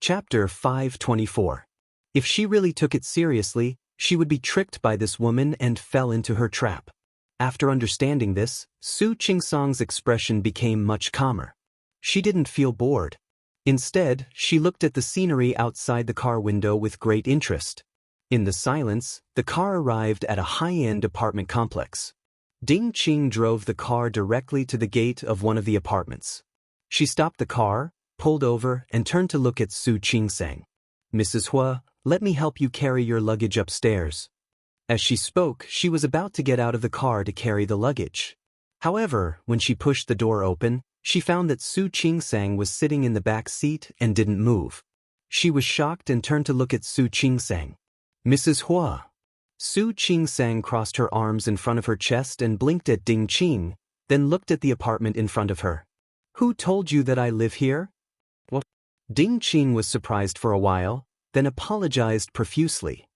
Chapter 524. If she really took it seriously, she would be tricked by this woman and fell into her trap. After understanding this, Su Qingsong's expression became much calmer. She didn't feel bored. Instead, she looked at the scenery outside the car window with great interest. In the silence, the car arrived at a high-end apartment complex. Ding Qing drove the car directly to the gate of one of the apartments. She stopped the car, pulled over, and turned to look at Su Qingsong. "Mrs. Hua, let me help you carry your luggage upstairs." As she spoke, she was about to get out of the car to carry the luggage. However, when she pushed the door open, she found that Su Qingsong was sitting in the back seat and didn't move. She was shocked and turned to look at Su Qingsong. "Mrs. Hua." Su Qingsong crossed her arms in front of her chest and blinked at Ding Qing, then looked at the apartment in front of her. "Who told you that I live here?" "What?" Ding Qing was surprised for a while, then apologized profusely.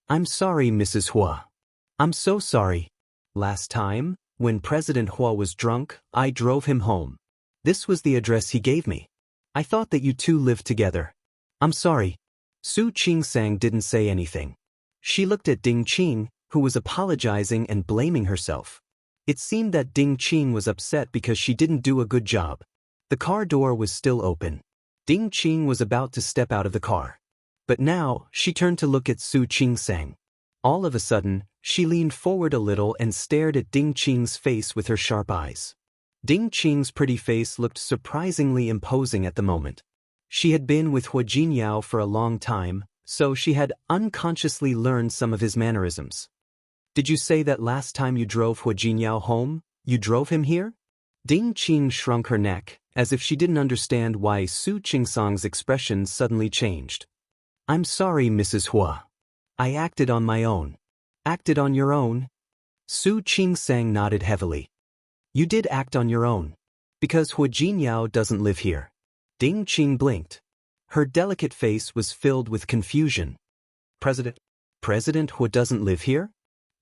"I'm sorry, Mrs. Hua. I'm so sorry. Last time, when President Hua was drunk, I drove him home. This was the address he gave me. I thought that you two lived together. I'm sorry." Su Qingsong didn't say anything. She looked at Ding Qing, who was apologizing and blaming herself. It seemed that Ding Qing was upset because she didn't do a good job. The car door was still open. Ding Qing was about to step out of the car. But now, she turned to look at Su Qingsong. All of a sudden, she leaned forward a little and stared at Ding Qing's face with her sharp eyes. Ding Qing's pretty face looked surprisingly imposing at the moment. She had been with Hua Jinyao for a long time, so she had unconsciously learned some of his mannerisms. "Did you say that last time you drove Hua Jinyao home, you drove him here?" Ding Qing shrunk her neck, as if she didn't understand why Su Qingsong's expression suddenly changed. "I'm sorry, Mrs. Hua. I acted on my own." "Acted on your own?" Su Qingsong nodded heavily. "You did act on your own. Because Hua Jinyao doesn't live here." Ding Qing blinked. Her delicate face was filled with confusion. President Hua doesn't live here?"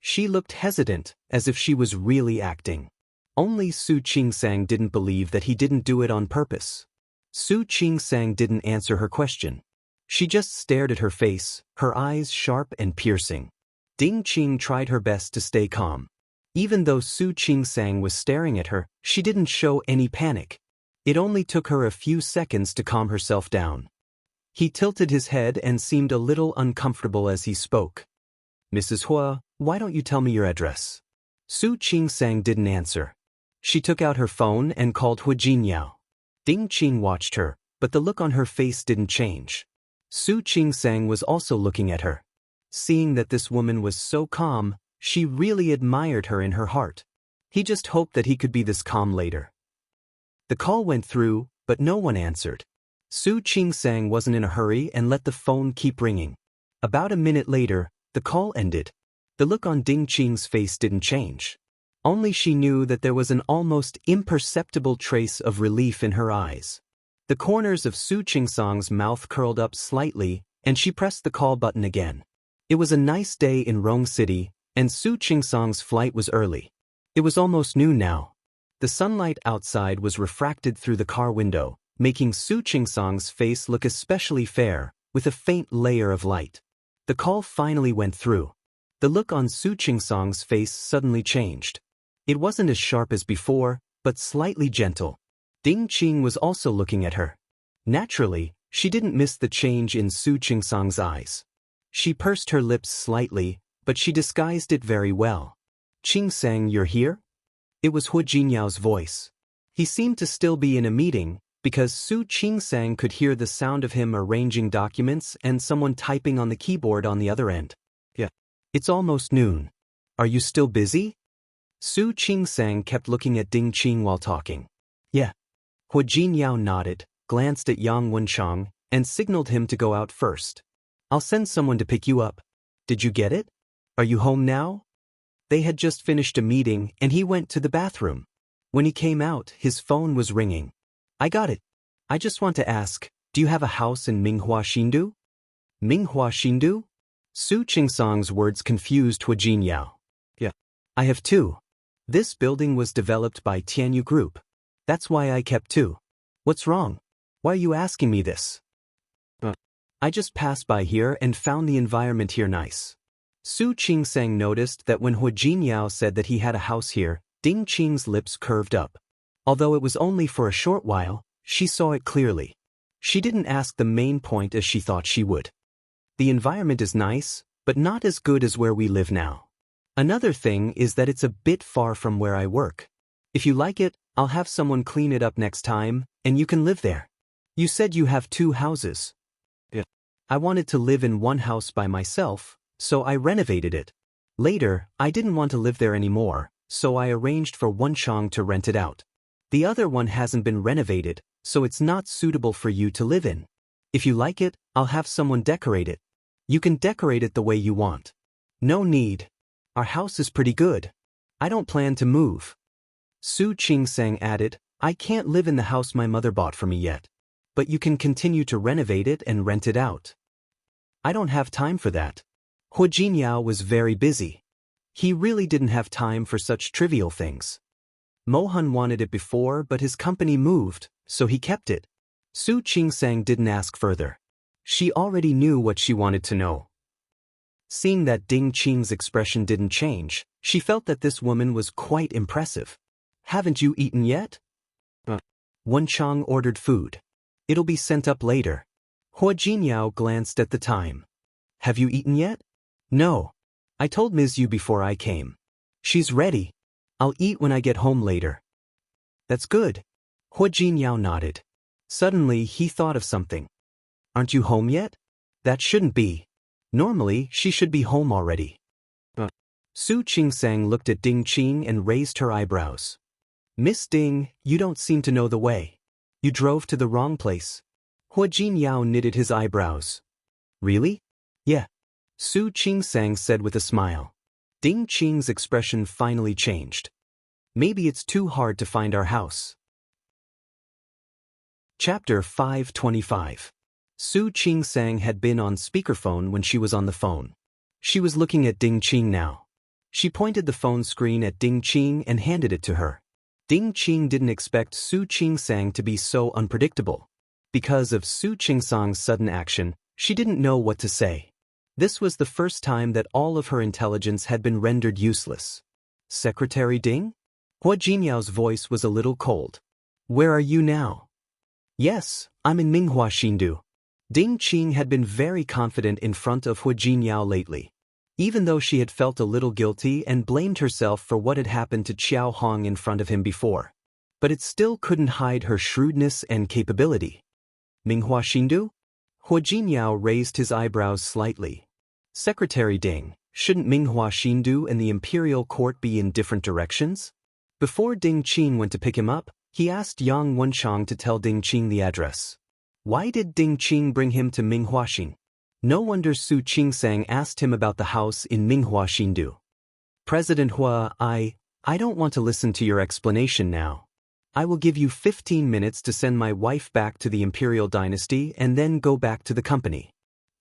She looked hesitant, as if she was really acting. Only Su Qingsong didn't believe that he didn't do it on purpose. Su Qingsong didn't answer her question. She just stared at her face, her eyes sharp and piercing. Ding Qing tried her best to stay calm. Even though Su Qingsong was staring at her, she didn't show any panic. It only took her a few seconds to calm herself down. He tilted his head and seemed a little uncomfortable as he spoke. "Mrs. Hua, why don't you tell me your address?" Su Qingsong didn't answer. She took out her phone and called Hua Jinyao. Ding Qing watched her, but the look on her face didn't change. Su Qingsong was also looking at her. Seeing that this woman was so calm, she really admired her in her heart. He just hoped that he could be this calm later. The call went through, but no one answered. Su Qingsong wasn't in a hurry and let the phone keep ringing. About a minute later, the call ended. The look on Ding Qing's face didn't change. Only she knew that there was an almost imperceptible trace of relief in her eyes. The corners of Su Qingsong's mouth curled up slightly, and she pressed the call button again. It was a nice day in Rong City, and Su Qingsong's flight was early. It was almost noon now. The sunlight outside was refracted through the car window, making Su Qingsong's face look especially fair, with a faint layer of light. The call finally went through. The look on Su Qingsong's face suddenly changed. It wasn't as sharp as before, but slightly gentle. Ding Qing was also looking at her. Naturally, she didn't miss the change in Su Qingsong's eyes. She pursed her lips slightly, but she disguised it very well. "Qingsong, you're here?" It was Hua Jinyao's voice. He seemed to still be in a meeting, because Su Qingsong could hear the sound of him arranging documents and someone typing on the keyboard on the other end. "Yeah. It's almost noon. Are you still busy?" Su Qingsong kept looking at Ding Qing while talking. "Yeah." Hua Jinyao nodded, glanced at Yang Wenchang, and signaled him to go out first. "I'll send someone to pick you up. Did you get it? Are you home now?" They had just finished a meeting, and he went to the bathroom. When he came out, his phone was ringing. "I got it. I just want to ask, do you have a house in Minghua Xindu?" "Minghua Xindu?" Su Qingsong's words confused Hua Jinyao. "Yeah. I have two. This building was developed by Tianyu Group. That's why I kept two. What's wrong? Why are you asking me this?" I just passed by here and found the environment here nice. Su Qingsang noticed that when Hua Jinyao said that he had a house here, Ding Qing's lips curved up. Although it was only for a short while, she saw it clearly. She didn't ask the main point as she thought she would. The environment is nice, but not as good as where we live now. Another thing is that it's a bit far from where I work. If you like it, I'll have someone clean it up next time, and you can live there. You said you have 2 houses. Yeah. I wanted to live in one house by myself, so I renovated it. Later, I didn't want to live there anymore, so I arranged for Wenchang to rent it out. The other one hasn't been renovated, so it's not suitable for you to live in. If you like it, I'll have someone decorate it. You can decorate it the way you want. No need. Our house is pretty good. I don't plan to move. Su Qingsang added, I can't live in the house my mother bought for me yet. But you can continue to renovate it and rent it out. I don't have time for that. Hua Jinyao was very busy. He really didn't have time for such trivial things. Mohan wanted it before, but his company moved, so he kept it. Su Qingsang didn't ask further. She already knew what she wanted to know. Seeing that Ding Qing's expression didn't change, she felt that this woman was quite impressive. Haven't you eaten yet? Wenchang ordered food. It'll be sent up later. Hua Jinyao glanced at the time. Have you eaten yet? No. I told Ms. Yu before I came. She's ready. I'll eat when I get home later. That's good. Hua Jinyao nodded. Suddenly he thought of something. Aren't you home yet? That shouldn't be. Normally she should be home already. Su Qingsang looked at Ding Qing and raised her eyebrows. Miss Ding, you don't seem to know the way. You drove to the wrong place. Hua Jinyao knitted his eyebrows. Really? Yeah. Su Qingsang said with a smile. Ding Qing's expression finally changed. Maybe it's too hard to find our house. Chapter 525. Su Qingsang had been on speakerphone when she was on the phone. She was looking at Ding Qing now. She pointed the phone screen at Ding Qing and handed it to her. Ding Qing didn't expect Su Qingsang to be so unpredictable. Because of Su Qingsang's sudden action, she didn't know what to say. This was the first time that all of her intelligence had been rendered useless. Secretary Ding? Hua Jinyao's voice was a little cold. Where are you now? Yes, I'm in Minghua Xindu. Ding Qing had been very confident in front of Hua Jinyao lately. Even though she had felt a little guilty and blamed herself for what had happened to Qiao Hong in front of him before. But it still couldn't hide her shrewdness and capability. Minghua Xindu? Hua Jinyao raised his eyebrows slightly. Secretary Ding, shouldn't Minghua Xindu and the imperial court be in different directions? Before Ding Qing went to pick him up, he asked Yang Wenchang to tell Ding Qing the address. Why did Ding Qing bring him to Minghua Xing? No wonder Su Qingsang asked him about the house in Minghua Xindu. President Hua, I don't want to listen to your explanation now. I will give you 15 minutes to send my wife back to the imperial dynasty and then go back to the company.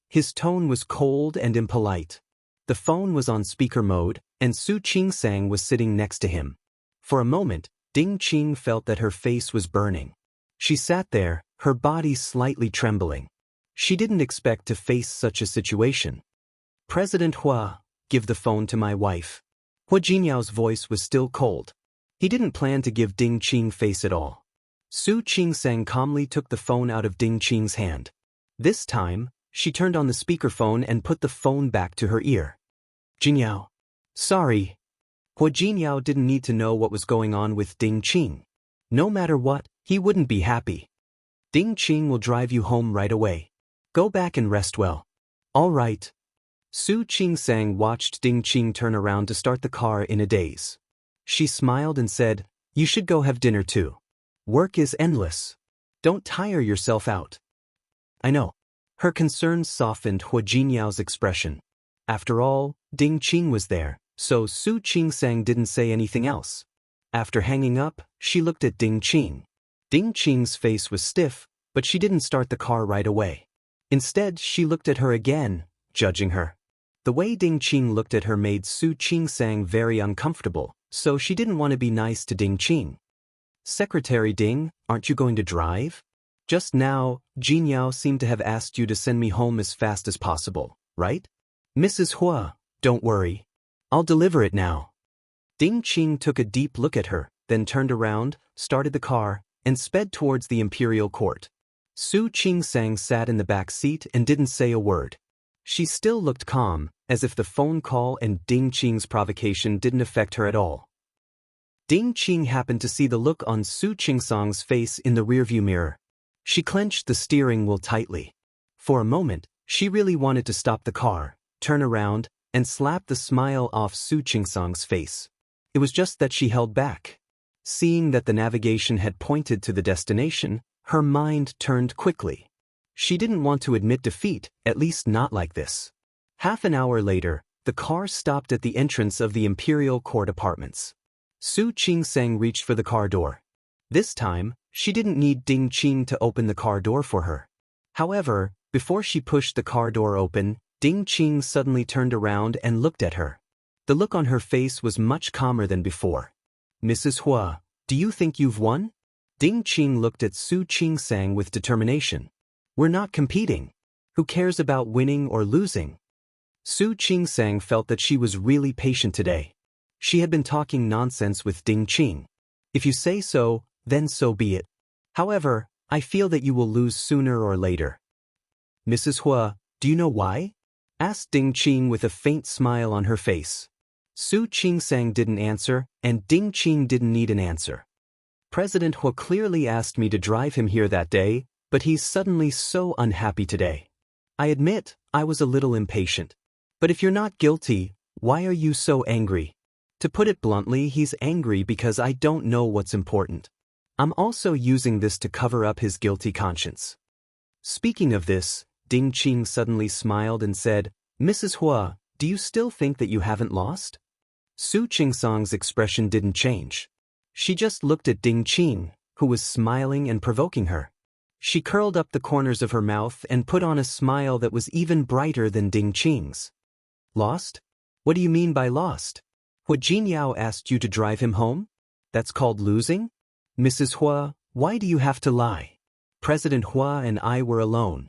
His tone was cold and impolite. The phone was on speaker mode, and Su Qingsang was sitting next to him. For a moment, Ding Qing felt that her face was burning. She sat there, her body slightly trembling. She didn't expect to face such a situation. President Hua, give the phone to my wife. Hua Jinyao's voice was still cold. He didn't plan to give Ding Qing face at all. Su Qingsang calmly took the phone out of Ding Qing's hand. This time, she turned on the speakerphone and put the phone back to her ear. Jinyao. Sorry. Hua Jinyao didn't need to know what was going on with Ding Qing. No matter what, he wouldn't be happy. Ding Qing will drive you home right away. Go back and rest well. All right. Su Qingsang watched Ding Qing turn around to start the car in a daze. She smiled and said, You should go have dinner too. Work is endless. Don't tire yourself out. I know. Her concerns softened Hua Jinyao's expression. After all, Ding Qing was there, so Su Qingsang didn't say anything else. After hanging up, she looked at Ding Qing. Ding Qing's face was stiff, but she didn't start the car right away. Instead, she looked at her again, judging her. The way Ding Qing looked at her made Su Qingsang very uncomfortable, so she didn't want to be nice to Ding Qing. Secretary Ding, aren't you going to drive? Just now, Jin Yao seemed to have asked you to send me home as fast as possible, right? Mrs. Hua, don't worry. I'll deliver it now. Ding Qing took a deep look at her, then turned around, started the car, and sped towards the imperial court. Su Qingsang sat in the back seat and didn't say a word. She still looked calm, as if the phone call and Ding Qing's provocation didn't affect her at all. Ding Qing happened to see the look on Su Qingsang's face in the rearview mirror. She clenched the steering wheel tightly. For a moment, she really wanted to stop the car, turn around, and slap the smile off Su Qingsang's face. It was just that she held back. Seeing that the navigation had pointed to the destination, her mind turned quickly. She didn't want to admit defeat, at least not like this. Half an hour later, the car stopped at the entrance of the Imperial Court apartments. Su Qingsang reached for the car door. This time, she didn't need Ding Qing to open the car door for her. However, before she pushed the car door open, Ding Qing suddenly turned around and looked at her. The look on her face was much calmer than before. Mrs. Hua, do you think you've won? Ding Qing looked at Su Qingsang with determination. We're not competing. Who cares about winning or losing? Su Qingsang felt that she was really patient today. She had been talking nonsense with Ding Qing. If you say so, then so be it. However, I feel that you will lose sooner or later. Mrs. Hua, do you know why? Asked Ding Qing with a faint smile on her face. Su Qingsang didn't answer, and Ding Qing didn't need an answer. President Hua clearly asked me to drive him here that day, but he's suddenly so unhappy today. I admit, I was a little impatient. But if you're not guilty, why are you so angry? To put it bluntly, he's angry because I don't know what's important. I'm also using this to cover up his guilty conscience. Speaking of this, Ding Qing suddenly smiled and said, Mrs. Hua, do you still think that you haven't lost? Su Qingsang's expression didn't change. She just looked at Ding Qing, who was smiling and provoking her. She curled up the corners of her mouth and put on a smile that was even brighter than Ding Qing's. Lost? What do you mean by lost? What Jin Yao asked you to drive him home? That's called losing? Mrs. Hua, why do you have to lie? President Hua and I were alone.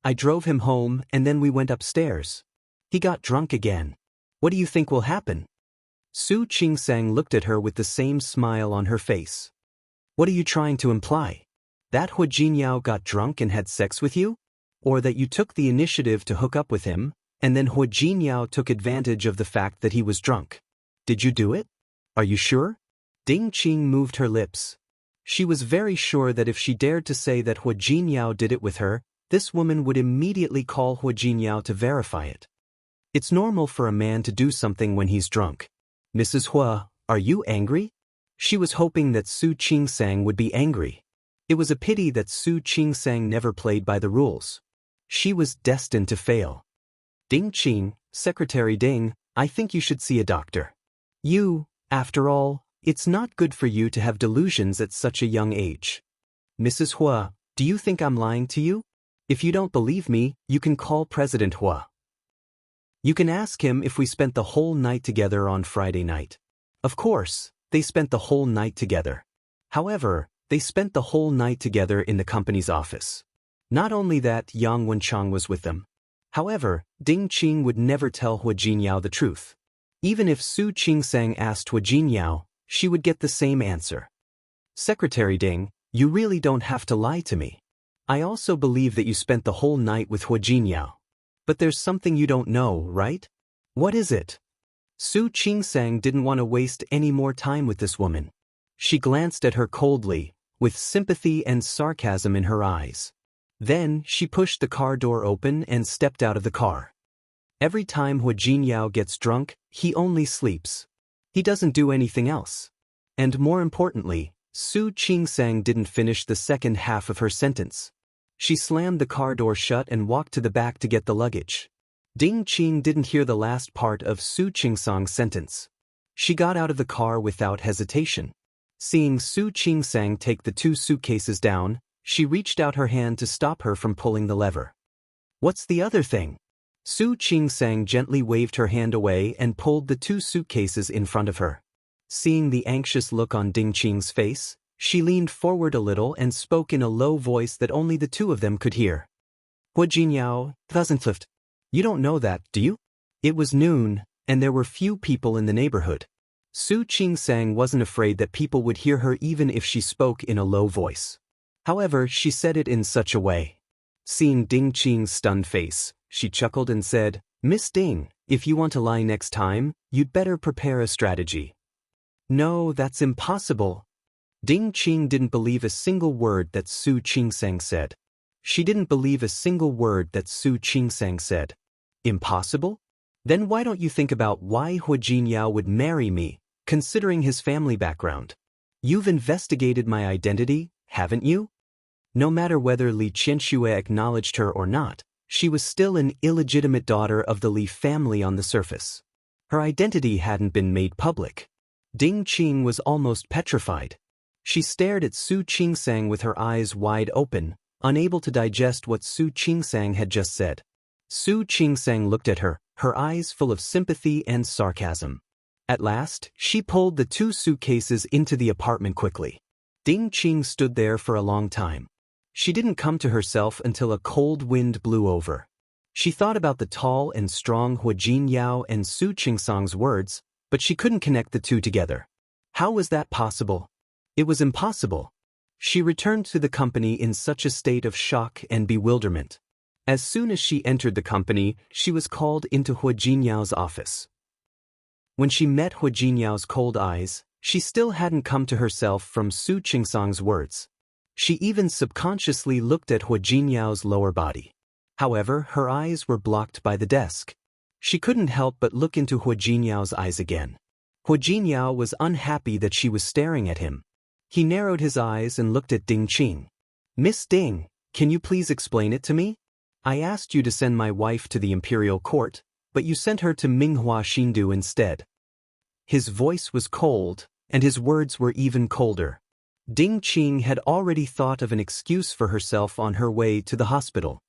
I drove him home and then we went upstairs. He got drunk again. What do you think will happen? Su Qingsang looked at her with the same smile on her face. What are you trying to imply? That Hua Jinyao got drunk and had sex with you? Or that you took the initiative to hook up with him, and then Hua Jinyao took advantage of the fact that he was drunk? Did you do it? Are you sure? Ding Qing moved her lips. She was very sure that if she dared to say that Hua Jinyao did it with her, this woman would immediately call Hua Jinyao to verify it. It's normal for a man to do something when he's drunk. Mrs. Hua, are you angry? She was hoping that Su Qingsang would be angry. It was a pity that Su Qingsang never played by the rules. She was destined to fail. Ding Qing, Secretary Ding, I think you should see a doctor. After all, it's not good for you to have delusions at such a young age. Mrs. Hua, do you think I'm lying to you? If you don't believe me, you can call President Hua. You can ask him if we spent the whole night together on Friday night. Of course, they spent the whole night together. However, they spent the whole night together in the company's office. Not only that, Yang Wenchang was with them. However, Ding Qing would never tell Hua Jinyao the truth. Even if Su Qingsang asked Hua Jinyao, she would get the same answer. Secretary Ding, you really don't have to lie to me. I also believe that you spent the whole night with Hua Jinyao. But there's something you don't know, right? What is it? Su Qingsang didn't want to waste any more time with this woman. She glanced at her coldly, with sympathy and sarcasm in her eyes. Then, she pushed the car door open and stepped out of the car. Every time Hua Jinyao gets drunk, he only sleeps. He doesn't do anything else. And more importantly, Su Qingsang didn't finish the second half of her sentence. She slammed the car door shut and walked to the back to get the luggage. Ding Qing didn't hear the last part of Su Qingsang's sentence. She got out of the car without hesitation. Seeing Su Qingsang take the 2 suitcases down, she reached out her hand to stop her from pulling the lever. What's the other thing? Su Qingsang gently waved her hand away and pulled the 2 suitcases in front of her. Seeing the anxious look on Ding Qing's face, She leaned forward a little and spoke in a low voice that only the two of them could hear. Huojinyao, doesn't. You don't know that, do you? It was noon, and there were few people in the neighborhood. Su Qingsang wasn't afraid that people would hear her even if she spoke in a low voice. However, she said it in such a way. Seeing Ding Qing's stunned face, she chuckled and said, Miss Ding, if you want to lie next time, you'd better prepare a strategy. No, that's impossible. Ding Qing didn't believe a single word that Su Qingsang said. She didn't believe a single word that Su Qingsang said. Impossible? Then why don't you think about why Huojinyao would marry me, considering his family background? You've investigated my identity, haven't you? No matter whether Li Qianxue acknowledged her or not, she was still an illegitimate daughter of the Li family on the surface. Her identity hadn't been made public. Ding Qing was almost petrified. She stared at Su Qingsang with her eyes wide open, unable to digest what Su Qingsang had just said. Su Qingsang looked at her, her eyes full of sympathy and sarcasm. At last, she pulled the two suitcases into the apartment quickly. Ding Qing stood there for a long time. She didn't come to herself until a cold wind blew over. She thought about the tall and strong Huojinyao and Su Qingsang's words, but she couldn't connect the two together. How was that possible? It was impossible. She returned to the company in such a state of shock and bewilderment. As soon as she entered the company, she was called into Huojinyao's office. When she met Huojinyao's cold eyes, she still hadn't come to herself from Su Qingsang's words. She even subconsciously looked at Huojinyao's lower body. However, her eyes were blocked by the desk. She couldn't help but look into Huojinyao's eyes again. Huojinyao was unhappy that she was staring at him. He narrowed his eyes and looked at Ding Qing. Miss Ding, can you please explain it to me? I asked you to send my wife to the imperial court, but you sent her to Minghua Xindu instead. His voice was cold, and his words were even colder. Ding Qing had already thought of an excuse for herself on her way to the hospital.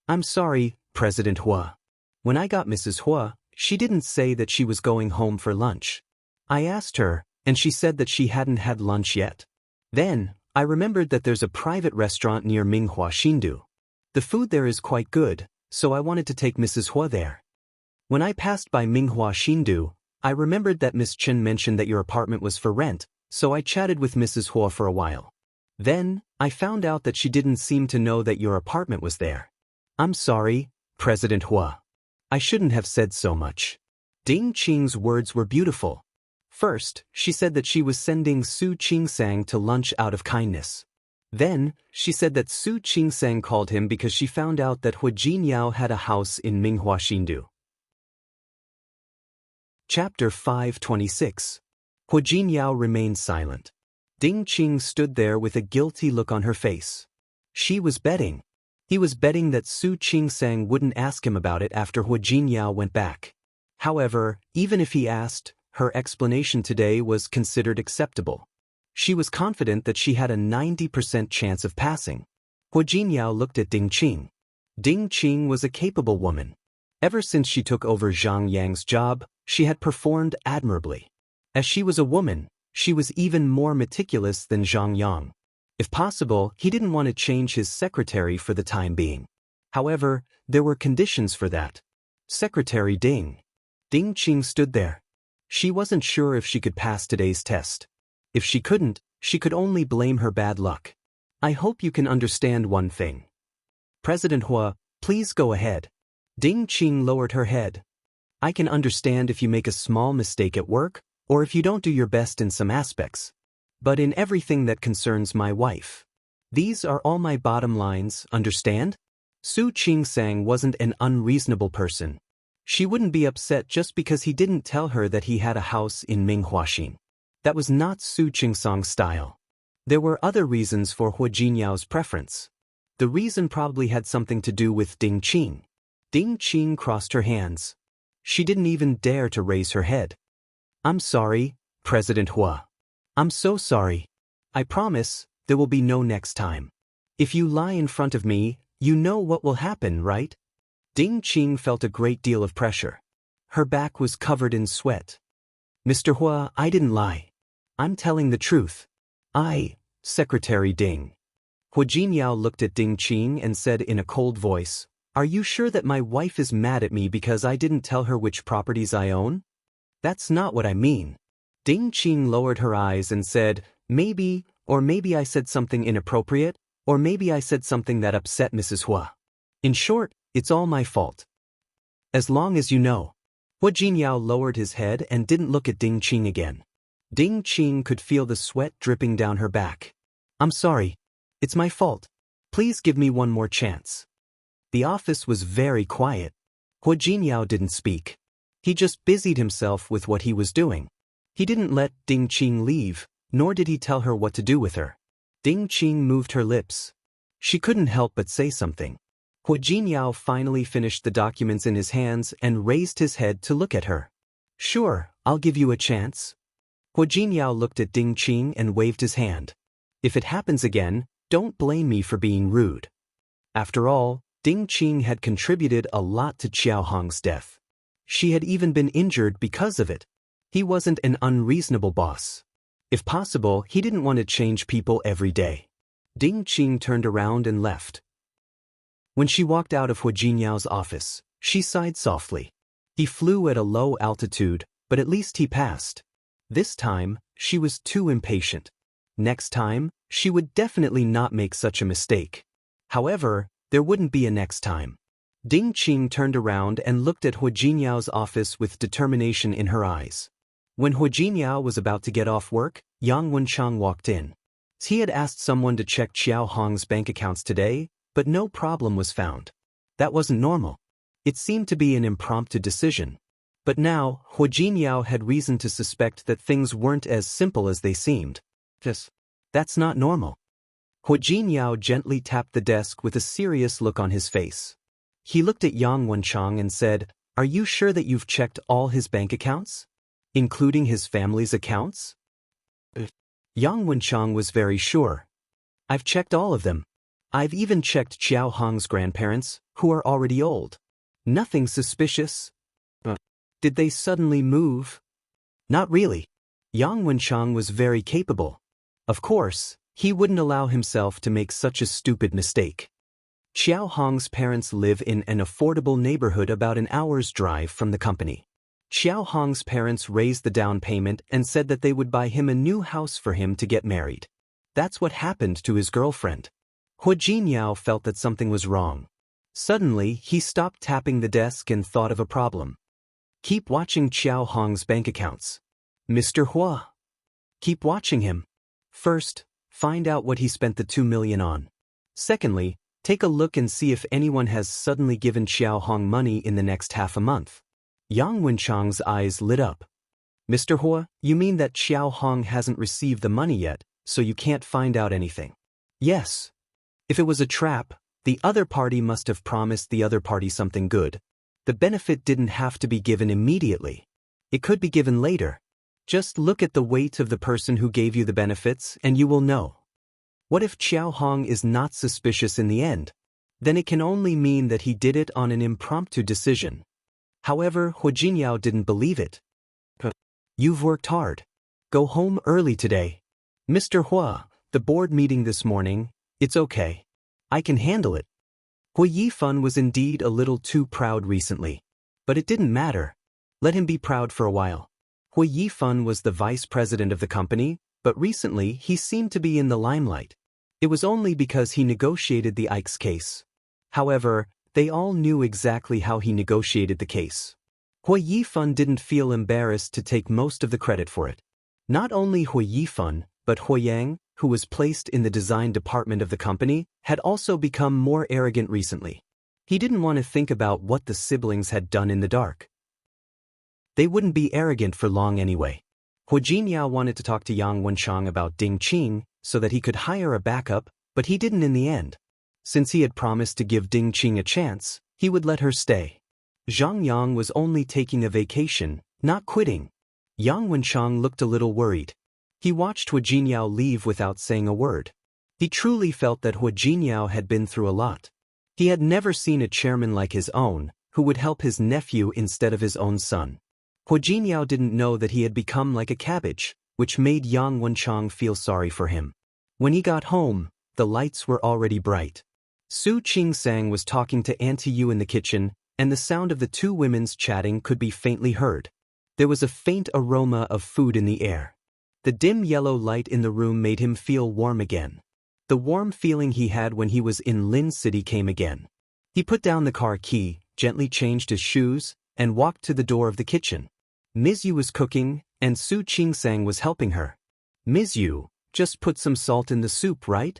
I'm sorry, President Hua. When I got Mrs. Hua, she didn't say that she was going home for lunch. I asked her, and she said that she hadn't had lunch yet. Then, I remembered that there's a private restaurant near Minghua Xindu. The food there is quite good, so I wanted to take Mrs. Hua there. When I passed by Minghua Xindu, I remembered that Miss Chen mentioned that your apartment was for rent, so I chatted with Mrs. Hua for a while. Then, I found out that she didn't seem to know that your apartment was there. I'm sorry, President Hua. I shouldn't have said so much. Ding Qing's words were beautiful. First, she said that she was sending Su Qingsang to lunch out of kindness. Then, she said that Su Qingsang called him because she found out that Huojinyao had a house in Minghua Xindu. Chapter 526. Huojinyao remained silent. Ding Qing stood there with a guilty look on her face. She was betting. He was betting that Su Qingsang wouldn't ask him about it after Huojinyao went back. However, even if he asked, her explanation today was considered acceptable. She was confident that she had a 90% chance of passing. Huojinyao looked at Ding Qing. Ding Qing was a capable woman. Ever since she took over Zhang Yang's job, she had performed admirably. As she was a woman, she was even more meticulous than Zhang Yang. If possible, he didn't want to change his secretary for the time being. However, there were conditions for that. Secretary Ding. Ding Qing stood there. She wasn't sure if she could pass today's test. If she couldn't, she could only blame her bad luck. I hope you can understand one thing. President Hua, please go ahead. Ding Qing lowered her head. I can understand if you make a small mistake at work, or if you don't do your best in some aspects. But in everything that concerns my wife. These are all my bottom lines, understand? Su Qingsang wasn't an unreasonable person. She wouldn't be upset just because he didn't tell her that he had a house in Minghuaxin. That was not Su Qingsang's style. There were other reasons for Huojinyao's preference. The reason probably had something to do with Ding Qing. Ding Qing crossed her hands. She didn't even dare to raise her head. I'm sorry, President Hua. I'm so sorry. I promise, there will be no next time. If you lie in front of me, you know what will happen, right? Ding Qing felt a great deal of pressure. Her back was covered in sweat. Mr. Hua, I didn't lie. I'm telling the truth. Secretary Ding. Hua Jinyao looked at Ding Qing and said in a cold voice, "Are you sure that my wife is mad at me because I didn't tell her which properties I own?" "That's not what I mean." Ding Qing lowered her eyes and said, "Maybe, or maybe I said something inappropriate, or maybe I said something that upset Mrs. Hua. In short, it's all my fault. As long as you know." Hua Jinyao lowered his head and didn't look at Ding Qing again. Ding Qing could feel the sweat dripping down her back. "I'm sorry. It's my fault. Please give me one more chance." The office was very quiet. Hua Jinyao didn't speak. He just busied himself with what he was doing. He didn't let Ding Qing leave, nor did he tell her what to do with her. Ding Qing moved her lips. She couldn't help but say something. Hua Jinyao finally finished the documents in his hands and raised his head to look at her. "Sure, I'll give you a chance." Hua Jinyao looked at Ding Qing and waved his hand. "If it happens again, don't blame me for being rude." After all, Ding Qing had contributed a lot to Qiao Hong's death. She had even been injured because of it. He wasn't an unreasonable boss. If possible, he didn't want to change people every day. Ding Qing turned around and left. When she walked out of Hua Jinyao's office, she sighed softly. He flew at a low altitude, but at least he passed. This time, she was too impatient. Next time, she would definitely not make such a mistake. However, there wouldn't be a next time. Ding Qing turned around and looked at Hua Jinyao's office with determination in her eyes. When Hua Jinyao was about to get off work, Yang Wenchang walked in. He had asked someone to check Qiao Hong's bank accounts today, but no problem was found. That wasn't normal. It seemed to be an impromptu decision. But now, Hua Jinyao had reason to suspect that things weren't as simple as they seemed. That's not normal. Hua Jinyao gently tapped the desk with a serious look on his face. He looked at Yang Wenchang and said, "Are you sure that you've checked all his bank accounts? Including his family's accounts?" Yang Wenchang was very sure. "I've checked all of them. I've even checked Qiao Hong's grandparents, who are already old. Nothing suspicious." Did they suddenly move? Not really. Yang Wenchang was very capable. Of course, he wouldn't allow himself to make such a stupid mistake. Qiao Hong's parents live in an affordable neighborhood about an hour's drive from the company. Qiao Hong's parents raised the down payment and said that they would buy him a new house for him to get married. That's what happened to his girlfriend. Hua Jinyao felt that something was wrong. Suddenly, he stopped tapping the desk and thought of a problem. Keep watching Qiao Hong's bank accounts. Mr. Hua. Keep watching him. First, find out what he spent the 2 million on. Secondly, take a look and see if anyone has suddenly given Qiao Hong money in the next half a month. Yang Wenchang's eyes lit up. Mr. Hua, you mean that Qiao Hong hasn't received the money yet, so you can't find out anything? Yes. If it was a trap, the other party must have promised the other party something good. The benefit didn't have to be given immediately. It could be given later. Just look at the weight of the person who gave you the benefits and you will know. What if Qiao Hong is not suspicious in the end? Then it can only mean that he did it on an impromptu decision. However, Hua Jinyao didn't believe it. You've worked hard. Go home early today. Mr. Hua, the board meeting this morning, it's okay. I can handle it. Hua Yifan was indeed a little too proud recently. But it didn't matter. Let him be proud for a while. Hua Yifan was the vice president of the company, but recently he seemed to be in the limelight. It was only because he negotiated the Ike's case. However, they all knew exactly how he negotiated the case. Hua Yifan didn't feel embarrassed to take most of the credit for it. Not only Hua Yifan, but Hua Yang, who was placed in the design department of the company, had also become more arrogant recently. He didn't want to think about what the siblings had done in the dark. They wouldn't be arrogant for long anyway. Hua Jinyao wanted to talk to Yang Wenchang about Ding Qing so that he could hire a backup, but he didn't in the end. Since he had promised to give Ding Qing a chance, he would let her stay. Zhang Yang was only taking a vacation, not quitting. Yang Wenchang looked a little worried. He watched Hua Jinyao leave without saying a word. He truly felt that Hua Jinyao had been through a lot. He had never seen a chairman like his own, who would help his nephew instead of his own son. Hua Jinyao didn't know that he had become like a cabbage, which made Yang Wenchang feel sorry for him. When he got home, the lights were already bright. Su Qing-sang was talking to Auntie Yu in the kitchen, and the sound of the two women's chatting could be faintly heard. There was a faint aroma of food in the air. The dim yellow light in the room made him feel warm again. The warm feeling he had when he was in Lin City came again. He put down the car key, gently changed his shoes, and walked to the door of the kitchen. Ms. Yu was cooking, and Su Qing-sang was helping her. Ms. Yu, just put some salt in the soup, right?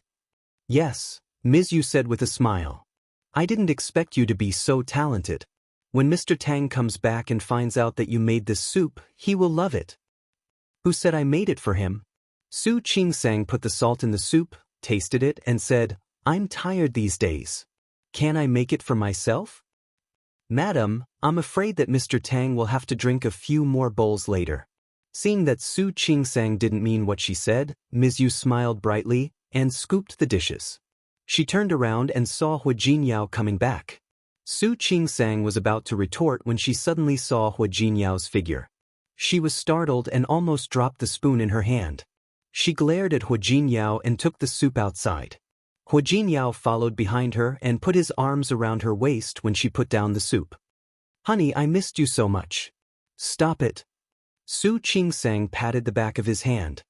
Yes, Ms. Yu said with a smile. I didn't expect you to be so talented. When Mr. Tang comes back and finds out that you made this soup, he will love it. Who said I made it for him? Su Qing-sang put the salt in the soup, tasted it, and said, I'm tired these days. Can I make it for myself? Madam, I'm afraid that Mr. Tang will have to drink a few more bowls later. Seeing that Su Qing-sang didn't mean what she said, Ms. Yu smiled brightly and scooped the dishes. She turned around and saw Hua Jinyao coming back. Su Qing-sang was about to retort when she suddenly saw Hua Jinyao's figure. She was startled and almost dropped the spoon in her hand. She glared at Hua Jinyao and took the soup outside. Hua Jinyao followed behind her and put his arms around her waist when she put down the soup. Honey, I missed you so much. Stop it. Su Qing-sang patted the back of his hand.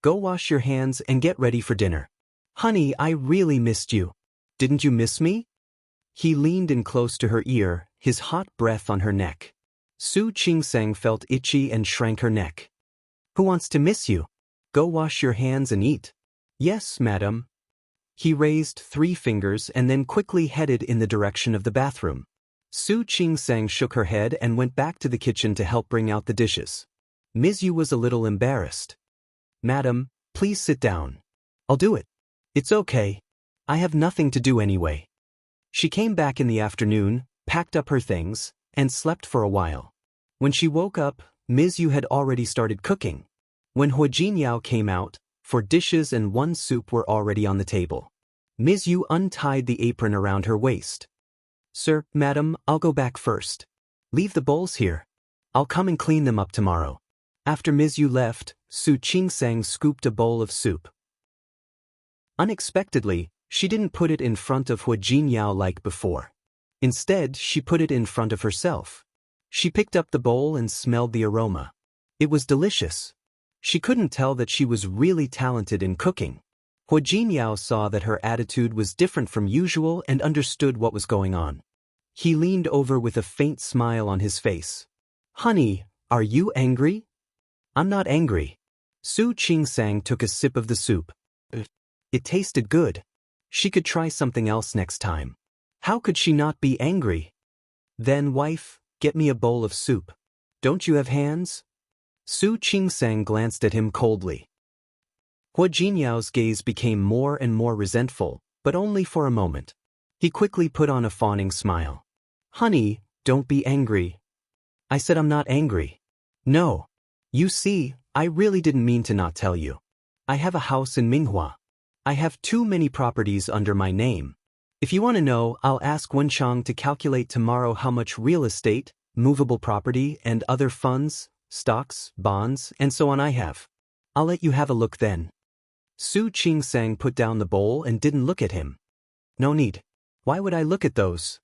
Go wash your hands and get ready for dinner. Honey, I really missed you. Didn't you miss me? He leaned in close to her ear, his hot breath on her neck. Su Qing-sang felt itchy and shrank her neck. Who wants to miss you? Go wash your hands and eat. Yes, madam. He raised 3 fingers and then quickly headed in the direction of the bathroom. Su Qing-sang shook her head and went back to the kitchen to help bring out the dishes. Ms. Yu was a little embarrassed. Madam, please sit down. I'll do it. It's okay. I have nothing to do anyway. She came back in the afternoon, packed up her things, and slept for a while. When she woke up, Ms. Yu had already started cooking. When Hua Jinyao came out, 4 dishes and 1 soup were already on the table. Ms. Yu untied the apron around her waist. Sir, madam, I'll go back first. Leave the bowls here. I'll come and clean them up tomorrow. After Ms. Yu left, Su Qing-sang scooped a bowl of soup. Unexpectedly, she didn't put it in front of Hua Jinyao like before. Instead, she put it in front of herself. She picked up the bowl and smelled the aroma. It was delicious. She couldn't tell that she was really talented in cooking. Hua Jinyao saw that her attitude was different from usual and understood what was going on. He leaned over with a faint smile on his face. Honey, are you angry? I'm not angry. Su Qing-sang took a sip of the soup. It tasted good. She could try something else next time. How could she not be angry? Then, wife, get me a bowl of soup. Don't you have hands? Su Qing-sang glanced at him coldly. Hua Jinyao's gaze became more and more resentful, but only for a moment. He quickly put on a fawning smile. Honey, don't be angry. I said I'm not angry. No. You see, I really didn't mean to not tell you. I have a house in Minghua. I have too many properties under my name. If you want to know, I'll ask Wenchang to calculate tomorrow how much real estate, movable property, and other funds, stocks, bonds, and so on I have. I'll let you have a look then. Su Qing-sang put down the bowl and didn't look at him. No need. Why would I look at those?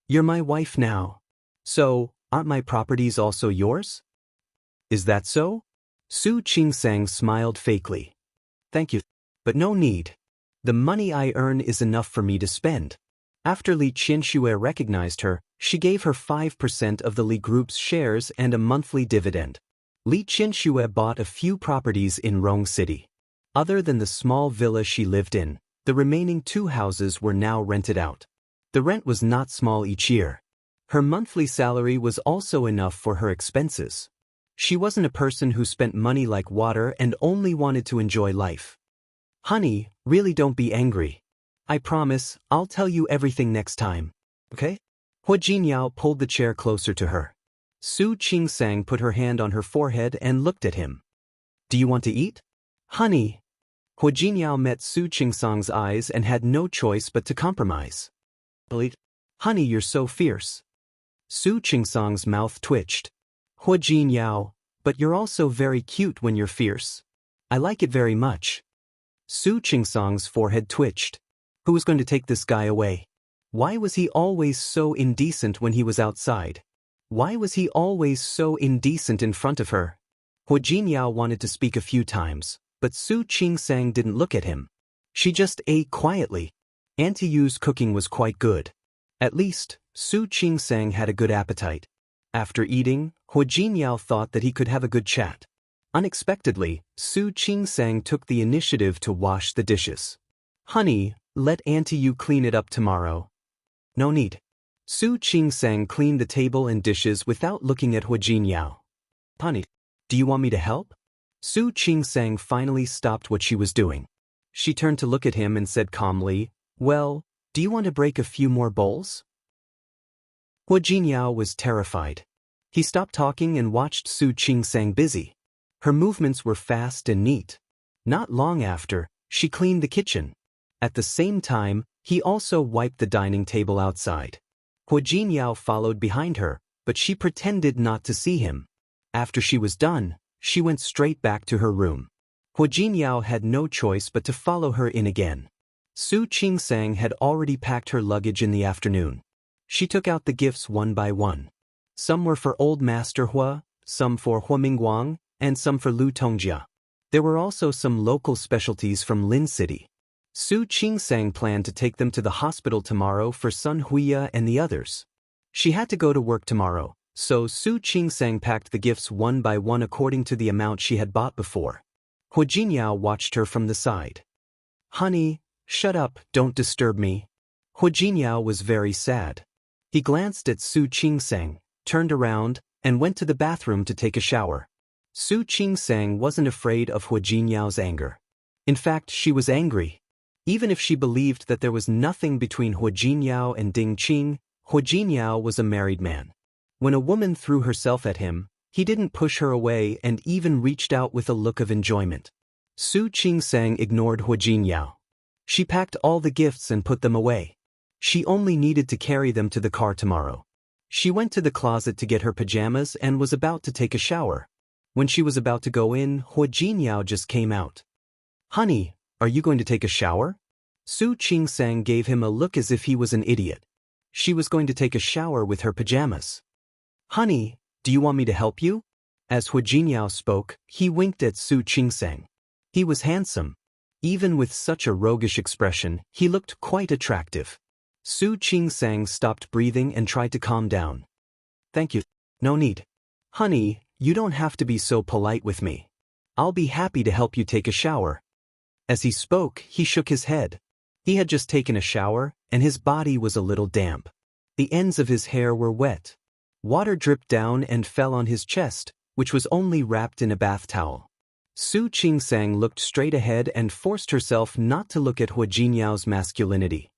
You're my wife now. So, aren't my properties also yours? Is that so? Su Qing-sang smiled fakely. Thank you. But no need. The money I earn is enough for me to spend. After Li Qianxue recognized her, she gave her 5% of the Li Group's shares and a monthly dividend. Li Qianxue bought a few properties in Rong City. Other than the small villa she lived in, the remaining 2 houses were now rented out. The rent was not small each year. Her monthly salary was also enough for her expenses. She wasn't a person who spent money like water and only wanted to enjoy life. Honey, really don't be angry. I promise, I'll tell you everything next time. Okay? Hua Jinyao pulled the chair closer to her. Su Qing-sang put her hand on her forehead and looked at him. Do you want to eat? Honey. Hua Jinyao met Su Qing-sang's eyes and had no choice but to compromise. Honey, you're so fierce. Su Qing-sang's mouth twitched. Hua Jinyao, but you're also very cute when you're fierce. I like it very much. Su Qingsang's forehead twitched. Who was going to take this guy away? Why was he always so indecent when he was outside? Why was he always so indecent in front of her? Hua Jinyao wanted to speak a few times, but Su Qingsang didn't look at him. She just ate quietly. Auntie Yu's cooking was quite good. At least, Su Qingsang had a good appetite. After eating, Hua Jinyao thought that he could have a good chat. Unexpectedly, Su Qingsang took the initiative to wash the dishes. Honey, let Auntie Yu clean it up tomorrow. No need. Su Qingsang cleaned the table and dishes without looking at Hua Jinyao. Honey, do you want me to help? Su Qingsang finally stopped what she was doing. She turned to look at him and said calmly, well, do you want to break a few more bowls? Hua Jinyao was terrified. He stopped talking and watched Su Qingsang busy. Her movements were fast and neat. Not long after, she cleaned the kitchen. At the same time, he also wiped the dining table outside. Hua Jinyao followed behind her, but she pretended not to see him. After she was done, she went straight back to her room. Hua Jinyao had no choice but to follow her in again. Su Qingsang had already packed her luggage in the afternoon. She took out the gifts one by one. Some were for Old Master Hua, some for Hua Mingguang, and some for Lu Tongjia. There were also some local specialties from Lin City. Su Qingsang planned to take them to the hospital tomorrow for Sun Huiya and the others. She had to go to work tomorrow, so Su Qingsang packed the gifts one by one according to the amount she had bought before. Hua Jinyao watched her from the side. Honey, shut up, don't disturb me. Hua Jinyao was very sad. He glanced at Su Qingsang, turned around, and went to the bathroom to take a shower. Su Qingsang wasn't afraid of Hua Jinyao's anger. In fact, she was angry. Even if she believed that there was nothing between Hua Jinyao and Ding Qing, Hua Jinyao was a married man. When a woman threw herself at him, he didn't push her away and even reached out with a look of enjoyment. Su Qingsang ignored Hua Jinyao. She packed all the gifts and put them away. She only needed to carry them to the car tomorrow. She went to the closet to get her pajamas and was about to take a shower. When she was about to go in, Hua Jinyao just came out. Honey, are you going to take a shower? Su Qingsang gave him a look as if he was an idiot. She was going to take a shower with her pajamas. Honey, do you want me to help you? As Hua Jinyao spoke, he winked at Su Qingsang. He was handsome. Even with such a roguish expression, he looked quite attractive. Su Qingsang stopped breathing and tried to calm down. Thank you. No need. Honey, you don't have to be so polite with me. I'll be happy to help you take a shower. As he spoke, he shook his head. He had just taken a shower, and his body was a little damp. The ends of his hair were wet. Water dripped down and fell on his chest, which was only wrapped in a bath towel. Su Qingsang looked straight ahead and forced herself not to look at Hua Jinyao's masculinity.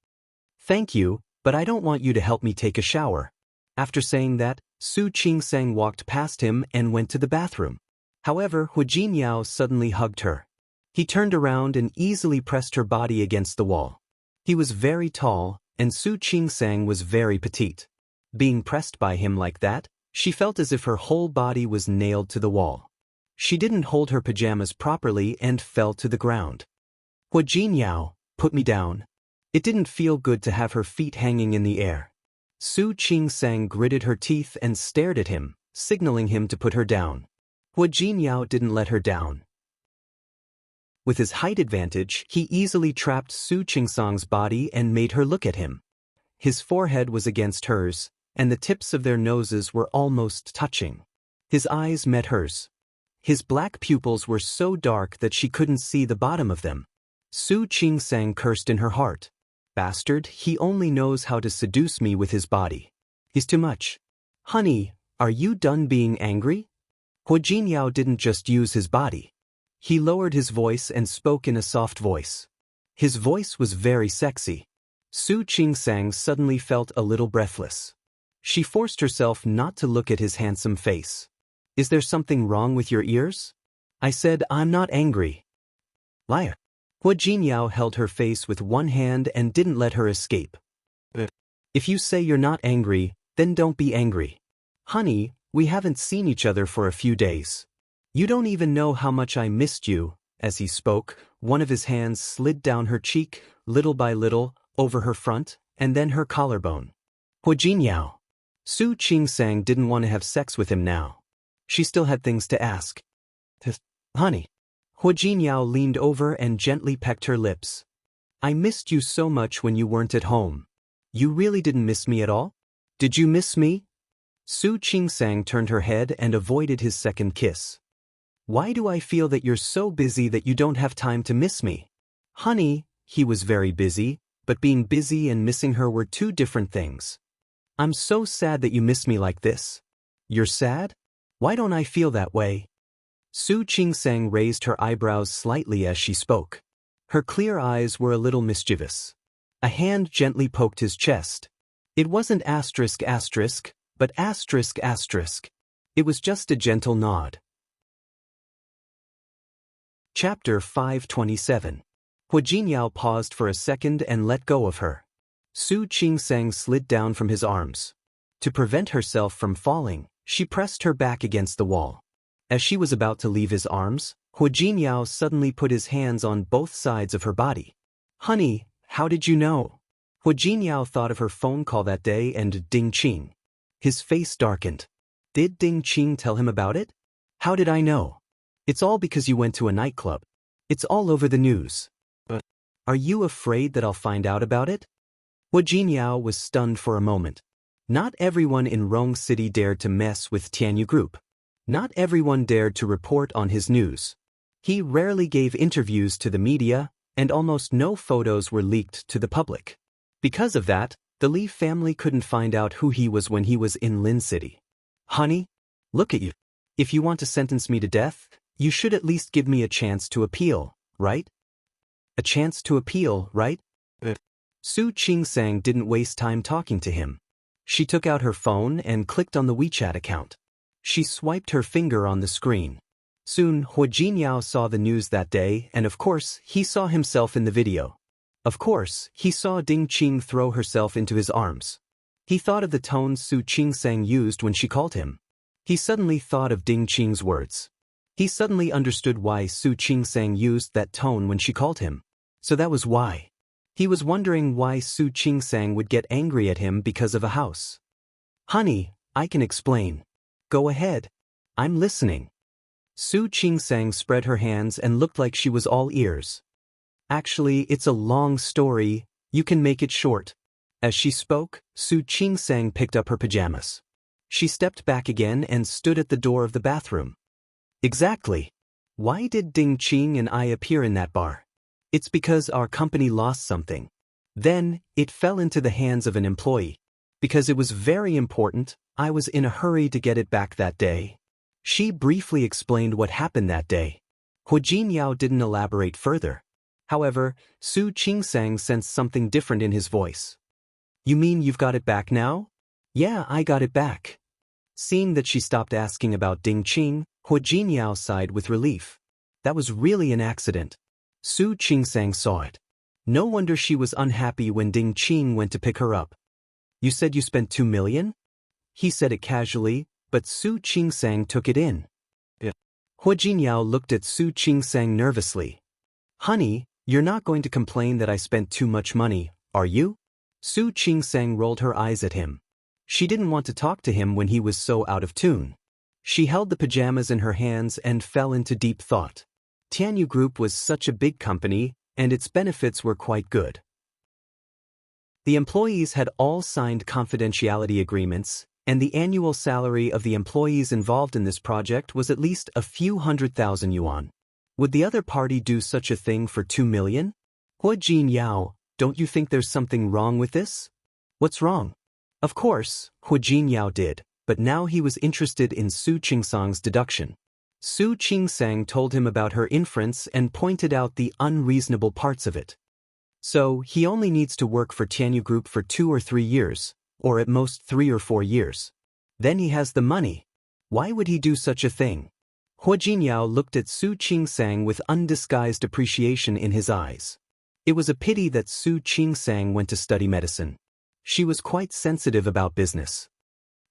Thank you, but I don't want you to help me take a shower. After saying that, Su Qingsang walked past him and went to the bathroom. However, Hua Jinyao suddenly hugged her. He turned around and easily pressed her body against the wall. He was very tall, and Su Qingsang was very petite. Being pressed by him like that, she felt as if her whole body was nailed to the wall. She didn't hold her pajamas properly and fell to the ground. Hua Jinyao, put me down. It didn't feel good to have her feet hanging in the air. Su Qingsang gritted her teeth and stared at him, signaling him to put her down. Hua Jinyao didn't let her down. With his height advantage, he easily trapped Su Qingsang's body and made her look at him. His forehead was against hers, and the tips of their noses were almost touching. His eyes met hers. His black pupils were so dark that she couldn't see the bottom of them. Su Qingsang cursed in her heart. Bastard, he only knows how to seduce me with his body. He's too much. Honey, are you done being angry? Hua Jinyao didn't just use his body. He lowered his voice and spoke in a soft voice. His voice was very sexy. Su Qingsang suddenly felt a little breathless. She forced herself not to look at his handsome face. Is there something wrong with your ears? I said I'm not angry. Liar. Hua Jinyao held her face with one hand and didn't let her escape. If you say you're not angry, then don't be angry. Honey, we haven't seen each other for a few days. You don't even know how much I missed you, As he spoke, one of his hands slid down her cheek, little by little, over her front, and then her collarbone. Hu Jinyao. Su Qingsang didn't want to have sex with him now. She still had things to ask. Honey. Hu Jinyao leaned over and gently pecked her lips. I missed you so much when you weren't at home. You really didn't miss me at all? Did you miss me? Su Qingsang turned her head and avoided his second kiss. Why do I feel that you're so busy that you don't have time to miss me? Honey, he was very busy, but being busy and missing her were two different things. I'm so sad that you miss me like this. You're sad? Why don't I feel that way? Su Qingsang raised her eyebrows slightly as she spoke. Her clear eyes were a little mischievous. A hand gently poked his chest. It wasn't asterisk asterisk, but asterisk asterisk. It was just a gentle nod. Chapter 527. Hu Jinyao paused for a second and let go of her. Su Qingsang slid down from his arms. To prevent herself from falling, she pressed her back against the wall. As she was about to leave his arms, Hu Jinyao suddenly put his hands on both sides of her body. Honey, how did you know? Hu Jinyao thought of her phone call that day and Ding Qing. His face darkened. Did Ding Qing tell him about it? How did I know? It's all because you went to a nightclub. It's all over the news. But are you afraid that I'll find out about it? Hu Jinyao was stunned for a moment. Not everyone in Rong City dared to mess with Tianyu Group. Not everyone dared to report on his news. He rarely gave interviews to the media, and almost no photos were leaked to the public. Because of that, the Li family couldn't find out who he was when he was in Lin City. Honey, look at you. If you want to sentence me to death, you should at least give me a chance to appeal, right? A chance to appeal, right? Su Qingsang didn't waste time talking to him. She took out her phone and clicked on the WeChat account. She swiped her finger on the screen. Soon, Hu Jinyao saw the news that day, and of course, he saw himself in the video. Of course, he saw Ding Qing throw herself into his arms. He thought of the tone Su Qingsang used when she called him. He suddenly thought of Ding Qing's words. He suddenly understood why Su Qingsang used that tone when she called him. So that was why. He was wondering why Su Qingsang would get angry at him because of a house. Honey, I can explain. Go ahead. I'm listening. Su Qingsang spread her hands and looked like she was all ears. Actually, it's a long story. You can make it short. As she spoke, Su Qingsang picked up her pajamas. She stepped back again and stood at the door of the bathroom. Exactly. Why did Ding Qing and I appear in that bar? It's because our company lost something. Then, it fell into the hands of an employee. Because it was very important, I was in a hurry to get it back that day. She briefly explained what happened that day. Hu Jinyao didn't elaborate further. However, Su Qingsang sensed something different in his voice. You mean you've got it back now? Yeah, I got it back. Seeing that she stopped asking about Ding Qing, Hu Jinyao sighed with relief. That was really an accident. Su Qingsang saw it. No wonder she was unhappy when Ding Qing went to pick her up. You said you spent 2 million? He said it casually, but Su Qingsang took it in. Yeah. Hu Jinyao looked at Su Qingsang nervously. Honey, you're not going to complain that I spent too much money, are you? Su Qingsang rolled her eyes at him. She didn't want to talk to him when he was so out of tune. She held the pajamas in her hands and fell into deep thought. Tianyu Group was such a big company, and its benefits were quite good. The employees had all signed confidentiality agreements, and the annual salary of the employees involved in this project was at least a few 100,000 yuan. Would the other party do such a thing for 2 million? Hu Jinyao, don't you think there's something wrong with this? What's wrong? Of course, Hu Jinyao did, but now he was interested in Su Qingsang's deduction. Su Qingsang told him about her inference and pointed out the unreasonable parts of it. So, he only needs to work for Tianyu Group for 2 or 3 years, or at most 3 or 4 years. Then he has the money. Why would he do such a thing? Hu Jinyao looked at Su Qingsang with undisguised appreciation in his eyes. It was a pity that Su Qingsang went to study medicine. She was quite sensitive about business.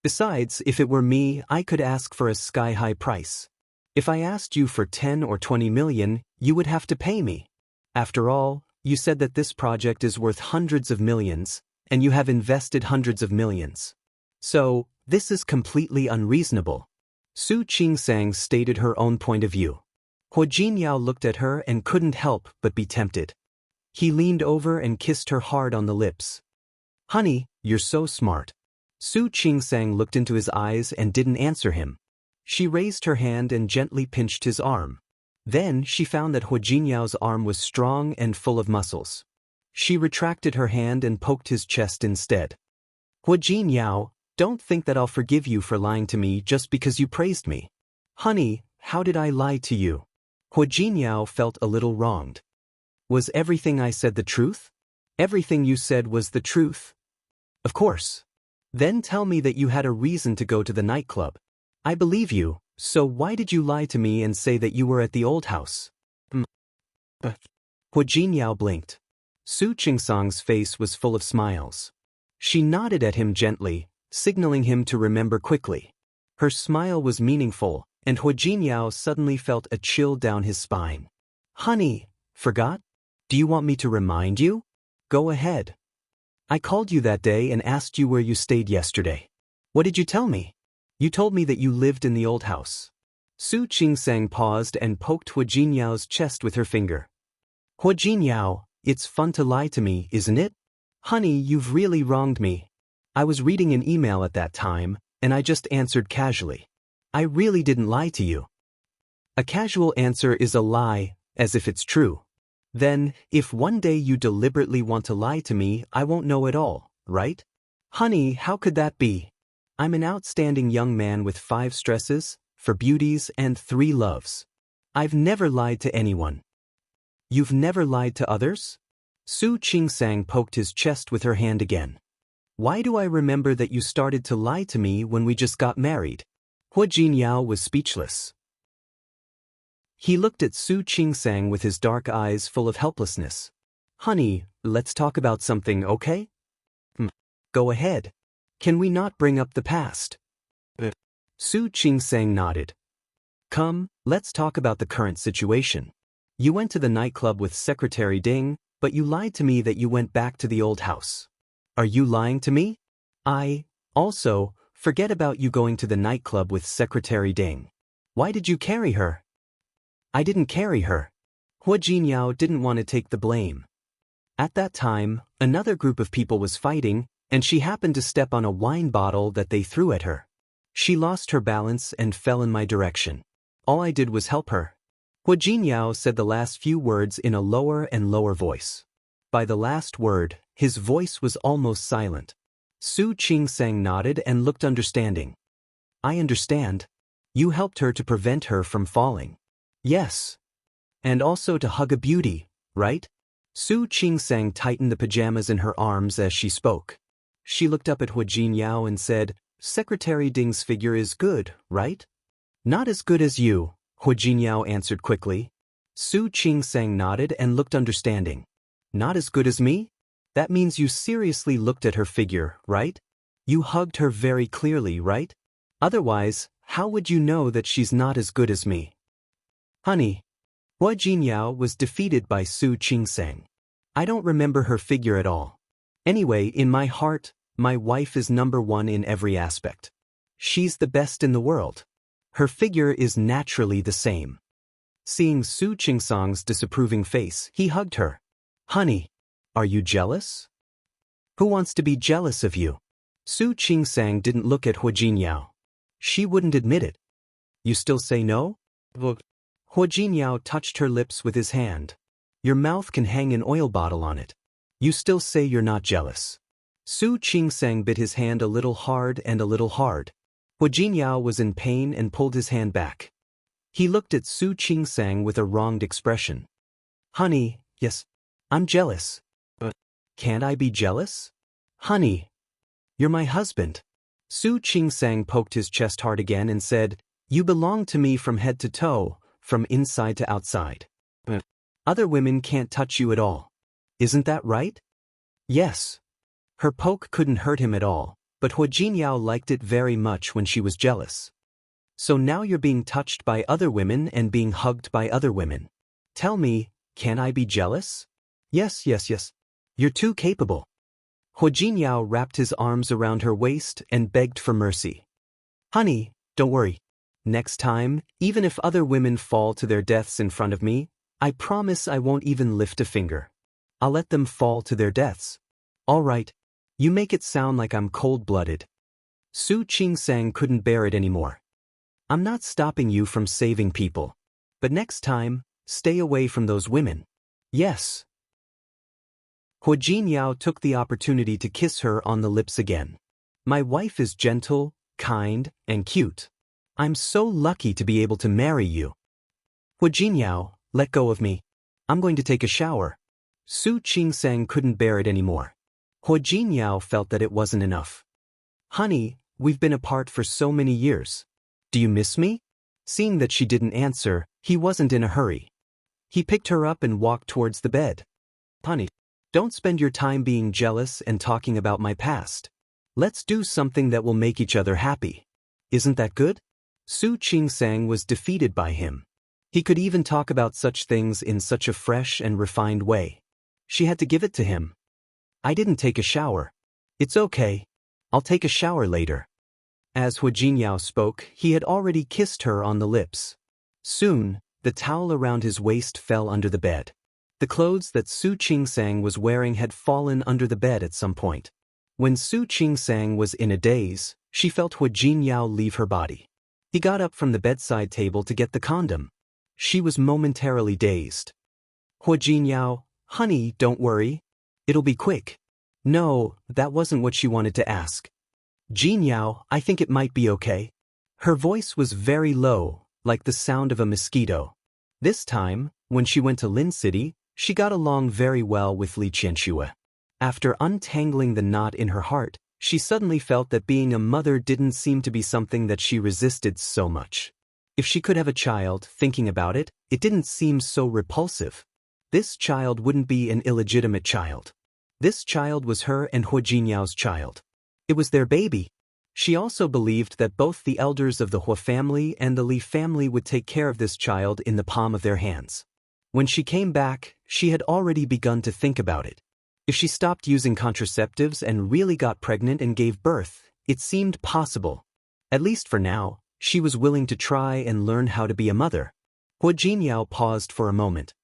Besides, if it were me, I could ask for a sky-high price. If I asked you for 10 or 20 million, You would have to pay me. After all, you said that this project is worth hundreds of millions, and you have invested hundreds of millions. So, this is completely unreasonable. Su Qingsang stated her own point of view. Hua Jinyao looked at her and couldn't help but be tempted. He leaned over and kissed her hard on the lips. Honey, you're so smart. Su Qingsang looked into his eyes and didn't answer him. She raised her hand and gently pinched his arm. Then she found that Hua Jinyao's arm was strong and full of muscles. She retracted her hand and poked his chest instead. Hua Jinyao, don't think that I'll forgive you for lying to me just because you praised me. Honey, how did I lie to you? Hua Jinyao felt a little wronged. Was everything I said the truth? Everything you said was the truth. Of course. Then tell me that you had a reason to go to the nightclub. I believe you, so why did you lie to me and say that you were at the old house? Hua Jinyao blinked. Su Qingsang's face was full of smiles. She nodded at him gently, signaling him to remember quickly. Her smile was meaningful, and Hua Jinyao suddenly felt a chill down his spine. Honey, forgot? Do you want me to remind you? Go ahead. I called you that day and asked you where you stayed yesterday. What did you tell me? You told me that you lived in the old house. Su Qingsang paused and poked Hua Jinyao's chest with her finger. Hua Jinyao, it's fun to lie to me, isn't it? Honey, you've really wronged me. I was reading an email at that time, and I just answered casually. I really didn't lie to you. A casual answer is a lie, as if it's true. Then, if one day you deliberately want to lie to me, I won't know at all, right? Honey, how could that be? I'm an outstanding young man with 5 stresses, 4 beauties, and 3 loves. I've never lied to anyone. You've never lied to others? Su Qingsang poked his chest with her hand again. Why do I remember that you started to lie to me when we just got married? Hua Jinyao was speechless. He looked at Su Qingsang with his dark eyes full of helplessness. Honey, let's talk about something, okay? Go ahead. Can we not bring up the past? Su Qingsang nodded. Come, let's talk about the current situation. You went to the nightclub with Secretary Ding, but you lied to me that you went back to the old house. Are you lying to me? Also, forget about you going to the nightclub with Secretary Ding. Why did you carry her? I didn't carry her. Hua Jinyao didn't want to take the blame. At that time, another group of people was fighting, and she happened to step on a wine bottle that they threw at her. She lost her balance and fell in my direction. All I did was help her. Hua Jinyao said the last few words in a lower and lower voice. By the last word, his voice was almost silent. Su Qingsang nodded and looked understanding. I understand. You helped her to prevent her from falling. Yes. And also to hug a beauty, right? Su Qingsang tightened the pajamas in her arms as she spoke. She looked up at Hua Jinyao and said, Secretary Ding's figure is good, right? Not as good as you, Hua Jinyao answered quickly. Su Qingsang nodded and looked understanding. Not as good as me? That means you seriously looked at her figure, right? You hugged her very clearly, right? Otherwise, how would you know that she's not as good as me? Honey. Hua Jinyao was defeated by Su Qingsang. I don't remember her figure at all. Anyway, in my heart, my wife is number 1 in every aspect. She's the best in the world. Her figure is naturally the same. Seeing Su Qingsang's disapproving face, he hugged her. Honey, are you jealous? Who wants to be jealous of you? Su Qingsang didn't look at Hua Jinyao. She wouldn't admit it. You still say no? Hua Jinyao touched her lips with his hand. Your mouth can hang an oil bottle on it. You still say you're not jealous. Su Qingsang bit his hand a little hard and a little hard. Hua Jinyao was in pain and pulled his hand back. He looked at Su Qingsang with a wronged expression. Honey, yes, I'm jealous. But can't I be jealous? Honey, you're my husband. Su Qingsang poked his chest hard again and said, You belong to me from head to toe, from inside to outside. Other women can't touch you at all. Isn't that right? Yes. Her poke couldn't hurt him at all, but Hua Jinyao liked it very much when she was jealous. So now you're being touched by other women and being hugged by other women. Tell me, can I be jealous? Yes, yes, yes. You're too capable. Hua Jinyao wrapped his arms around her waist and begged for mercy. Honey, don't worry. Next time, even if other women fall to their deaths in front of me, I promise I won't even lift a finger. I'll let them fall to their deaths. All right. You make it sound like I'm cold-blooded. Su Qingsang couldn't bear it anymore. I'm not stopping you from saving people. But next time, stay away from those women. Yes. Hua Jinyao took the opportunity to kiss her on the lips again. My wife is gentle, kind, and cute. I'm so lucky to be able to marry you. Hua Jinyao, let go of me. I'm going to take a shower. Su Qingsang couldn't bear it anymore. Hua Jinyao felt that it wasn't enough. Honey, we've been apart for so many years. Do you miss me? Seeing that she didn't answer, he wasn't in a hurry. He picked her up and walked towards the bed. Honey, don't spend your time being jealous and talking about my past. Let's do something that will make each other happy. Isn't that good? Su Qingsang was defeated by him. He could even talk about such things in such a fresh and refined way. She had to give it to him. I didn't take a shower. It's okay. I'll take a shower later. As Hua Jinyao spoke, he had already kissed her on the lips. Soon, the towel around his waist fell under the bed. The clothes that Su Qingsang was wearing had fallen under the bed at some point. When Su Qingsang was in a daze, she felt Hua Jinyao leave her body. He got up from the bedside table to get the condom. She was momentarily dazed. Hua Jinyao, honey, don't worry. It'll be quick. No, that wasn't what she wanted to ask. Jinyao, I think it might be okay. Her voice was very low, like the sound of a mosquito. This time, when she went to Lin City, she got along very well with Li Qianxue. After untangling the knot in her heart, she suddenly felt that being a mother didn't seem to be something that she resisted so much. If she could have a child, thinking about it, it didn't seem so repulsive. This child wouldn't be an illegitimate child. This child was her and Hua Jinyao's child. It was their baby. She also believed that both the elders of the Hua family and the Li family would take care of this child in the palm of their hands. When she came back, she had already begun to think about it. If she stopped using contraceptives and really got pregnant and gave birth, it seemed possible. At least for now, she was willing to try and learn how to be a mother. Hua Jinyao paused for a moment.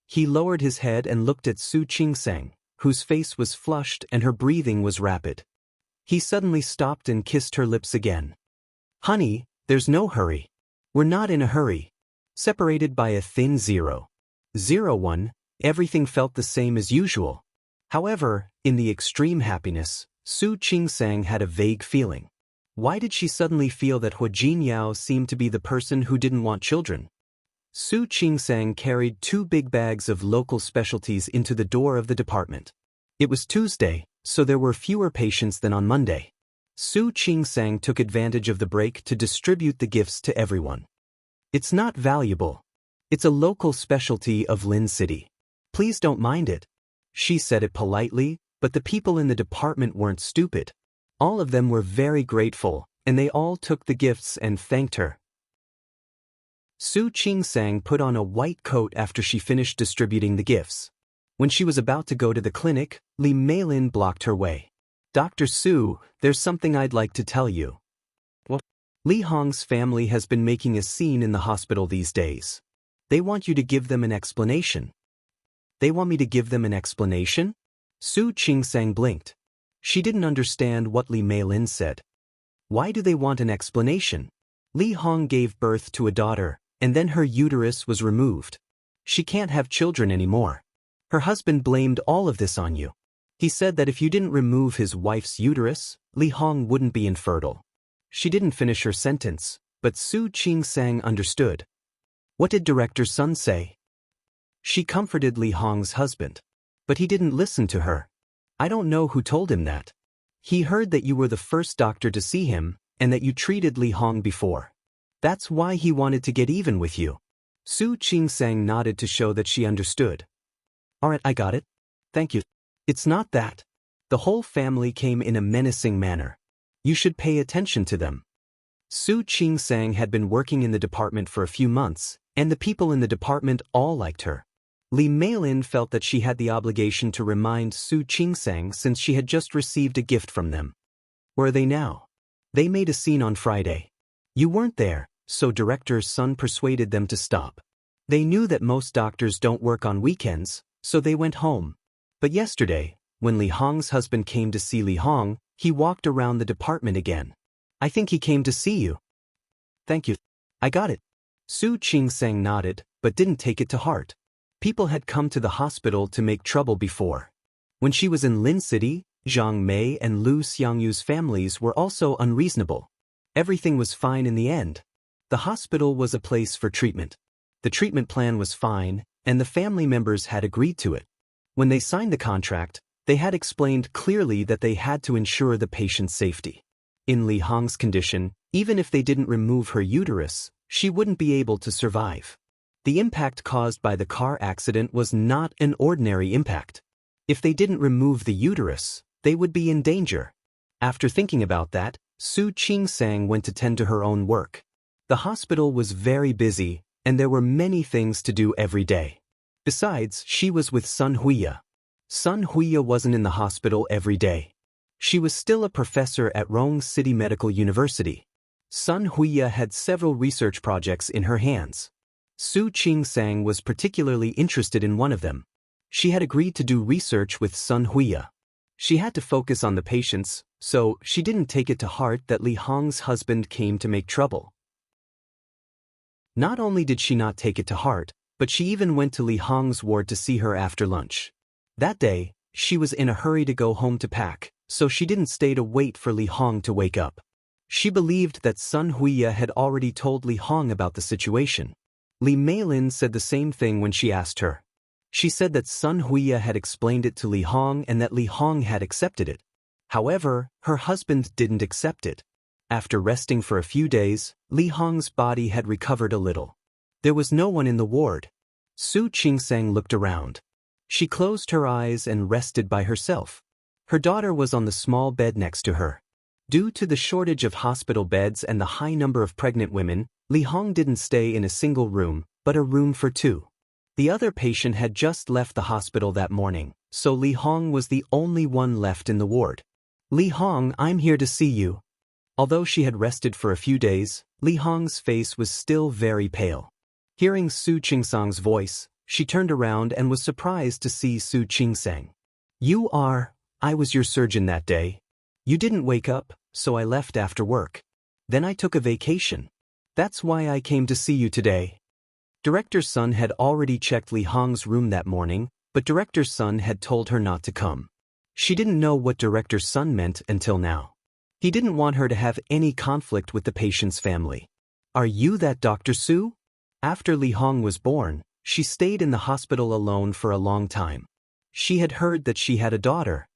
He lowered his head and looked at Su Qingsang, whose face was flushed and her breathing was rapid. He suddenly stopped and kissed her lips again. Honey, there's no hurry. We're not in a hurry. Separated by a thin 0.01, everything felt the same as usual. However, in the extreme happiness, Su Qingsang had a vague feeling. Why did she suddenly feel that Hua Jinyao seemed to be the person who didn't want children? Su Qingsang carried 2 big bags of local specialties into the door of the department. It was Tuesday, so there were fewer patients than on Monday. Su Qingsang took advantage of the break to distribute the gifts to everyone. It's not valuable. It's a local specialty of Lin City. Please don't mind it. She said it politely, but the people in the department weren't stupid. All of them were very grateful, and they all took the gifts and thanked her. Su Qingsang put on a white coat after she finished distributing the gifts. When she was about to go to the clinic, Li Meilin blocked her way. Dr. Su, there's something I'd like to tell you. What? Li Hong's family has been making a scene in the hospital these days. They want you to give them an explanation. They want me to give them an explanation? Su Qingsang blinked. She didn't understand what Li Meilin said. Why do they want an explanation? Li Hong gave birth to a daughter, and then her uterus was removed. She can't have children anymore. Her husband blamed all of this on you. He said that if you didn't remove his wife's uterus, Li Hong wouldn't be infertile. She didn't finish her sentence, but Su Qingsang understood. What did Director Sun say? She comforted Li Hong's husband. But he didn't listen to her. I don't know who told him that. He heard that you were the first doctor to see him, and that you treated Li Hong before. That's why he wanted to get even with you. Su Qingsang nodded to show that she understood. Alright, I got it. Thank you. It's not that. The whole family came in a menacing manner. You should pay attention to them. Su Qingsang had been working in the department for a few months, And the people in the department all liked her. Li Meilin felt that she had the obligation to remind Su Qingsang since she had just received a gift from them. Where are they now? They made a scene on Friday. You weren't there, so director's son persuaded them to stop. They knew that most doctors don't work on weekends, so they went home. But yesterday, when Li Hong's husband came to see Li Hong, he walked around the department again. I think he came to see you. Thank you. I got it. Su Qingsang nodded, but didn't take it to heart. People had come to the hospital to make trouble before. When she was in Lin City, Zhang Mei and Lu Xiangyu's families were also unreasonable. Everything was fine in the end. The hospital was a place for treatment. The treatment plan was fine, and the family members had agreed to it. When they signed the contract, they had explained clearly that they had to ensure the patient's safety. In Li Hong's condition, even if they didn't remove her uterus, she wouldn't be able to survive. The impact caused by the car accident was not an ordinary impact. If they didn't remove the uterus, they would be in danger. After thinking about that, Su Qingsang went to tend to her own work. The hospital was very busy, and there were many things to do every day. Besides, she was with Sun Huiya. Sun Huiya wasn't in the hospital every day. She was still a professor at Rong City Medical University. Sun Huiya had several research projects in her hands. Su Qingsang was particularly interested in one of them. She had agreed to do research with Sun Huiya. She had to focus on the patients, so she didn't take it to heart that Li Hong's husband came to make trouble. Not only did she not take it to heart, but she even went to Li Hong's ward to see her after lunch. That day, she was in a hurry to go home to pack, so she didn't stay to wait for Li Hong to wake up. She believed that Sun Huiya had already told Li Hong about the situation. Li Meilin said the same thing when she asked her. She said that Sun Huiya had explained it to Li Hong and that Li Hong had accepted it. However, her husband didn't accept it. After resting for a few days, Li Hong's body had recovered a little. There was no one in the ward. Su Qingsang looked around. She closed her eyes and rested by herself. Her daughter was on the small bed next to her. Due to the shortage of hospital beds and the high number of pregnant women, Li Hong didn't stay in a single room, but a room for two. The other patient had just left the hospital that morning, so Li Hong was the only one left in the ward. Li Hong, I'm here to see you. Although she had rested for a few days, Li Hong's face was still very pale. Hearing Su Qingsang's voice, she turned around and was surprised to see Su Qingsang. I was your surgeon that day. You didn't wake up, so I left after work. Then I took a vacation. That's why I came to see you today. Director's son had already checked Li Hong's room that morning, but Director's son had told her not to come. She didn't know what Director's son meant until now. He didn't want her to have any conflict with the patient's family. Are you that Dr. Su? After Li Hong was born, she stayed in the hospital alone for a long time. She had heard that she had a daughter.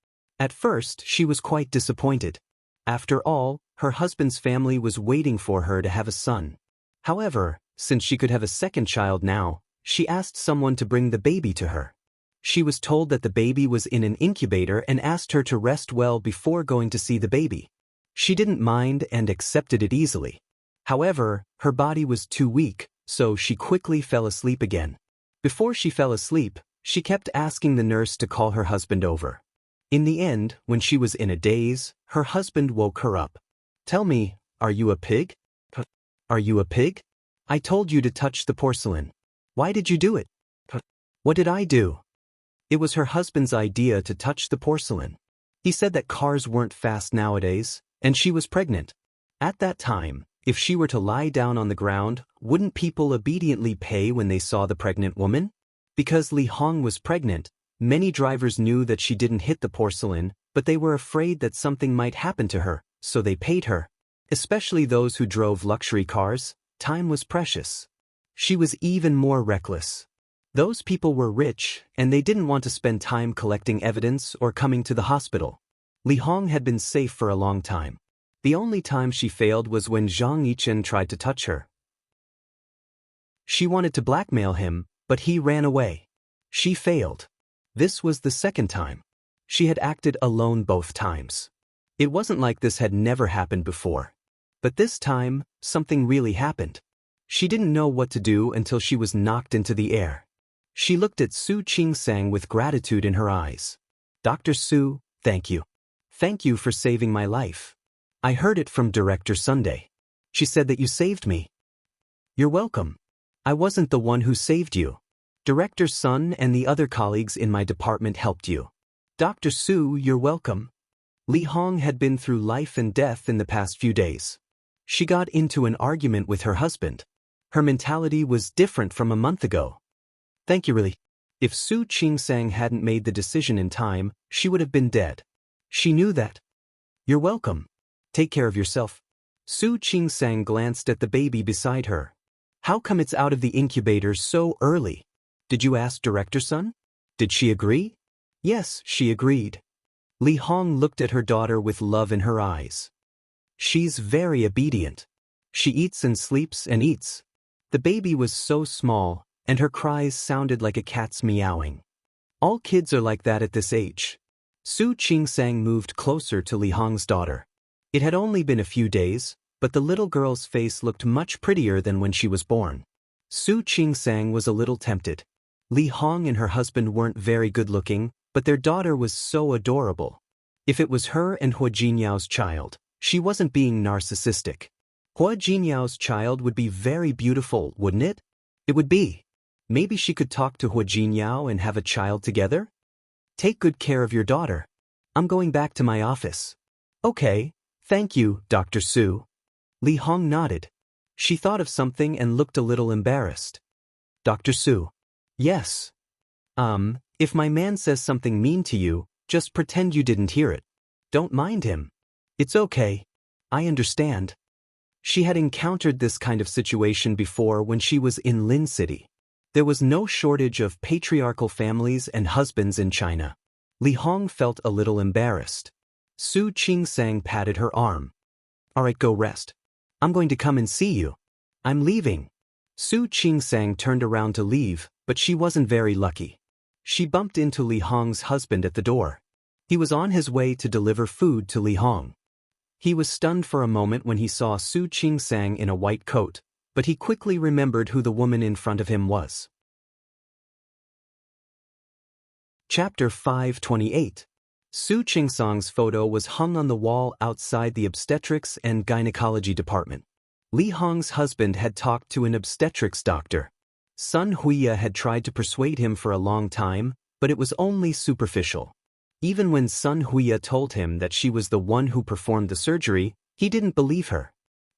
At first, she was quite disappointed. After all, her husband's family was waiting for her to have a son. However, since she could have a second child now, she asked someone to bring the baby to her. She was told that the baby was in an incubator and asked her to rest well before going to see the baby. She didn't mind and accepted it easily. However, her body was too weak, so she quickly fell asleep again. Before she fell asleep, she kept asking the nurse to call her husband over. In the end, when she was in a daze, her husband woke her up. Tell me, are you a pig? Are you a pig? I told you to touch the porcelain. Why did you do it? What did I do? It was her husband's idea to touch the porcelain. He said that cars weren't fast nowadays, and she was pregnant. At that time, if she were to lie down on the ground, wouldn't people obediently pay when they saw the pregnant woman? Because Li Hong was pregnant, many drivers knew that she didn't hit the porcelain, but they were afraid that something might happen to her, so they paid her. Especially those who drove luxury cars, time was precious. She was even more reckless. Those people were rich, and they didn't want to spend time collecting evidence or coming to the hospital. Li Hong had been safe for a long time. The only time she failed was when Zhang Yichen tried to touch her. She wanted to blackmail him, but he ran away. She failed. This was the second time. She had acted alone both times. It wasn't like this had never happened before. But this time, something really happened. She didn't know what to do until she was knocked into the air. She looked at Su Chingsang with gratitude in her eyes. Dr. Su, thank you. Thank you for saving my life. I heard it from Director Sunday. She said that you saved me. You're welcome. I wasn't the one who saved you. Director Sun and the other colleagues in my department helped you. Dr. Su, you're welcome. Li Hong had been through life and death in the past few days. She got into an argument with her husband. Her mentality was different from a month ago. Thank you really. If Su Chingsang hadn't made the decision in time, she would have been dead. She knew that. You're welcome. Take care of yourself. Su Chingsang glanced at the baby beside her. How come it's out of the incubator so early? Did you ask Director Sun? Did she agree? Yes, she agreed. Li Hong looked at her daughter with love in her eyes. She's very obedient. She eats and sleeps and eats. The baby was so small, and her cries sounded like a cat's meowing. All kids are like that at this age. Su Chingsang moved closer to Li Hong's daughter. It had only been a few days, but the little girl's face looked much prettier than when she was born. Su Chingsang was a little tempted. Li Hong and her husband weren't very good-looking, but their daughter was so adorable. If it was her and Hua Jinyao's child, she wasn't being narcissistic. Hua Jinyao's child would be very beautiful, wouldn't it? It would be. Maybe she could talk to Hua Jinyao and have a child together? Take good care of your daughter. I'm going back to my office. Okay, thank you, Dr. Su. Li Hong nodded. She thought of something and looked a little embarrassed. Dr. Su. Yes. If my man says something mean to you, just pretend you didn't hear it. Don't mind him. It's okay. I understand. She had encountered this kind of situation before when she was in Lin City. There was no shortage of patriarchal families and husbands in China. Li Hong felt a little embarrassed. Su Chingsang patted her arm. All right, go rest. I'm going to come and see you. I'm leaving. Su Chingsang turned around to leave, but she wasn't very lucky. She bumped into Li Hong's husband at the door. He was on his way to deliver food to Li Hong. He was stunned for a moment when he saw Su Chingsang in a white coat, but he quickly remembered who the woman in front of him was. Chapter 528. Su Chingsang's photo was hung on the wall outside the obstetrics and gynecology department. Li Hong's husband had talked to an obstetrics doctor. Sun Huiya had tried to persuade him for a long time, but it was only superficial. Even when Sun Huiya told him that she was the one who performed the surgery, he didn't believe her.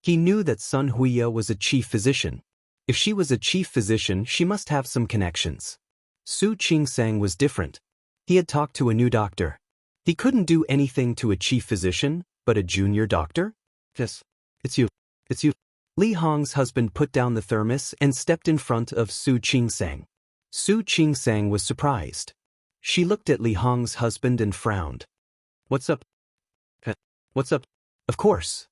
He knew that Sun Huiya was a chief physician. If she was a chief physician, she must have some connections. Su Chingsang was different. He had talked to a new doctor. He couldn't do anything to a chief physician, but a junior doctor? Yes, it's you. It's you. Li Hong's husband put down the thermos and stepped in front of Su Chingsang. Su Chingsang was surprised. She looked at Li Hong's husband and frowned. What's up? What's up? Of course.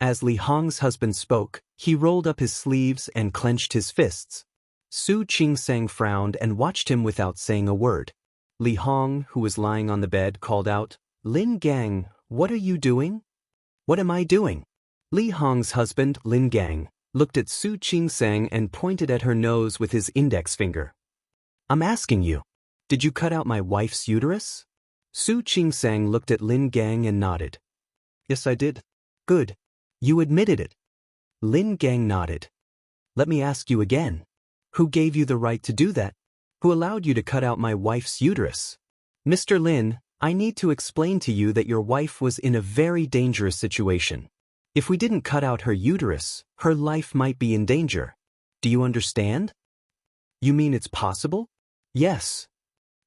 As Li Hong's husband spoke, he rolled up his sleeves and clenched his fists. Su Chingsang frowned and watched him without saying a word. Li Hong, who was lying on the bed, called out, Lin Gang, what are you doing? What am I doing? Li Hong's husband, Lin Gang, looked at Su Chingsang and pointed at her nose with his index finger. I'm asking you, did you cut out my wife's uterus? Su Chingsang looked at Lin Gang and nodded. Yes, I did. Good. You admitted it. Lin Gang nodded. Let me ask you again. Who gave you the right to do that? Who allowed you to cut out my wife's uterus? Mr. Lin, I need to explain to you that your wife was in a very dangerous situation. If we didn't cut out her uterus, her life might be in danger. Do you understand? You mean it's possible? Yes.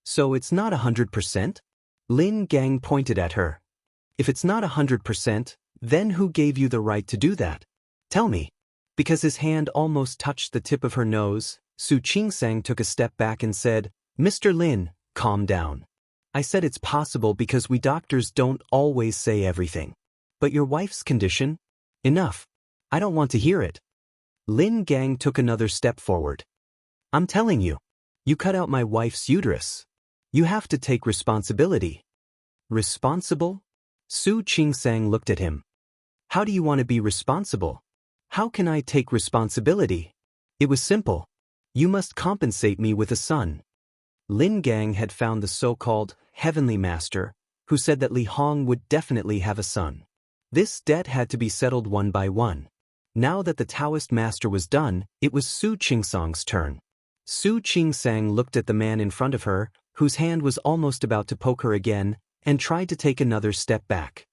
So it's not 100%? Lin Gang pointed at her. If it's not 100%, then who gave you the right to do that? Tell me. Because his hand almost touched the tip of her nose, Su Chingsang took a step back and said, Mr. Lin, calm down. I said it's possible because we doctors don't always say everything. But your wife's condition? Enough. I don't want to hear it. Lin Gang took another step forward. I'm telling you. You cut out my wife's uterus. You have to take responsibility. Responsible? Su Chingsang looked at him. How do you want to be responsible? How can I take responsibility? It was simple. You must compensate me with a son. Lin Gang had found the so-called heavenly master, who said that Li Hong would definitely have a son. This debt had to be settled one by one. Now that the Taoist master was done, it was Su Qingsang's turn. Su Qingsang looked at the man in front of her, whose hand was almost about to poke her again, and tried to take another step back.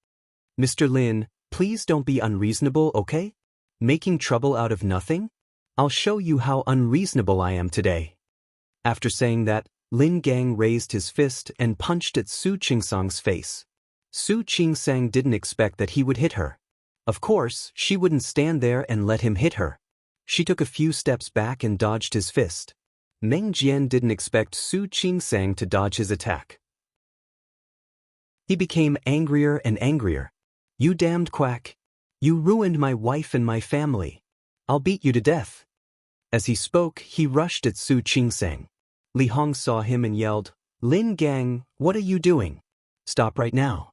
Mr. Lin, please don't be unreasonable, okay? Making trouble out of nothing? I'll show you how unreasonable I am today. After saying that, Lin Gang raised his fist and punched at Su Qingsang's face. Su Qingsang didn't expect that he would hit her. Of course, she wouldn't stand there and let him hit her. She took a few steps back and dodged his fist. Meng Jian didn't expect Su Qingsang to dodge his attack. He became angrier and angrier. You damned quack. You ruined my wife and my family. I'll beat you to death. As he spoke, he rushed at Su Qingsang. Li Hong saw him and yelled, Lin Gang, what are you doing? Stop right now.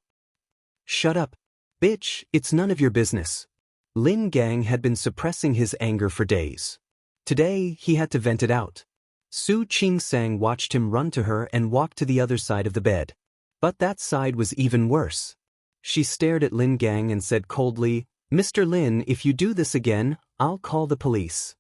Shut up. Bitch, it's none of your business. Lin Gang had been suppressing his anger for days. Today, he had to vent it out. Su Qingsang watched him run to her and walk to the other side of the bed. But that side was even worse. She stared at Lin Gang and said coldly, Mr. Lin, if you do this again, I'll call the police.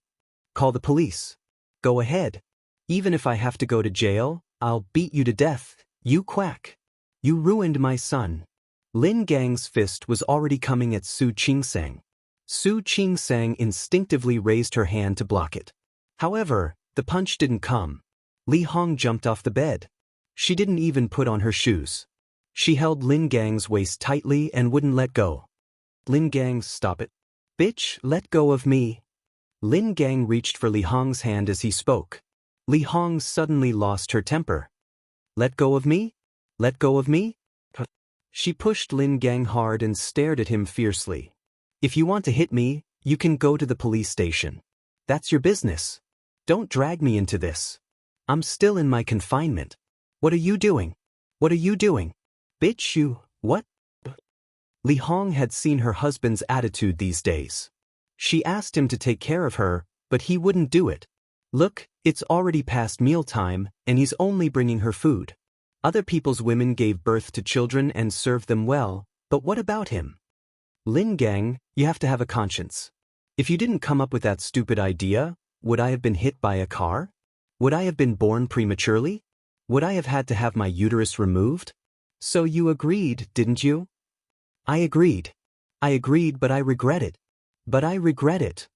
Call the police. Go ahead. Even if I have to go to jail, I'll beat you to death, you quack. You ruined my son. Lin Gang's fist was already coming at Su Qingsang. Su Qingsang instinctively raised her hand to block it. However, the punch didn't come. Li Hong jumped off the bed. She didn't even put on her shoes. She held Lin Gang's waist tightly and wouldn't let go. Lin Gang, stop it. Bitch, let go of me. Lin Gang reached for Li Hong's hand as he spoke. Li Hong suddenly lost her temper. Let go of me? Let go of me? She pushed Lin Gang hard and stared at him fiercely. If you want to hit me, you can go to the police station. That's your business. Don't drag me into this. I'm still in my confinement. What are you doing? What are you doing? Bitch, you, what? Li Hong had seen her husband's attitude these days. She asked him to take care of her, but he wouldn't do it. Look, it's already past mealtime, and he's only bringing her food. Other people's women gave birth to children and served them well, but what about him? Lin Gang, you have to have a conscience. If you didn't come up with that stupid idea, would I have been hit by a car? Would I have been born prematurely? Would I have had to have my uterus removed? So you agreed, didn't you? I agreed. I agreed, but I regret it. But I regret it.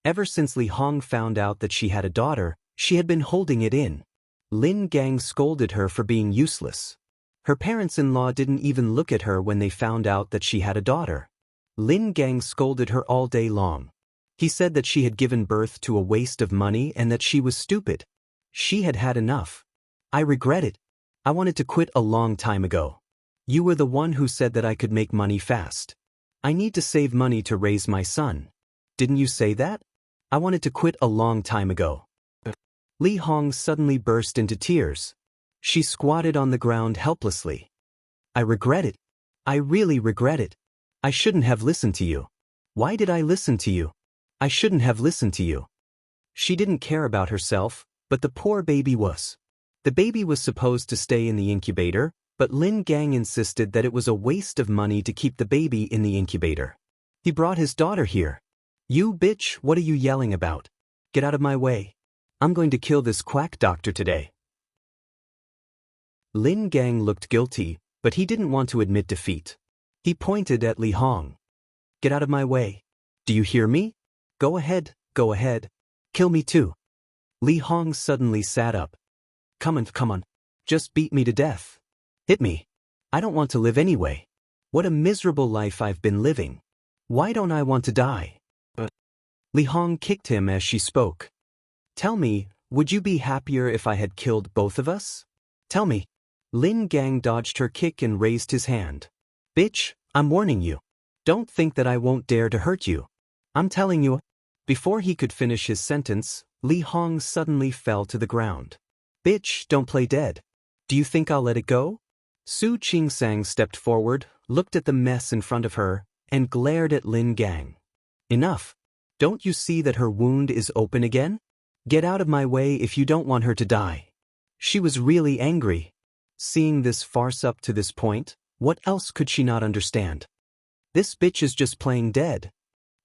Ever since Li Hong found out that she had a daughter, she had been holding it in. Lin Gang scolded her for being useless. Her parents-in-law didn't even look at her when they found out that she had a daughter. Lin Gang scolded her all day long. He said that she had given birth to a waste of money and that she was stupid. She had had enough. I regret it. I wanted to quit a long time ago. You were the one who said that I could make money fast. I need to save money to raise my son. Didn't you say that? I wanted to quit a long time ago. Li Hong suddenly burst into tears. She squatted on the ground helplessly. I regret it. I really regret it. I shouldn't have listened to you. Why did I listen to you? I shouldn't have listened to you. She didn't care about herself, but the poor baby was. The baby was supposed to stay in the incubator, but Lin Gang insisted that it was a waste of money to keep the baby in the incubator. He brought his daughter here. You bitch, what are you yelling about? Get out of my way. I'm going to kill this quack doctor today. Lin Gang looked guilty, but he didn't want to admit defeat. He pointed at Li Hong. Get out of my way. Do you hear me? Go ahead, go ahead. Kill me too. Li Hong suddenly sat up. Come on. Just beat me to death. Hit me. I don't want to live anyway. What a miserable life I've been living. Why don't I want to die? Li Hong kicked him as she spoke. Tell me, would you be happier if I had killed both of us? Tell me. Lin Gang dodged her kick and raised his hand. Bitch, I'm warning you. Don't think that I won't dare to hurt you. I'm telling you. Before he could finish his sentence, Li Hong suddenly fell to the ground. Bitch, don't play dead. Do you think I'll let it go? Su Qingsang stepped forward, looked at the mess in front of her, and glared at Lin Gang. Enough. Don't you see that her wound is open again? Get out of my way if you don't want her to die. She was really angry. Seeing this farce up to this point, what else could she not understand? This bitch is just playing dead.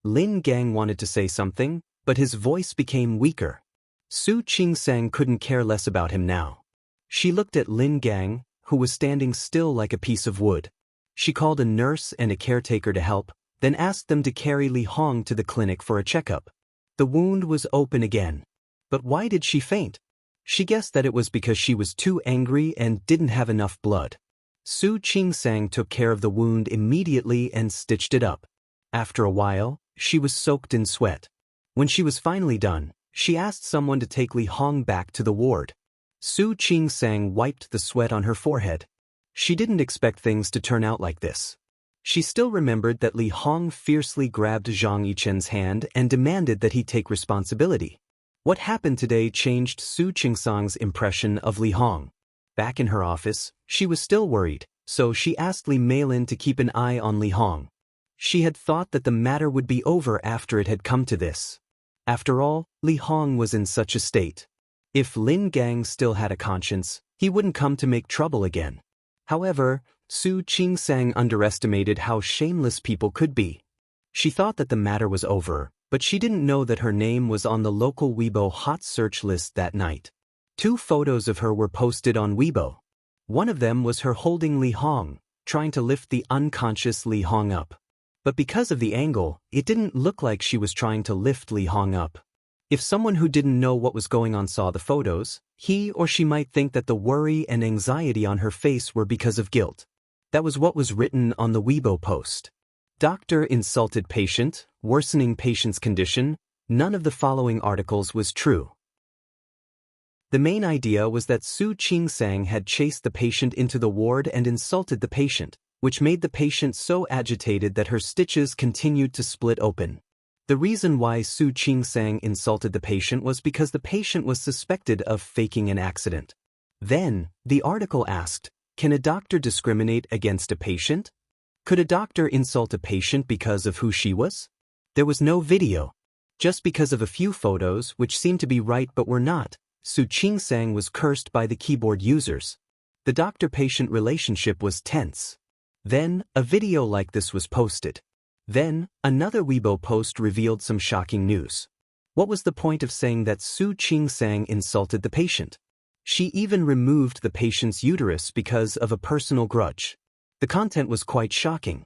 Lin Gang wanted to say something, but his voice became weaker. Su Qingsang couldn't care less about him now. She looked at Lin Gang, who was standing still like a piece of wood. She called a nurse and a caretaker to help, then asked them to carry Li Hong to the clinic for a checkup. The wound was open again. But why did she faint? She guessed that it was because she was too angry and didn't have enough blood. Su Qingsang took care of the wound immediately and stitched it up. After a while, she was soaked in sweat. When she was finally done, she asked someone to take Li Hong back to the ward. Su Qingsang wiped the sweat on her forehead. She didn't expect things to turn out like this. She still remembered that Li Hong fiercely grabbed Zhang Yichen's hand and demanded that he take responsibility. What happened today changed Su Qingsang's impression of Li Hong. Back in her office, she was still worried, so she asked Li Meilin to keep an eye on Li Hong. She had thought that the matter would be over after it had come to this. After all, Li Hong was in such a state. If Lin Gang still had a conscience, he wouldn't come to make trouble again. However, Su Qingsang underestimated how shameless people could be. She thought that the matter was over, but she didn't know that her name was on the local Weibo hot search list that night. 2 photos of her were posted on Weibo. One of them was her holding Li Hong, trying to lift the unconscious Li Hong up. But because of the angle, it didn't look like she was trying to lift Li Hong up. If someone who didn't know what was going on saw the photos, he or she might think that the worry and anxiety on her face were because of guilt. That was what was written on the Weibo post. Doctor insulted patient, worsening patient's condition. None of the following articles was true. The main idea was that Su Qingsang had chased the patient into the ward and insulted the patient, which made the patient so agitated that her stitches continued to split open. The reason why Su Qingsang insulted the patient was because the patient was suspected of faking an accident. Then, the article asked, can a doctor discriminate against a patient? Could a doctor insult a patient because of who she was? There was no video. Just because of a few photos which seemed to be right but were not, Su Qingsang was cursed by the keyboard users. The doctor-patient relationship was tense. Then, a video like this was posted. Then, another Weibo post revealed some shocking news. What was the point of saying that Su Qingsang insulted the patient? She even removed the patient's uterus because of a personal grudge. The content was quite shocking.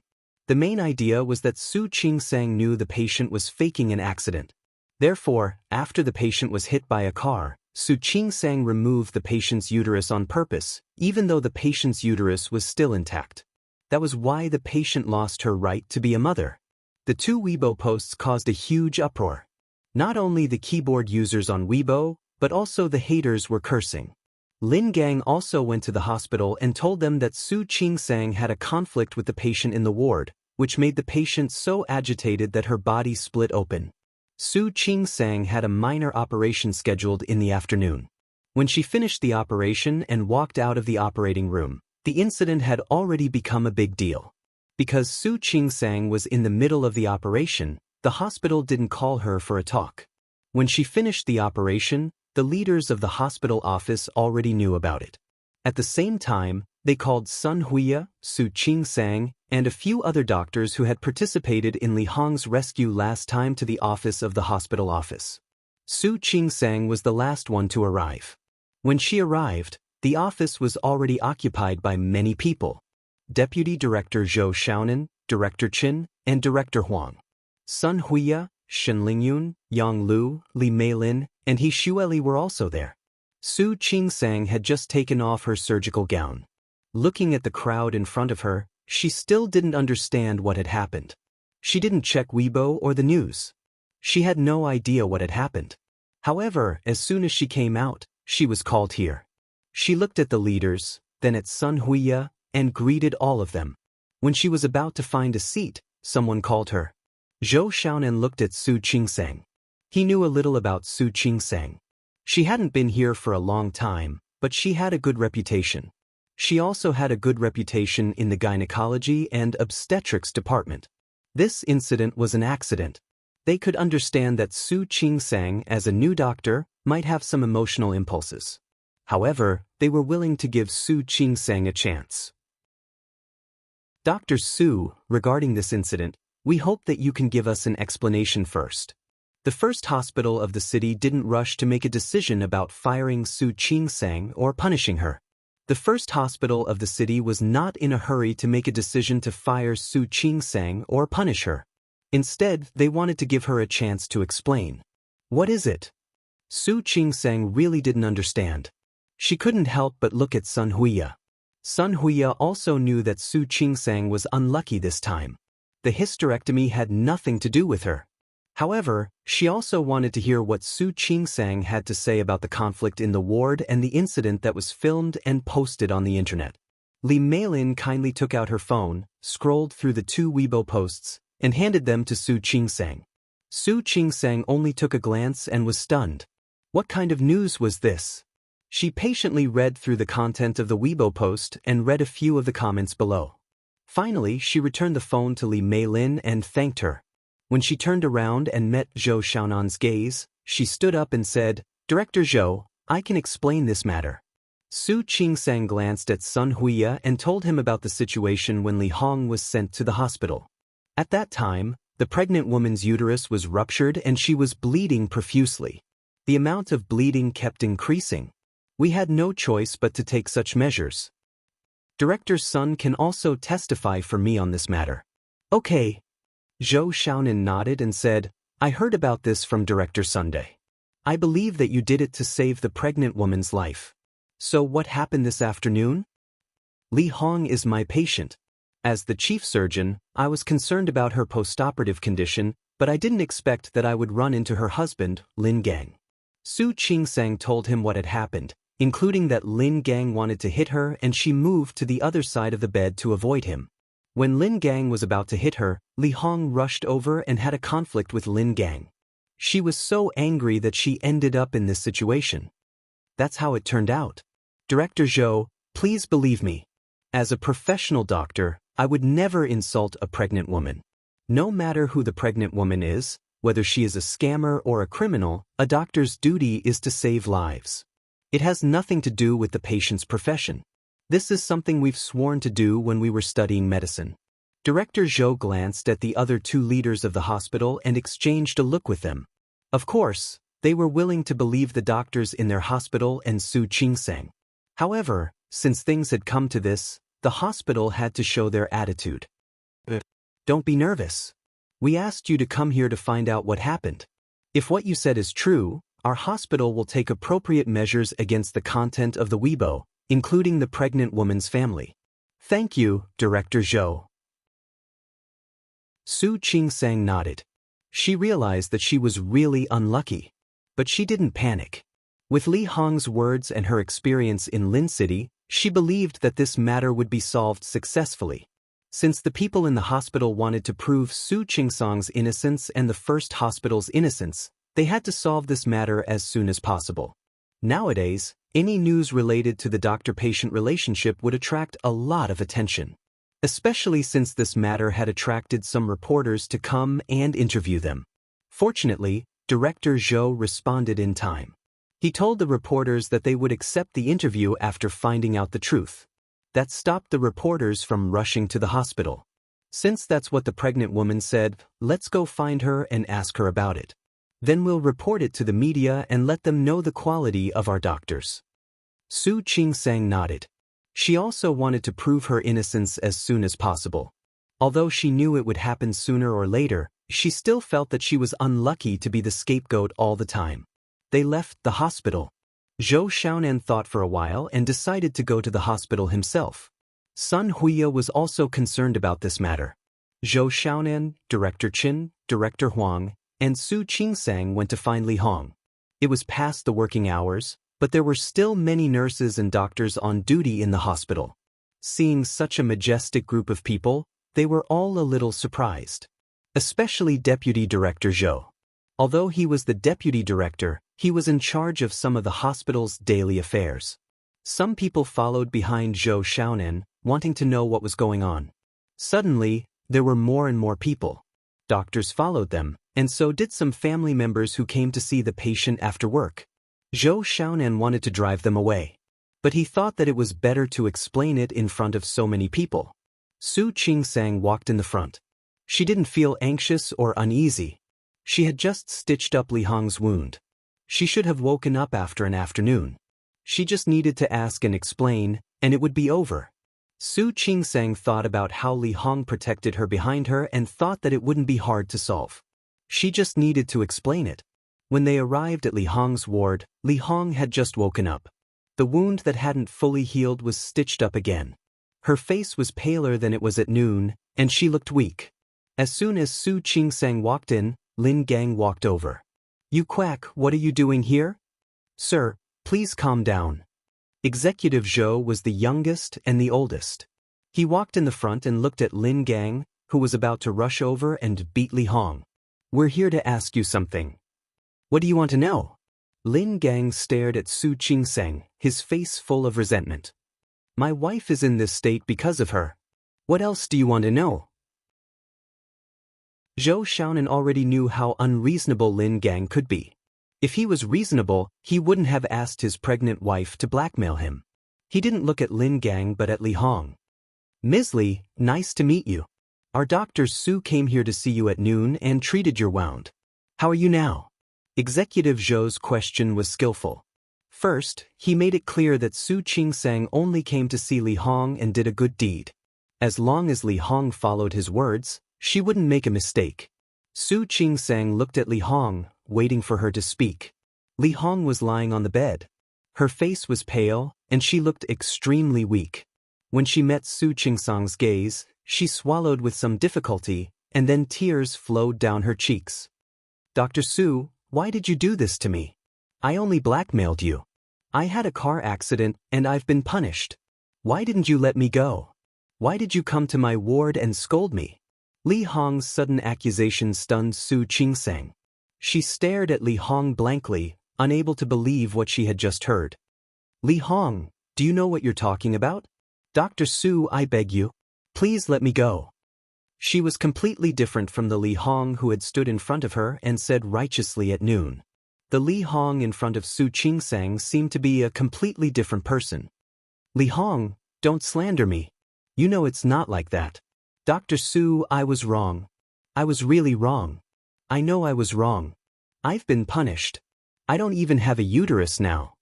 The main idea was that Su Qingsang knew the patient was faking an accident. Therefore, after the patient was hit by a car, Su Qingsang removed the patient's uterus on purpose, even though the patient's uterus was still intact. That was why the patient lost her right to be a mother. The 2 Weibo posts caused a huge uproar. Not only the keyboard users on Weibo, but also the haters were cursing. Lin Gang also went to the hospital and told them that Su Qingsang had a conflict with the patient in the ward, which made the patient so agitated that her body split open. Su Qingsang had a minor operation scheduled in the afternoon. When she finished the operation and walked out of the operating room, the incident had already become a big deal. Because Su Qingsang was in the middle of the operation, the hospital didn't call her for a talk. When she finished the operation, the leaders of the hospital office already knew about it. At the same time, they called Sun Huiya, Su Qingsang, and a few other doctors who had participated in Li Hong's rescue last time to the office of the hospital office. Su Qingsang was the last one to arrive. When she arrived, the office was already occupied by many people. Deputy Director Zhou Xiaonan, Director Qin, and Director Huang. Sun Huiya, Shen Lingyun, Yang Lu, Li Meilin, and He Xueli were also there. Su Qingsang had just taken off her surgical gown. Looking at the crowd in front of her, she still didn't understand what had happened. She didn't check Weibo or the news. She had no idea what had happened. However, as soon as she came out, she was called here. She looked at the leaders, then at Sun Huiya, and greeted all of them. When she was about to find a seat, someone called her. Zhou Xiaonan looked at Su Qingsang. He knew a little about Su Qingsang. She hadn't been here for a long time, but she had a good reputation. She also had a good reputation in the gynecology and obstetrics department. This incident was an accident. They could understand that Su Qingsang, as a new doctor, might have some emotional impulses. However, they were willing to give Su Qingsang a chance. Dr. Su, regarding this incident, we hope that you can give us an explanation first. The first hospital of the city didn't rush to make a decision about firing Su Qingsang or punishing her. The first hospital of the city was not in a hurry to make a decision to fire Su Qingsang or punish her. Instead, they wanted to give her a chance to explain. What is it? Su Qingsang really didn't understand. She couldn't help but look at Sun Huiya. Sun Huiya also knew that Su Qingsang was unlucky this time. The hysterectomy had nothing to do with her. However, she also wanted to hear what Su Qingsang had to say about the conflict in the ward and the incident that was filmed and posted on the internet. Li Meilin kindly took out her phone, scrolled through the 2 Weibo posts, and handed them to Su Qingsang. Su Qingsang only took a glance and was stunned. What kind of news was this? She patiently read through the content of the Weibo post and read a few of the comments below. Finally, she returned the phone to Li Meilin and thanked her. When she turned around and met Zhou Xiaonan's gaze, she stood up and said, "Director Zhou, I can explain this matter." Su Qingsang glanced at Sun Huiya and told him about the situation when Li Hong was sent to the hospital. At that time, the pregnant woman's uterus was ruptured and she was bleeding profusely. The amount of bleeding kept increasing. We had no choice but to take such measures. Director Sun can also testify for me on this matter. Okay. Zhou Xiaonan nodded and said, "I heard about this from Director Sunday. I believe that you did it to save the pregnant woman's life. So what happened this afternoon?" Li Hong is my patient. As the chief surgeon, I was concerned about her postoperative condition, but I didn't expect that I would run into her husband, Lin Gang. Su Qingsang told him what had happened, including that Lin Gang wanted to hit her and she moved to the other side of the bed to avoid him. When Lin Gang was about to hit her, Li Hong rushed over and had a conflict with Lin Gang. She was so angry that she ended up in this situation. That's how it turned out. Director Zhou, please believe me. As a professional doctor, I would never insult a pregnant woman. No matter who the pregnant woman is, whether she is a scammer or a criminal, a doctor's duty is to save lives. It has nothing to do with the patient's profession. This is something we've sworn to do when we were studying medicine. Director Zhou glanced at the other 2 leaders of the hospital and exchanged a look with them. Of course, they were willing to believe the doctors in their hospital and Su Qingsang. However, since things had come to this, the hospital had to show their attitude. Don't be nervous. We asked you to come here to find out what happened. If what you said is true, our hospital will take appropriate measures against the content of the Weibo, including the pregnant woman's family. Thank you, Director Zhou. Su Qingsang nodded. She realized that she was really unlucky. But she didn't panic. With Li Hong's words and her experience in Lin City, she believed that this matter would be solved successfully. Since the people in the hospital wanted to prove Su Qingsang's innocence and the first hospital's innocence, they had to solve this matter as soon as possible. Nowadays, any news related to the doctor-patient relationship would attract a lot of attention, especially since this matter had attracted some reporters to come and interview them. Fortunately, Director Zhou responded in time. He told the reporters that they would accept the interview after finding out the truth. That stopped the reporters from rushing to the hospital. Since that's what the pregnant woman said, let's go find her and ask her about it. Then we'll report it to the media and let them know the quality of our doctors. Su Qingsang nodded. She also wanted to prove her innocence as soon as possible. Although she knew it would happen sooner or later, she still felt that she was unlucky to be the scapegoat all the time. They left the hospital. Zhou Xiaonan thought for a while and decided to go to the hospital himself. Sun Huiya was also concerned about this matter. Zhou Xiaonan, Director Qin, Director Huang, and Su Qingsang went to find Li Hong. It was past the working hours, but there were still many nurses and doctors on duty in the hospital. Seeing such a majestic group of people, they were all a little surprised. Especially Deputy Director Zhou. Although he was the deputy director, he was in charge of some of the hospital's daily affairs. Some people followed behind Zhou Xiaonan, wanting to know what was going on. Suddenly, there were more and more people. Doctors followed them, and so did some family members who came to see the patient after work. Zhou Xiaonan wanted to drive them away, but he thought that it was better to explain it in front of so many people. Su Qingsang walked in the front. She didn't feel anxious or uneasy. She had just stitched up Li Hong's wound. She should have woken up after an afternoon. She just needed to ask and explain, and it would be over. Su Qingsang thought about how Li Hong protected her behind her and thought that it wouldn't be hard to solve. She just needed to explain it. When they arrived at Li Hong's ward, Li Hong had just woken up. The wound that hadn't fully healed was stitched up again. Her face was paler than it was at noon, and she looked weak. As soon as Su Qingsang walked in, Lin Gang walked over. "You quack, what are you doing here?" "Sir, please calm down." Executive Zhou was the youngest and the oldest. He walked in the front and looked at Lin Gang, who was about to rush over and beat Li Hong. "We're here to ask you something." "What do you want to know?" Lin Gang stared at Su Qingsang, his face full of resentment. "My wife is in this state because of her. What else do you want to know?" Zhou Xiaonan already knew how unreasonable Lin Gang could be. If he was reasonable, he wouldn't have asked his pregnant wife to blackmail him. He didn't look at Lin Gang but at Li Hong. "Ms. Li, nice to meet you. Our doctor Su came here to see you at noon and treated your wound. How are you now?" Executive Zhou's question was skillful. First, he made it clear that Su Qingsang only came to see Li Hong and did a good deed. As long as Li Hong followed his words, she wouldn't make a mistake. Su Qingsang looked at Li Hong, waiting for her to speak. Li Hong was lying on the bed. Her face was pale, and she looked extremely weak. When she met Su Qingsang's gaze, she swallowed with some difficulty, and then tears flowed down her cheeks. "Dr. Su, why did you do this to me? I only blackmailed you. I had a car accident, and I've been punished. Why didn't you let me go? Why did you come to my ward and scold me?" Li Hong's sudden accusation stunned Su Qingsang. She stared at Li Hong blankly, unable to believe what she had just heard. "Li Hong, do you know what you're talking about? Dr. Su, I beg you. Please let me go." She was completely different from the Li Hong who had stood in front of her and said righteously at noon. The Li Hong in front of Su Qingsang seemed to be a completely different person. "Li Hong, don't slander me. You know it's not like that. Dr. Su, I was wrong. I was really wrong. I know I was wrong. I've been punished. I don't even have a uterus now.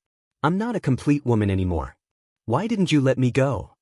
I'm not a complete woman anymore. Why didn't you let me go?"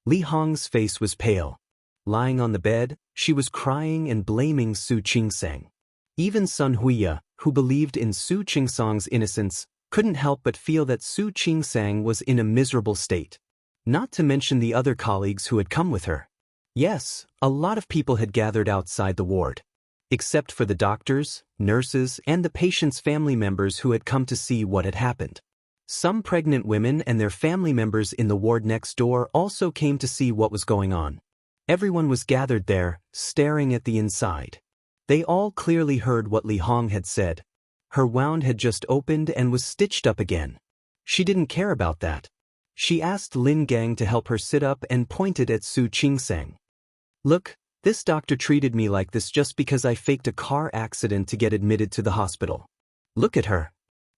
Li Hong's face was pale. Lying on the bed, she was crying and blaming Su Qingsang. Even Sun Huiya, who believed in Su Qingsang's innocence, couldn't help but feel that Su Qingsang was in a miserable state. Not to mention the other colleagues who had come with her. Yes, a lot of people had gathered outside the ward. Except for the doctors, nurses, and the patient's family members who had come to see what had happened. Some pregnant women and their family members in the ward next door also came to see what was going on. Everyone was gathered there, staring at the inside. They all clearly heard what Li Hong had said. Her wound had just opened and was stitched up again. She didn't care about that. She asked Lin Gang to help her sit up and pointed at Su Qingsang. "Look, this doctor treated me like this just because I faked a car accident to get admitted to the hospital. Look at her.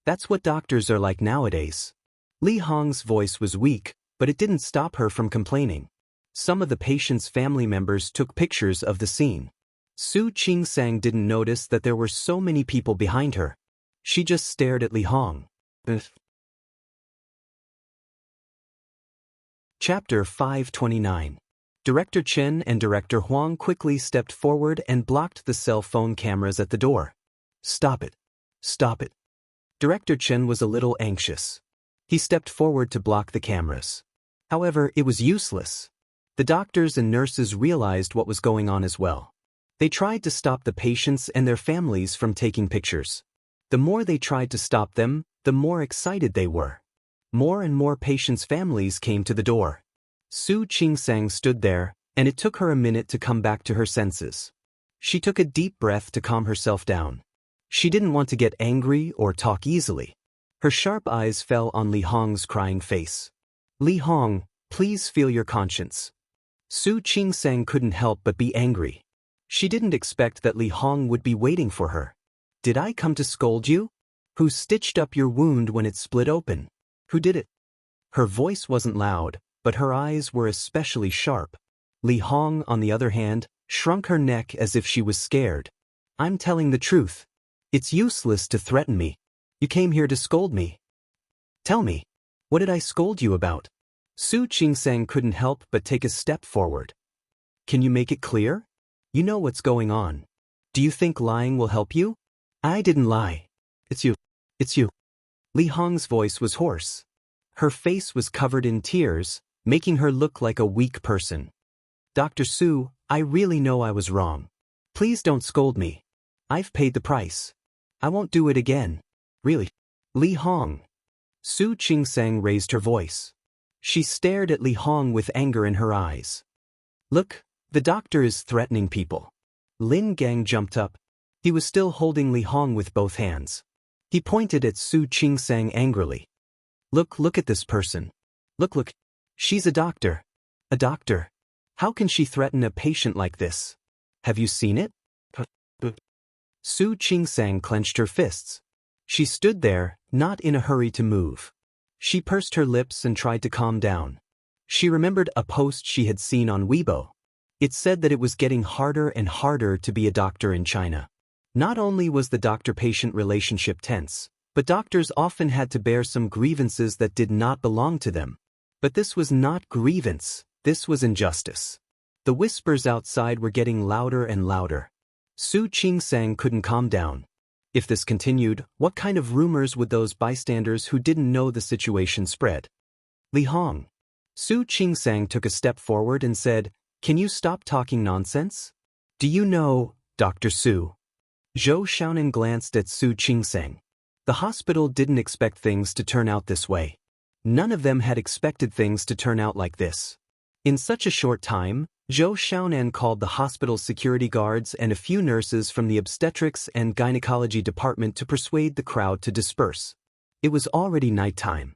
That's what doctors are like nowadays." Li Hong's voice was weak, but it didn't stop her from complaining. Some of the patient's family members took pictures of the scene. Su Qingsang didn't notice that there were so many people behind her. She just stared at Li Hong. Chapter 529. Director Chen and Director Huang quickly stepped forward and blocked the cell phone cameras at the door. "Stop it. Stop it." Director Chen was a little anxious. He stepped forward to block the cameras. However, it was useless. The doctors and nurses realized what was going on as well. They tried to stop the patients and their families from taking pictures. The more they tried to stop them, the more excited they were. More and more patients' families came to the door. Su Qingsang stood there, and it took her a minute to come back to her senses. She took a deep breath to calm herself down. She didn't want to get angry or talk easily. Her sharp eyes fell on Li Hong's crying face. "Li Hong, please feel your conscience." Su Qingsang couldn't help but be angry. She didn't expect that Li Hong would be waiting for her. Did I come to scold you? Who stitched up your wound when it split open? Who did it? Her voice wasn't loud, but her eyes were especially sharp. Li Hong, on the other hand, shrunk her neck as if she was scared. I'm telling the truth. It's useless to threaten me. You came here to scold me. Tell me, what did I scold you about? Su Qingsang couldn't help but take a step forward. Can you make it clear? You know what's going on. Do you think lying will help you? I didn't lie. It's you. It's you. Li Hong's voice was hoarse. Her face was covered in tears, making her look like a weak person. Dr. Su, I really know I was wrong. Please don't scold me. I've paid the price. I won't do it again. Really? Li Hong. Su Qingsang raised her voice. She stared at Li Hong with anger in her eyes. Look, the doctor is threatening people. Lin Gang jumped up. He was still holding Li Hong with both hands. He pointed at Su Qingsang angrily. Look at this person. Look. She's a doctor. A doctor. How can she threaten a patient like this? Have you seen it? Su Qingsang clenched her fists. She stood there, not in a hurry to move. She pursed her lips and tried to calm down. She remembered a post she had seen on Weibo. It said that it was getting harder and harder to be a doctor in China. Not only was the doctor-patient relationship tense, but doctors often had to bear some grievances that did not belong to them. But this was not grievance, this was injustice. The whispers outside were getting louder and louder. Su Qingsang couldn't calm down. If this continued, what kind of rumors would those bystanders who didn't know the situation spread? Li Hong. Su Qingsang took a step forward and said, Can you stop talking nonsense? Do you know, Dr. Su? Zhou Xiaonan glanced at Su Qingsang. The hospital didn't expect things to turn out this way. None of them had expected things to turn out like this. In such a short time, Zhou Xiaonan called the hospital's security guards and a few nurses from the obstetrics and gynecology department to persuade the crowd to disperse. It was already nighttime.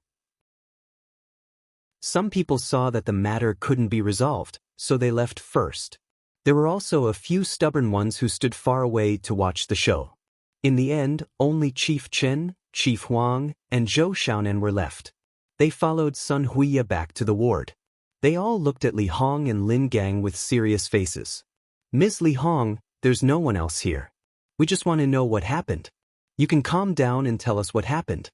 Some people saw that the matter couldn't be resolved, so they left first. There were also a few stubborn ones who stood far away to watch the show. In the end, only Chief Chen, Chief Huang, and Zhou Xiaonan were left. They followed Sun Huiya back to the ward. They all looked at Li Hong and Lin Gang with serious faces. Ms. Li Hong, there's no one else here. We just want to know what happened. You can calm down and tell us what happened.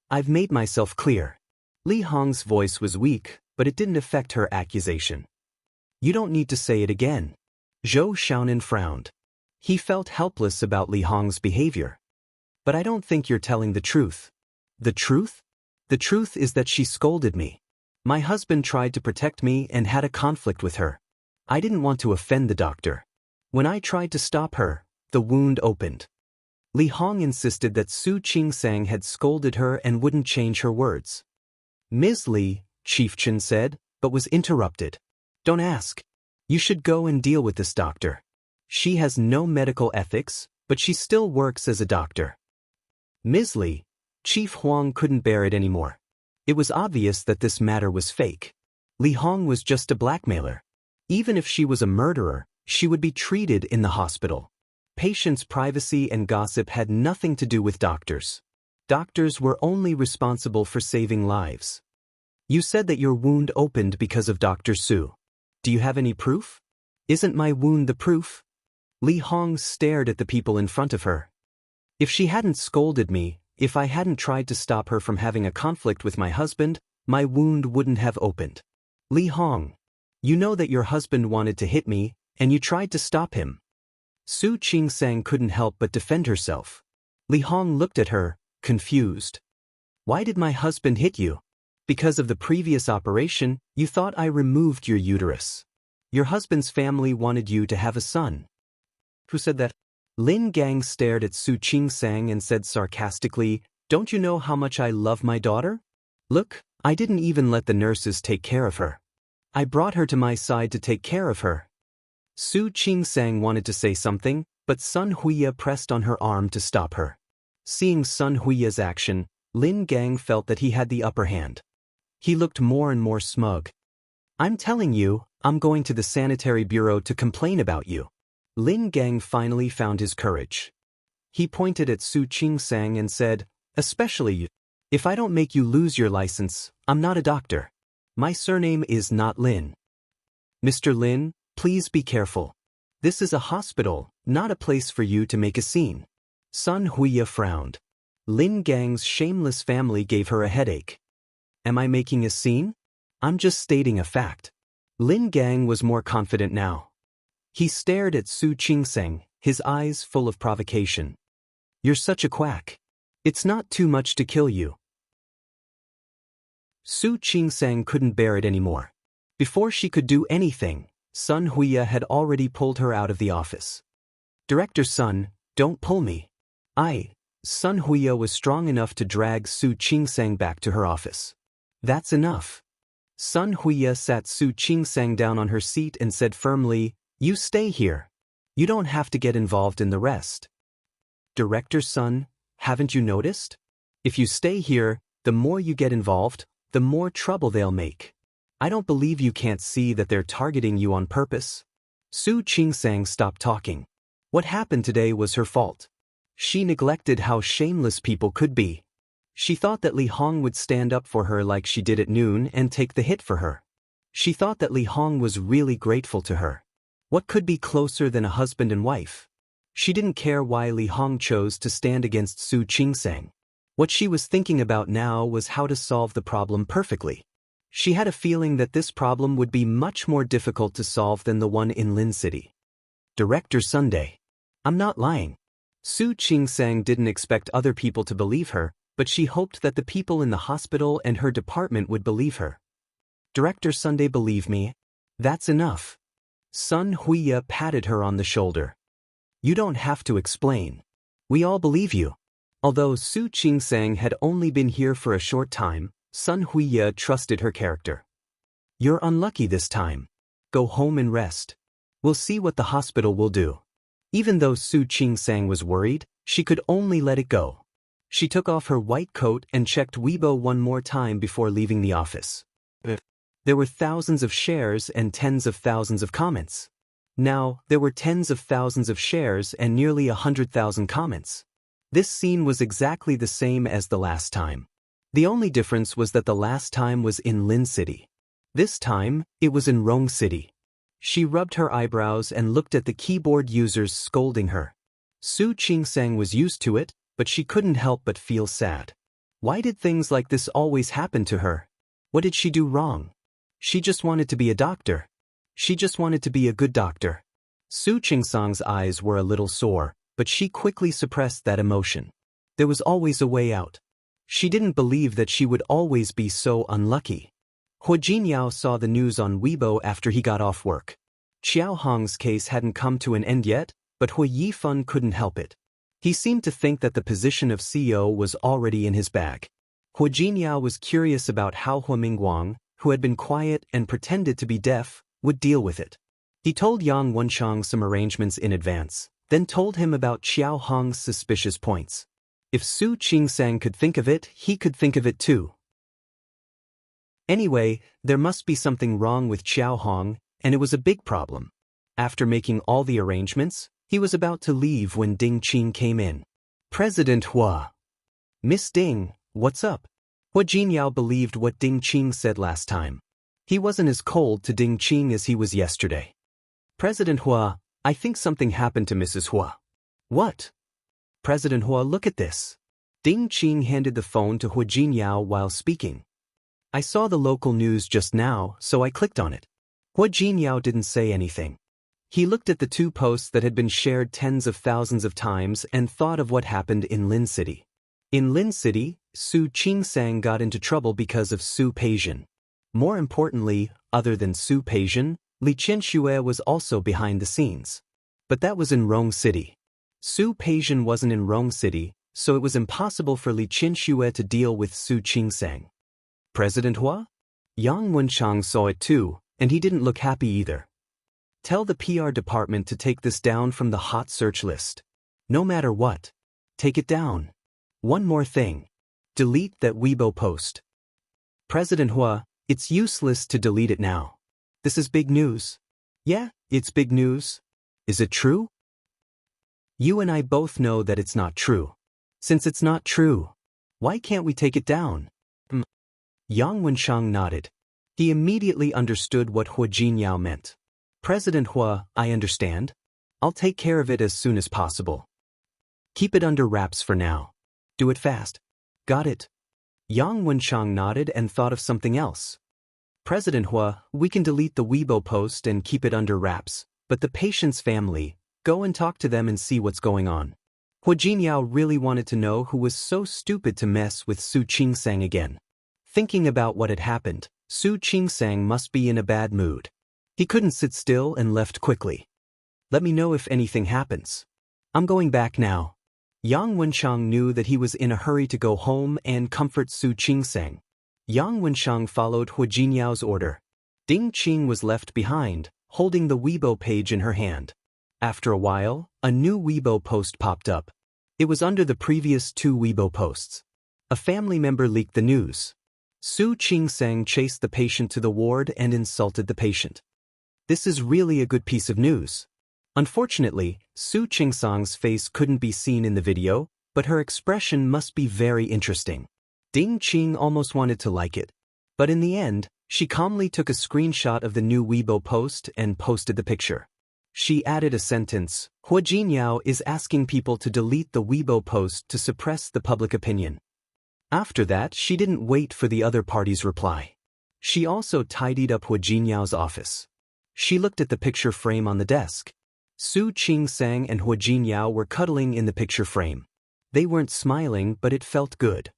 I've made myself clear. Li Hong's voice was weak, but it didn't affect her accusation. You don't need to say it again. Zhou Xiaonan frowned. He felt helpless about Li Hong's behavior. But I don't think you're telling the truth. The truth? The truth is that she scolded me. My husband tried to protect me and had a conflict with her. I didn't want to offend the doctor. When I tried to stop her, the wound opened. Li Hong insisted that Su Qingsang had scolded her and wouldn't change her words. Ms. Li, Chief Chen said, but was interrupted. Don't ask. You should go and deal with this doctor. She has no medical ethics, but she still works as a doctor. Ms. Li, Chief Huang couldn't bear it anymore. It was obvious that this matter was fake. Li Hong was just a blackmailer. Even if she was a murderer, she would be treated in the hospital. Patients' privacy and gossip had nothing to do with doctors. Doctors were only responsible for saving lives. You said that your wound opened because of Dr. Su. Do you have any proof? Isn't my wound the proof? Li Hong stared at the people in front of her. If she hadn't scolded me, if I hadn't tried to stop her from having a conflict with my husband, my wound wouldn't have opened. Li Hong, you know that your husband wanted to hit me, and you tried to stop him. Su Qingsang couldn't help but defend herself. Li Hong looked at her, confused. Why did my husband hit you? Because of the previous operation, you thought I removed your uterus. Your husband's family wanted you to have a son. Who said that? Lin Gang stared at Su Qingsang and said sarcastically, Don't you know how much I love my daughter? Look, I didn't even let the nurses take care of her. I brought her to my side to take care of her. Su Qingsang wanted to say something, but Sun Huiya pressed on her arm to stop her. Seeing Sun Huiya's action, Lin Gang felt that he had the upper hand. He looked more and more smug. I'm telling you, I'm going to the sanitary bureau to complain about you. Lin Gang finally found his courage. He pointed at Su Qingsang and said, "Especially you. If I don't make you lose your license, I'm not a doctor. My surname is not Lin. Mr. Lin, please be careful. This is a hospital, not a place for you to make a scene." Sun Huiya frowned. Lin Gang's shameless family gave her a headache. Am I making a scene? I'm just stating a fact. Lin Gang was more confident now. He stared at Su Qingsang, his eyes full of provocation. You're such a quack. It's not too much to kill you. Su Qingsang couldn't bear it anymore. Before she could do anything, Sun Huiya had already pulled her out of the office. Director Sun, don't pull me. Sun Huiya was strong enough to drag Su Qingsang back to her office. That's enough. Sun Huiya sat Su Qingsang down on her seat and said firmly, you stay here. You don't have to get involved in the rest. Director Sun, haven't you noticed? If you stay here, the more you get involved, the more trouble they'll make. I don't believe you can't see that they're targeting you on purpose. Su Qingsang stopped talking. What happened today was her fault. She neglected how shameless people could be. She thought that Li Hong would stand up for her like she did at noon and take the hit for her. She thought that Li Hong was really grateful to her. What could be closer than a husband and wife? She didn't care why Li Hong chose to stand against Su Qingsang. What she was thinking about now was how to solve the problem perfectly. She had a feeling that this problem would be much more difficult to solve than the one in Lin City. Director Sunday. I'm not lying. Su Qingsang didn't expect other people to believe her, but she hoped that the people in the hospital and her department would believe her. Director Sunday, believe me. That's enough. Sun Huiya patted her on the shoulder. You don't have to explain. We all believe you. Although Su Qingsang had only been here for a short time, Sun Huiya trusted her character. You're unlucky this time. Go home and rest. We'll see what the hospital will do. Even though Su Qingsang was worried, she could only let it go. She took off her white coat and checked Weibo one more time before leaving the office. There were thousands of shares and tens of thousands of comments. Now, there were tens of thousands of shares and nearly 100,000 comments. This scene was exactly the same as the last time. The only difference was that the last time was in Lin City. This time, it was in Rong City. She rubbed her eyebrows and looked at the keyboard users scolding her. Su Qingsang was used to it, but she couldn't help but feel sad. Why did things like this always happen to her? What did she do wrong? She just wanted to be a doctor. She just wanted to be a good doctor. Su Qingsang's eyes were a little sore, but she quickly suppressed that emotion. There was always a way out. She didn't believe that she would always be so unlucky. Hua Jinyao saw the news on Weibo after he got off work. Xiao Hong's case hadn't come to an end yet, but Hua Yifeng couldn't help it. He seemed to think that the position of CEO was already in his bag. Hua Jinyao was curious about how Hua Mingguang, who had been quiet and pretended to be deaf, would deal with it. He told Yang Wenchang some arrangements in advance, then told him about Xiao Hong's suspicious points. If Su Qingsang could think of it, he could think of it too. Anyway, there must be something wrong with Xiao Hong, and it was a big problem. After making all the arrangements, he was about to leave when Ding Qing came in. President Hua. Miss Ding, what's up? Hua Jinyao believed what Ding Qing said last time. He wasn't as cold to Ding Qing as he was yesterday. President Hua, I think something happened to Mrs. Hua. What? President Hua, look at this. Ding Qing handed the phone to Hua Jinyao while speaking. I saw the local news just now, so I clicked on it. Hua Jinyao didn't say anything. He looked at the two posts that had been shared tens of thousands of times and thought of what happened in Lin City. In Lin City, Su Qingsang got into trouble because of Su Peijian. More importantly, other than Su Peijian, Li Qianxue was also behind the scenes. But that was in Rong City. Su Peijian wasn't in Rong City, so it was impossible for Li Qianxue to deal with Su Qingsang. President Hua? Yang Wenchang saw it too, and he didn't look happy either. Tell the PR department to take this down from the hot search list. No matter what. Take it down. One more thing. Delete that Weibo post. President Hua, it's useless to delete it now. This is big news. Yeah, it's big news. Is it true? You and I both know that it's not true. Since it's not true, why can't we take it down? Yang Wenshang nodded. He immediately understood what Hu Jinyao meant. President Hua, I understand. I'll take care of it as soon as possible. Keep it under wraps for now. Do it fast. Got it. Yang Wenshang nodded and thought of something else. President Hua, we can delete the Weibo post and keep it under wraps, but the patient's family, go and talk to them and see what's going on. Hu Jinyao really wanted to know who was so stupid to mess with Su Qingsang again. Thinking about what had happened, Su Qingsang must be in a bad mood. He couldn't sit still and left quickly. Let me know if anything happens. I'm going back now. Yang Wenshang knew that he was in a hurry to go home and comfort Su Qingsang. Yang Wenshang followed Hu Jinyao's order. Ding Qing was left behind, holding the Weibo page in her hand. After a while, a new Weibo post popped up. It was under the previous 2 Weibo posts. A family member leaked the news. Su Qingsang chased the patient to the ward and insulted the patient. This is really a good piece of news. Unfortunately, Su Qingsang's face couldn't be seen in the video, but her expression must be very interesting. Ding Qing almost wanted to like it. But in the end, she calmly took a screenshot of the new Weibo post and posted the picture. She added a sentence, Hu Jinyao is asking people to delete the Weibo post to suppress the public opinion. After that, she didn't wait for the other party's reply. She also tidied up Hu Jinyao's office. She looked at the picture frame on the desk. Su Qingsang and Hu Jinyao were cuddling in the picture frame. They weren't smiling, but it felt good.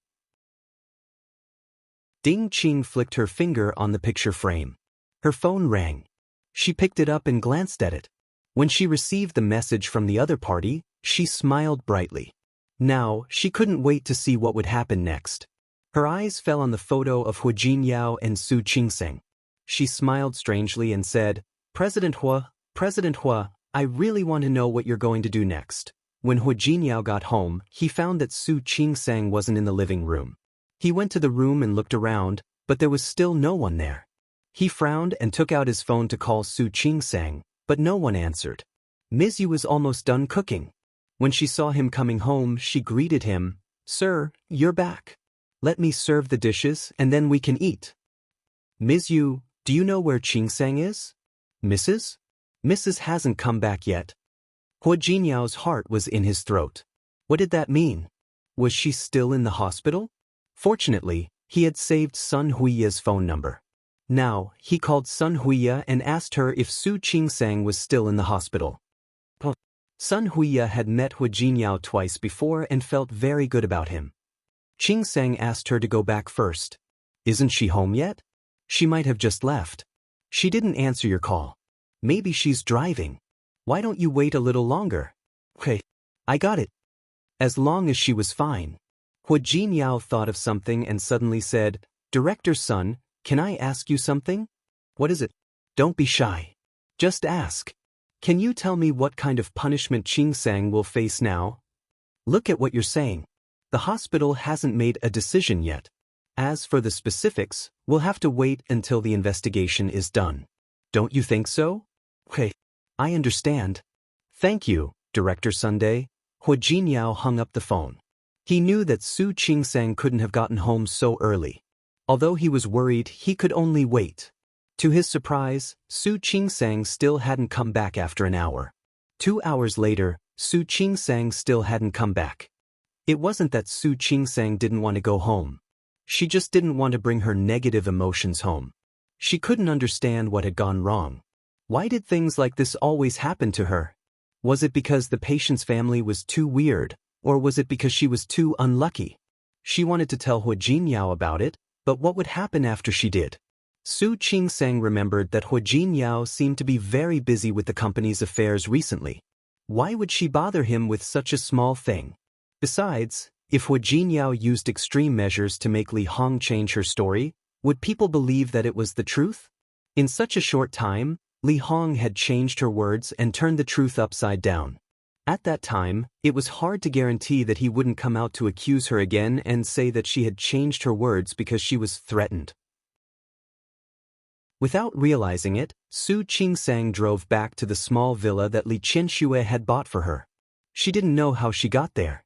Ding Qing flicked her finger on the picture frame. Her phone rang. She picked it up and glanced at it. When she received the message from the other party, she smiled brightly. Now, she couldn't wait to see what would happen next. Her eyes fell on the photo of Hu Jinyao and Su Qingsang. She smiled strangely and said, President Hua, I really want to know what you're going to do next. When Hu Jinyao got home, he found that Su Qingsang wasn't in the living room. He went to the room and looked around, but there was still no one there. He frowned and took out his phone to call Su Qingsang, but no one answered. Ms. Yu was almost done cooking. When she saw him coming home, she greeted him, Sir, you're back. Let me serve the dishes and then we can eat. Ms. Yu, do you know where Qingsang is? Mrs.? Mrs. hasn't come back yet. Hu Jinyao's heart was in his throat. What did that mean? Was she still in the hospital? Fortunately, he had saved Sun Huiya's phone number. Now, he called Sun Huiya and asked her if Su Qingsang was still in the hospital. Sun Huiya had met Hu Jinyao twice before and felt very good about him. Qingsang asked her to go back first. Isn't she home yet? She might have just left. She didn't answer your call. Maybe she's driving. Why don't you wait a little longer? Okay, I got it. As long as she was fine. Hu Jinyao thought of something and suddenly said, Director's son, can I ask you something? What is it? Don't be shy. Just ask. Can you tell me what kind of punishment Qingsang will face now? Look at what you're saying. The hospital hasn't made a decision yet. As for the specifics, we'll have to wait until the investigation is done. Don't you think so? Okay, I understand. Thank you, Director Sunday. Hu Jinyao hung up the phone. He knew that Su Qingsang couldn't have gotten home so early. Although he was worried, he could only wait. To his surprise, Su Qingsang still hadn't come back after an hour. 2 hours later, Su Qingsang still hadn't come back. It wasn't that Su Qingsang didn't want to go home. She just didn't want to bring her negative emotions home. She couldn't understand what had gone wrong. Why did things like this always happen to her? Was it because the patient's family was too weird, or was it because she was too unlucky? She wanted to tell Hu Jinyao about it, but what would happen after she did? Su Qingsang remembered that Hu Jinyao seemed to be very busy with the company's affairs recently. Why would she bother him with such a small thing? Besides, if Hu Jinyao used extreme measures to make Li Hong change her story, would people believe that it was the truth? In such a short time, Li Hong had changed her words and turned the truth upside down. At that time, it was hard to guarantee that he wouldn't come out to accuse her again and say that she had changed her words because she was threatened. Without realizing it, Su Qingsang drove back to the small villa that Li Qianxue had bought for her. She didn't know how she got there.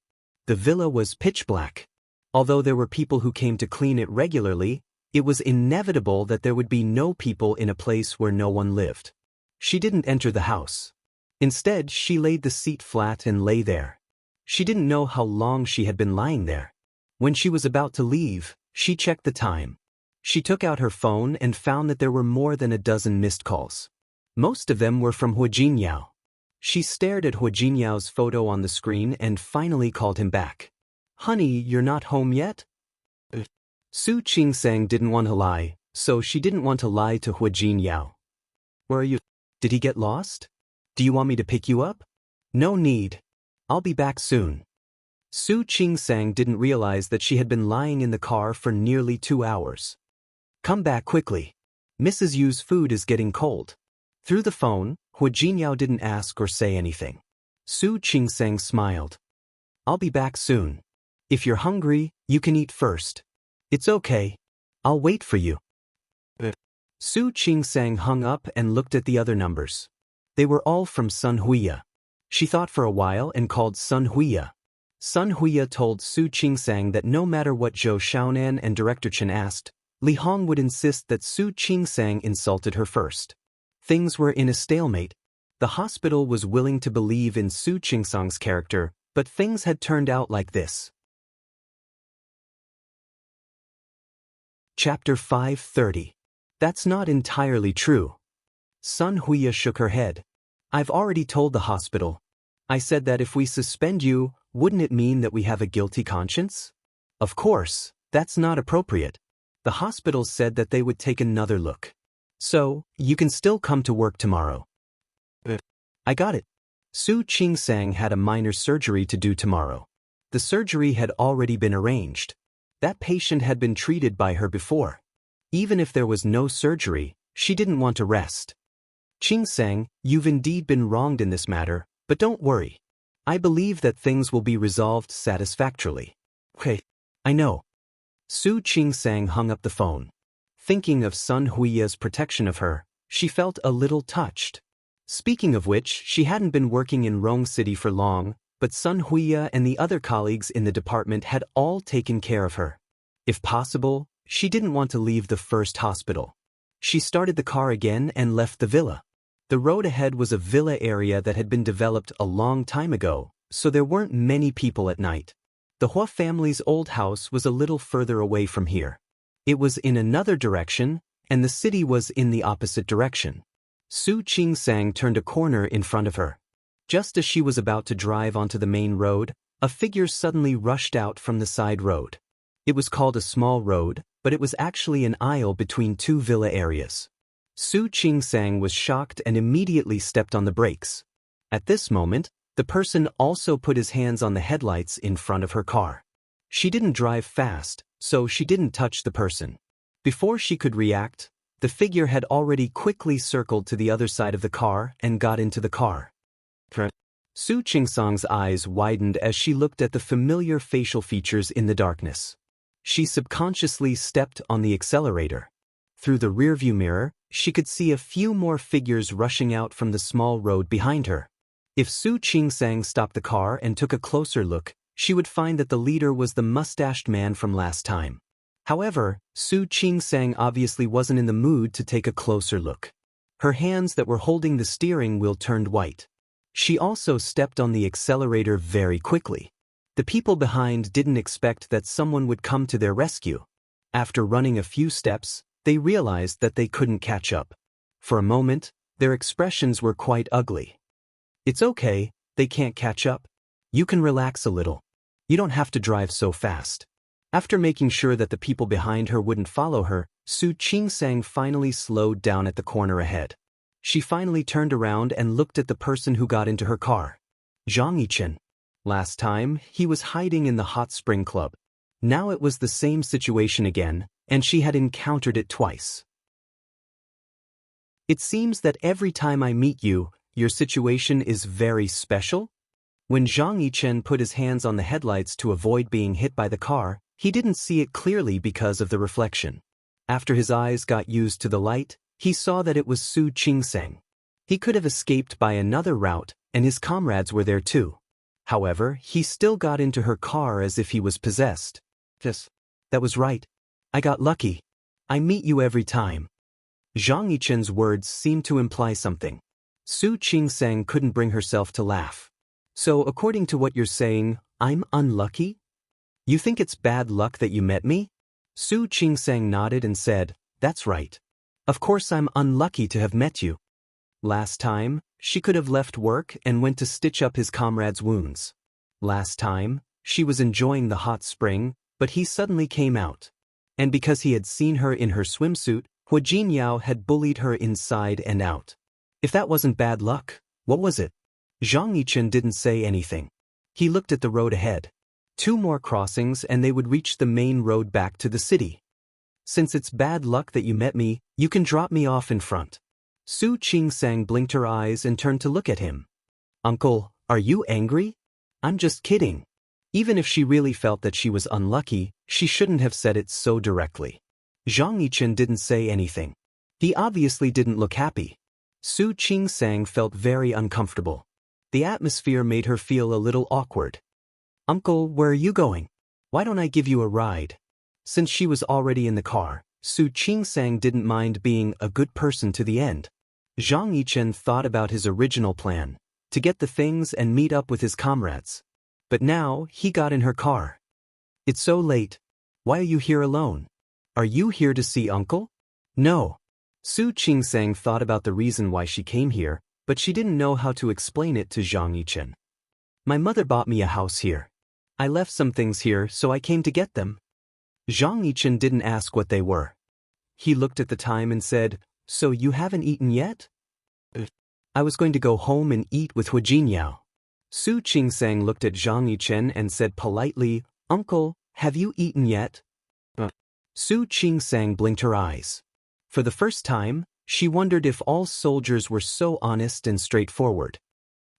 The villa was pitch black. Although there were people who came to clean it regularly, it was inevitable that there would be no people in a place where no one lived. She didn't enter the house. Instead, she laid the seat flat and lay there. She didn't know how long she had been lying there. When she was about to leave, she checked the time. She took out her phone and found that there were more than a dozen missed calls. Most of them were from Hu Jinyao. She stared at Hu Jinyao's photo on the screen and finally called him back. "Honey, you're not home yet?" Su Qingsang didn't want to lie, so she didn't want to lie to Hu Jinyao. "Where are you? Did he get lost? Do you want me to pick you up?" "No need. I'll be back soon." Su Qingsang didn't realize that she had been lying in the car for nearly 2 hours. "Come back quickly. Mrs. Yu's food is getting cold." Through the phone, Hu Jinyao didn't ask or say anything. Su Qingsang smiled. "I'll be back soon. If you're hungry, you can eat first." "It's okay. I'll wait for you." Su Qingsang hung up and looked at the other numbers. They were all from Sun Huiya. She thought for a while and called Sun Huiya. Sun Huiya told Su Qingsang that no matter what Zhou Xiaonan and Director Chen asked, Li Hong would insist that Su Qingsang insulted her first. Things were in a stalemate. The hospital was willing to believe in Su Qingsang's character, but things had turned out like this. Chapter 530. That's not entirely true. Sun Huiya shook her head. "I've already told the hospital. I said that if we suspend you, wouldn't it mean that we have a guilty conscience? Of course, that's not appropriate. The hospital said that they would take another look. So, you can still come to work tomorrow." "I got it." Su Qingsang had a minor surgery to do tomorrow. The surgery had already been arranged. That patient had been treated by her before. Even if there was no surgery, she didn't want to rest. "Qingsang, you've indeed been wronged in this matter, but don't worry. I believe that things will be resolved satisfactorily." "Okay, I know." Su Qingsang hung up the phone. Thinking of Sun Huiya's protection of her, she felt a little touched. Speaking of which, she hadn't been working in Rong City for long, but Sun Huiya and the other colleagues in the department had all taken care of her. If possible, she didn't want to leave the first hospital. She started the car again and left the villa. The road ahead was a villa area that had been developed a long time ago, so there weren't many people at night. The Hua family's old house was a little further away from here. It was in another direction, and the city was in the opposite direction. Su Qingsang turned a corner in front of her. Just as she was about to drive onto the main road, a figure suddenly rushed out from the side road. It was called a small road, but it was actually an aisle between two villa areas. Su Qingsang was shocked and immediately stepped on the brakes. At this moment, the person also put his hands on the headlights in front of her car. She didn't drive fast, so she didn't touch the person. Before she could react, the figure had already quickly circled to the other side of the car and got into the car. Su Qingsang's eyes widened as she looked at the familiar facial features in the darkness. She subconsciously stepped on the accelerator. Through the rearview mirror, she could see a few more figures rushing out from the small road behind her. If Su Qingsang stopped the car and took a closer look, she would find that the leader was the mustached man from last time. However, Su Qingsang obviously wasn't in the mood to take a closer look. Her hands that were holding the steering wheel turned white. She also stepped on the accelerator very quickly. The people behind didn't expect that someone would come to their rescue. After running a few steps, they realized that they couldn't catch up. For a moment, their expressions were quite ugly. "It's okay, they can't catch up. You can relax a little. You don't have to drive so fast." After making sure that the people behind her wouldn't follow her, Su Qingsang finally slowed down at the corner ahead. She finally turned around and looked at the person who got into her car. Zhang Yichen. Last time, he was hiding in the hot spring club. Now it was the same situation again, and she had encountered it twice. "It seems that every time I meet you, your situation is very special?" When Zhang Yichen put his hands on the headlights to avoid being hit by the car, he didn't see it clearly because of the reflection. After his eyes got used to the light, He saw that it was Su Qingseng. He could have escaped by another route, and his comrades were there too. However, he still got into her car as if he was possessed. Yes, that was right. I got lucky. I meet you every time. Zhang Yichen's words seemed to imply something. Su Qingseng couldn't bring herself to laugh. So according to what you're saying, I'm unlucky? You think it's bad luck that you met me? Su Qingseng nodded and said, that's right. Of course I'm unlucky to have met you. Last time, she could have left work and went to stitch up his comrade's wounds. Last time, she was enjoying the hot spring, but he suddenly came out. And because he had seen her in her swimsuit, Hua Jinyao had bullied her inside and out. If that wasn't bad luck, what was it? Zhang Yichen didn't say anything. He looked at the road ahead. 2 more crossings and they would reach the main road back to the city. Since it's bad luck that you met me, you can drop me off in front. Su Qingseng blinked her eyes and turned to look at him. Uncle, are you angry? I'm just kidding. Even if she really felt that she was unlucky, she shouldn't have said it so directly. Zhang Yichen didn't say anything. He obviously didn't look happy. Su Qingseng felt very uncomfortable. The atmosphere made her feel a little awkward. Uncle, where are you going? Why don't I give you a ride? Since she was already in the car, Su Qingseng didn't mind being a good person to the end. Zhang Yichen thought about his original plan, to get the things and meet up with his comrades. But now, he got in her car. It's so late. Why are you here alone? Are you here to see Uncle? No. Su Qingseng thought about the reason why she came here, but she didn't know how to explain it to Zhang Yichen. My mother bought me a house here. I left some things here, so I came to get them. Zhang Yichen didn't ask what they were. He looked at the time and said, so you haven't eaten yet? I was going to go home and eat with Hua Jinyao. Su Qingseng looked at Zhang Yichen and said politely, Uncle, have you eaten yet? Su Qingseng blinked her eyes. For the first time, she wondered if all soldiers were so honest and straightforward.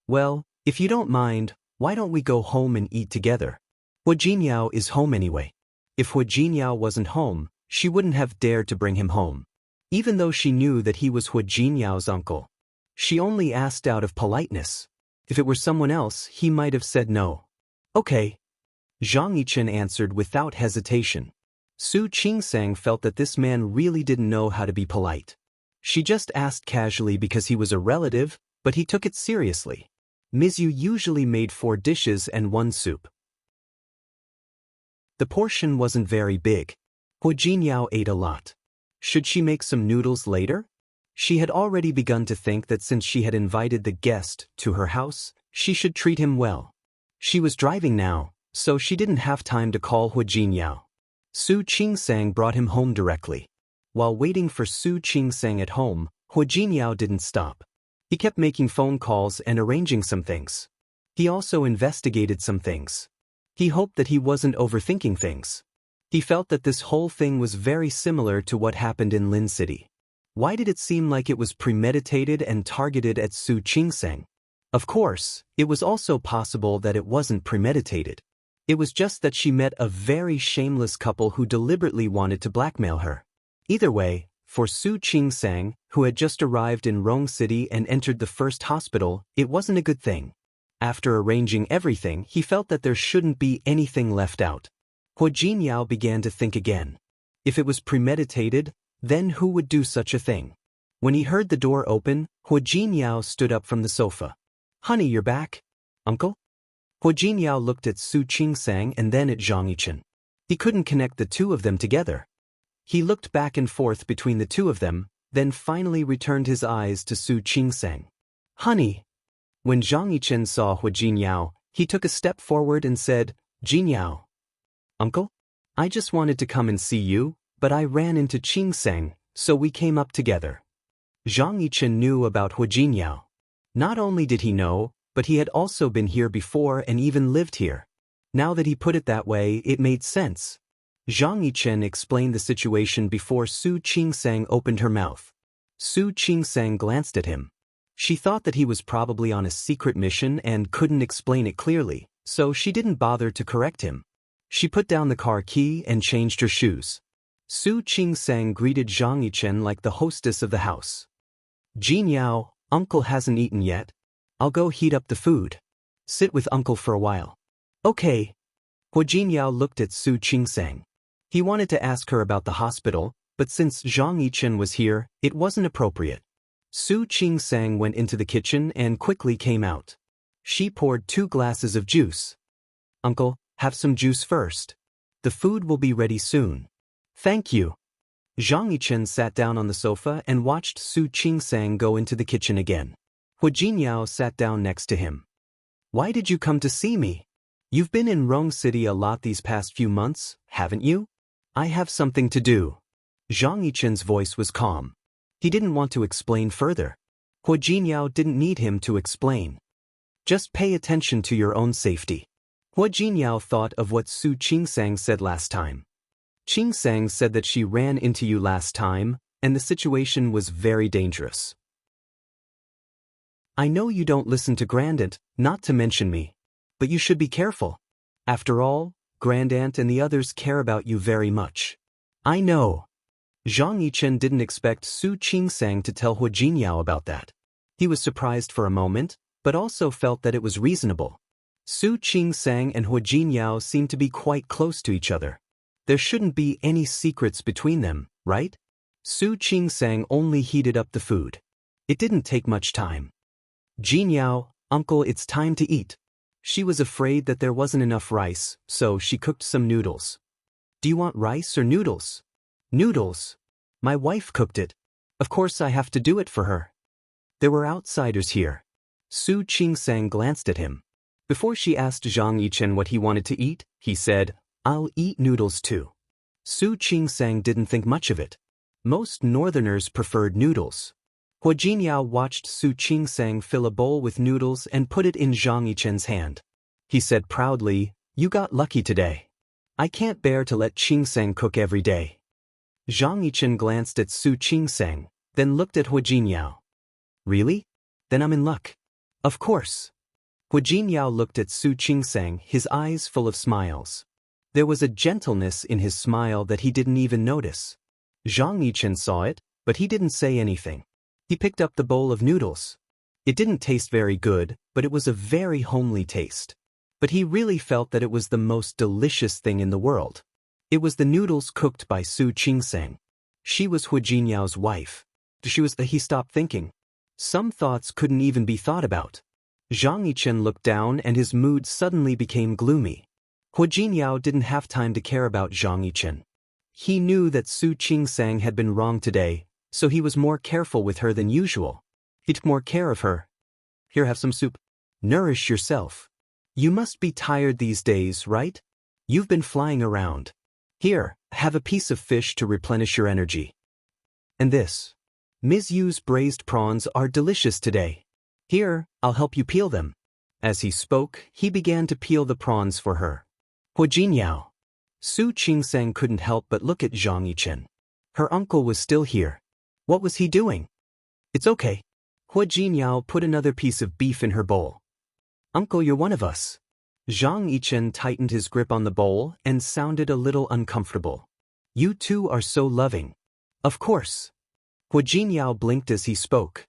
Well, if you don't mind, why don't we go home and eat together? Hua Jinyao is home anyway. If Hua Jinyao wasn't home, she wouldn't have dared to bring him home. Even though she knew that he was Hua Jinyao's uncle. She only asked out of politeness. If it were someone else, he might have said no. Okay. Zhang Yichen answered without hesitation. Su Qingseng felt that this man really didn't know how to be polite. She just asked casually because he was a relative, but he took it seriously. Mizu usually made 4 dishes and 1 soup. The portion wasn't very big. Hua Jinyao ate a lot. Should she make some noodles later? She had already begun to think that since she had invited the guest to her house, she should treat him well. She was driving now, so she didn't have time to call Hua Jinyao. Su Qingseng brought him home directly. While waiting for Su Qingseng at home, Hua Jinyao didn't stop. He kept making phone calls and arranging some things. He also investigated some things. He hoped that he wasn't overthinking things. He felt that this whole thing was very similar to what happened in Lin City. Why did it seem like it was premeditated and targeted at Su Qingseng? Of course, it was also possible that it wasn't premeditated. It was just that she met a very shameless couple who deliberately wanted to blackmail her. Either way, for Su Qingseng, who had just arrived in Rong City and entered the first hospital, it wasn't a good thing. After arranging everything, he felt that there shouldn't be anything left out. Hua Jinyao began to think again. If it was premeditated, then who would do such a thing? When he heard the door open, Hua Jinyao stood up from the sofa. Honey, you're back? Uncle? Hua Jinyao looked at Su Qingseng and then at Zhang Yichen. He couldn't connect the two of them together. He looked back and forth between the two of them, then finally returned his eyes to Su Qingseng. Honey. When Zhang Yichen saw Hua Jinyao, he took a step forward and said, Jinyao. Uncle? I just wanted to come and see you, but I ran into Qingseng, so we came up together. Zhang Yichen knew about Hua Jinyao. Not only did he know, but he had also been here before and even lived here. Now that he put it that way, it made sense. Zhang Yichen explained the situation before Su Qingseng opened her mouth. Su Qingseng glanced at him. She thought that he was probably on a secret mission and couldn't explain it clearly, so she didn't bother to correct him. She put down the car key and changed her shoes. Su Qing-sang greeted Zhang Yichen like the hostess of the house. "Jin Yao, Uncle hasn't eaten yet. I'll go heat up the food. Sit with Uncle for a while." "Okay." Hua Jinyao looked at Su Qing-sang. He wanted to ask her about the hospital, but since Zhang Yichen was here, it wasn't appropriate. Su Qing-sang went into the kitchen and quickly came out. She poured 2 glasses of juice. "Uncle, have some juice first. The food will be ready soon." "Thank you." Zhang Yichen sat down on the sofa and watched Su Qing-sang go into the kitchen again. Hua Jinyao sat down next to him. "Why did you come to see me? You've been in Rong City a lot these past few months, haven't you?" "I have something to do." Zhang Yichen's voice was calm. He didn't want to explain further. Hua Jinyao didn't need him to explain. "Just pay attention to your own safety." Hua Jinyao thought of what Su Qing-sang said last time. Qing-sang said that she ran into you last time, and the situation was very dangerous. "I know you don't listen to Grandaunt, not to mention me. But you should be careful. After all, Grandaunt and the others care about you very much." "I know." Zhang Yichen didn't expect Su Qing-sang to tell Hua Jinyao about that. He was surprised for a moment, but also felt that it was reasonable. Su Qing-sang and Hua Jinyao seemed to be quite close to each other. There shouldn't be any secrets between them, right? Su Qing-sang only heated up the food. It didn't take much time. "Jinyao, Uncle, it's time to eat." She was afraid that there wasn't enough rice, so she cooked some noodles. "Do you want rice or noodles?" "Noodles. My wife cooked it. Of course I have to do it for her." There were outsiders here. Su Qing-sang glanced at him. Before she asked Zhang Yichen what he wanted to eat, he said, "I'll eat noodles too." Su Qing-sang didn't think much of it. Most northerners preferred noodles. Hua Jinyao watched Su Qing-sang fill a bowl with noodles and put it in Zhang Yichen's hand. He said proudly, "You got lucky today. I can't bear to let Qing-sang cook every day." Zhang Yichen glanced at Su Qing-sang, then looked at Hua Jinyao. "Really? Then I'm in luck." "Of course." Hua Jinyao looked at Su Qing-sang, his eyes full of smiles. There was a gentleness in his smile that he didn't even notice. Zhang Yichen saw it, but he didn't say anything. He picked up the bowl of noodles. It didn't taste very good, but it was a very homely taste. But he really felt that it was the most delicious thing in the world. It was the noodles cooked by Su Qing-sang. She was Hua Jinyao's wife. He stopped thinking. Some thoughts couldn't even be thought about. Zhang Yichen looked down and his mood suddenly became gloomy. Hua Jinyao didn't have time to care about Zhang Yichen. He knew that Su Qing-sang had been wrong today, so he was more careful with her than usual. He took more care of her. "Here, have some soup. Nourish yourself. You must be tired these days, right? You've been flying around. Here, have a piece of fish to replenish your energy. And this. Ms. Yu's braised prawns are delicious today. Here, I'll help you peel them." As he spoke, he began to peel the prawns for her. "Hua Jinyao." Su Qing-sang couldn't help but look at Zhang Yichen. Her uncle was still here. What was he doing? "It's okay." Hua Jinyao put another piece of beef in her bowl. "Uncle, you're one of us." Zhang Yichen tightened his grip on the bowl and sounded a little uncomfortable. "You two are so loving." "Of course." Hua Jinyao blinked as he spoke.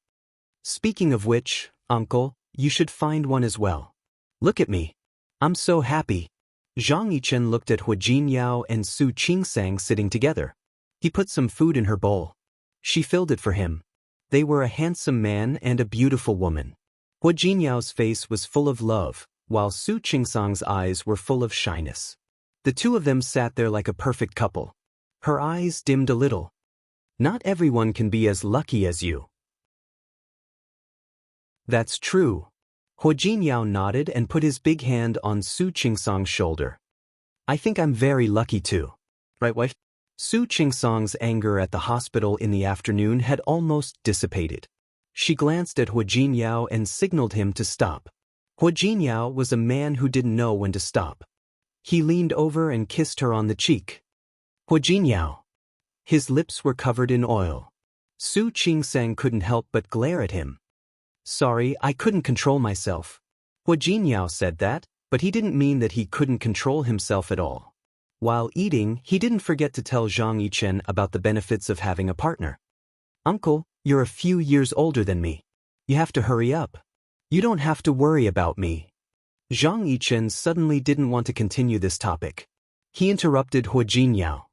"Speaking of which, Uncle, you should find one as well. Look at me. I'm so happy." Zhang Yichen looked at Hua Jinyao and Su Qing-sang sitting together. He put some food in her bowl. She filled it for him. They were a handsome man and a beautiful woman. Hua Jinyao's face was full of love, while Su Qing-sang's eyes were full of shyness. The two of them sat there like a perfect couple. Her eyes dimmed a little. "Not everyone can be as lucky as you." "That's true." Hua Jinyao nodded and put his big hand on Su Qing-sang's shoulder. "I think I'm very lucky too. Right, wife?" Su Qing-sang's anger at the hospital in the afternoon had almost dissipated. She glanced at Hua Jinyao and signaled him to stop. Hua Jinyao was a man who didn't know when to stop. He leaned over and kissed her on the cheek. "Hua Jinyao." His lips were covered in oil. Su Qing-sang couldn't help but glare at him. "Sorry, I couldn't control myself." Hua Jinyao said that, but he didn't mean that he couldn't control himself at all. While eating, he didn't forget to tell Zhang Yichen about the benefits of having a partner. Uncle, you're a few years older than me. You have to hurry up. You don't have to worry about me. Zhang Yichen suddenly didn't want to continue this topic. He interrupted Hua Jinyao.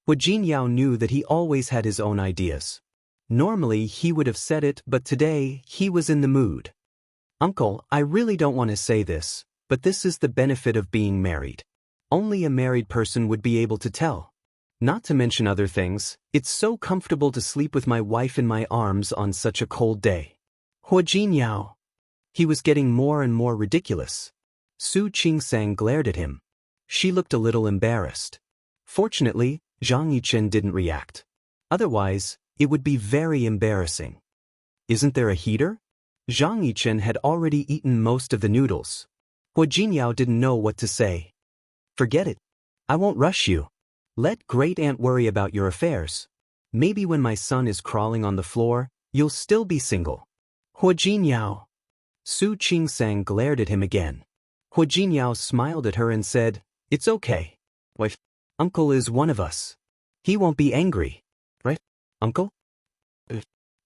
Hua Jinyao knew that he always had his own ideas. Normally he would have said it, but today he was in the mood. Uncle, I really don't want to say this, but this is the benefit of being married. Only a married person would be able to tell. Not to mention other things, it's so comfortable to sleep with my wife in my arms on such a cold day. Hua Jinyao. He was getting more and more ridiculous. Su Qingsang glared at him. She looked a little embarrassed. Fortunately, Zhang Yichen didn't react. Otherwise, it would be very embarrassing. Isn't there a heater? Zhang Yichen had already eaten most of the noodles. Hua Jinyao didn't know what to say. Forget it. I won't rush you. Let Great Aunt worry about your affairs. Maybe when my son is crawling on the floor, you'll still be single. Hua Jinyao. Su Qingsang glared at him again. Hua Jinyao smiled at her and said, "It's okay. Wife, Uncle is one of us. He won't be angry. Right, Uncle?"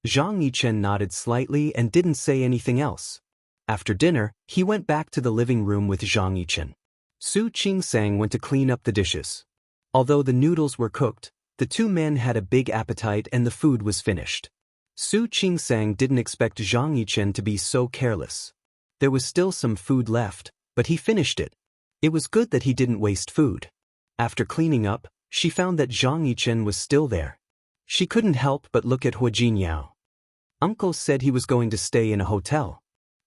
Zhang Yichen nodded slightly and didn't say anything else. After dinner, he went back to the living room with Zhang Yichen. Su Qingsang went to clean up the dishes. Although the noodles were cooked, the two men had a big appetite and the food was finished. Su Qingsang didn't expect Zhang Yichen to be so careless. There was still some food left, but he finished it. It was good that he didn't waste food. After cleaning up, she found that Zhang Yichen was still there. She couldn't help but look at Hua Jinyao. Uncle said he was going to stay in a hotel.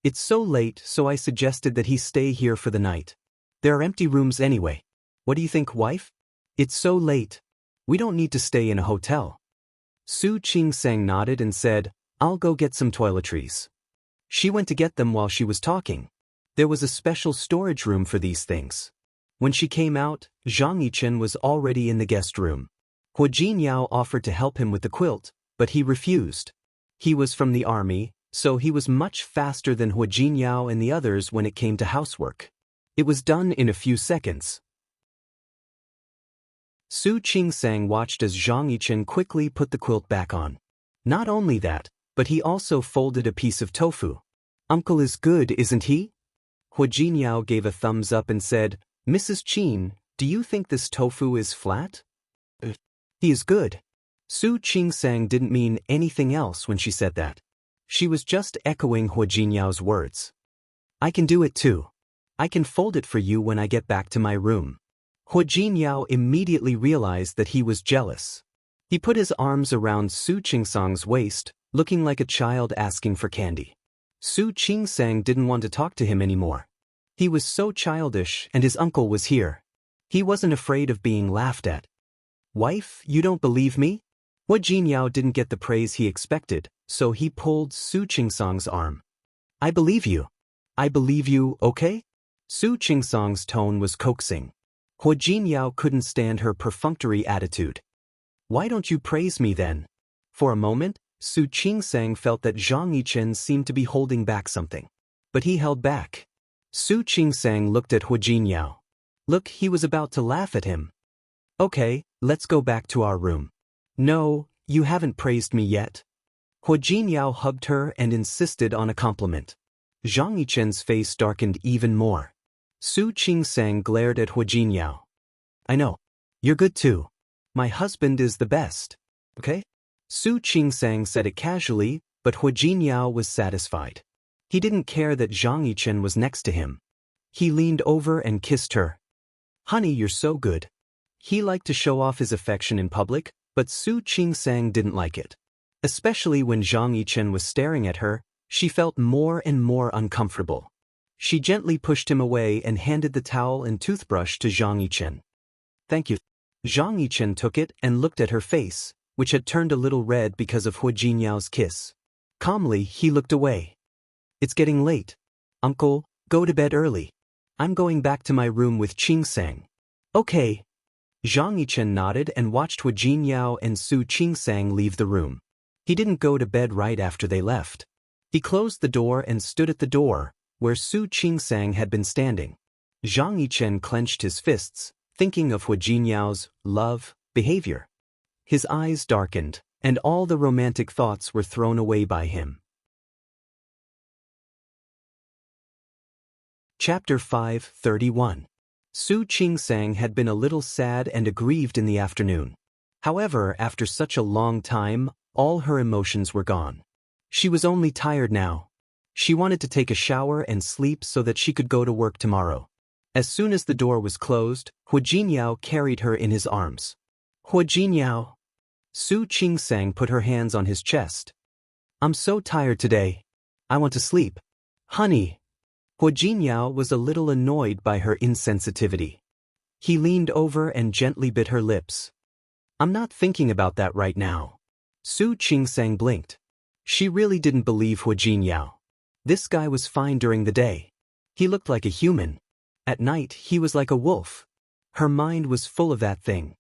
It's so late, so I suggested that he stay here for the night. There are empty rooms anyway. What do you think, wife? It's so late. We don't need to stay in a hotel. Su Qingsang nodded and said, I'll go get some toiletries. She went to get them while she was talking. There was a special storage room for these things. When she came out, Zhang Yichen was already in the guest room. Hua Jinyao offered to help him with the quilt, but he refused. He was from the army, so he was much faster than Hua Jinyao and the others when it came to housework. It was done in a few seconds. Su Qingsang watched as Zhang Yichen quickly put the quilt back on. Not only that, but he also folded a piece of tofu. Uncle is good, isn't he? Hua Jinyao gave a thumbs up and said, Mrs. Qin, do you think this tofu is flat? He is good. Su Qingsang didn't mean anything else when she said that. She was just echoing Hua Jinyao's words. I can do it too. I can fold it for you when I get back to my room. Hua Jinyao immediately realized that he was jealous. He put his arms around Su Qingsang's waist, looking like a child asking for candy. Su Qingsang didn't want to talk to him anymore. He was so childish and his uncle was here. He wasn't afraid of being laughed at. Wife, you don't believe me? Hua Jinyao didn't get the praise he expected, so he pulled Su Qingsang's arm. I believe you. I believe you, okay? Su Qingsang's tone was coaxing. Hua Jinyao couldn't stand her perfunctory attitude. Why don't you praise me then? For a moment, Su Qingsang felt that Zhang Yichen seemed to be holding back something. But he held back. Su Qingsang looked at Hua Jinyao. Look, he was about to laugh at him. Okay, let's go back to our room. No, you haven't praised me yet. Hua Jinyao hugged her and insisted on a compliment. Zhang Yichen's face darkened even more. Su Qingsang glared at Hua Jinyao. I know. You're good too. My husband is the best. Okay? Su Qingsang said it casually, but Hua Jinyao was satisfied. He didn't care that Zhang Yichen was next to him. He leaned over and kissed her. Honey, you're so good. He liked to show off his affection in public, but Su Qingsang didn't like it. Especially when Zhang Yichen was staring at her, she felt more and more uncomfortable. She gently pushed him away and handed the towel and toothbrush to Zhang Yichen. Thank you. Zhang Yichen took it and looked at her face, which had turned a little red because of Hua Jinyao's kiss. Calmly, he looked away. It's getting late. Uncle, go to bed early. I'm going back to my room with Qingsang. Okay. Zhang Yichen nodded and watched Hua Jinyao and Su Qingsang leave the room. He didn't go to bed right after they left. He closed the door and stood at the door, where Su Qingsang had been standing. Zhang Yichen clenched his fists, thinking of Hu Jinyao's love behavior. His eyes darkened, and all the romantic thoughts were thrown away by him. Chapter 5:31. Su Qingsang had been a little sad and aggrieved in the afternoon. However, after such a long time, all her emotions were gone. She was only tired now. She wanted to take a shower and sleep so that she could go to work tomorrow. As soon as the door was closed, Hu Jinyao carried her in his arms. Hu Jinyao. Su Qingsang put her hands on his chest. I'm so tired today. I want to sleep. Honey. Hu Jinyao was a little annoyed by her insensitivity. He leaned over and gently bit her lips. I'm not thinking about that right now. Su Qingsang blinked. She really didn't believe Hu Jinyao. This guy was fine during the day. He looked like a human. At night, he was like a wolf. Her mind was full of that thing.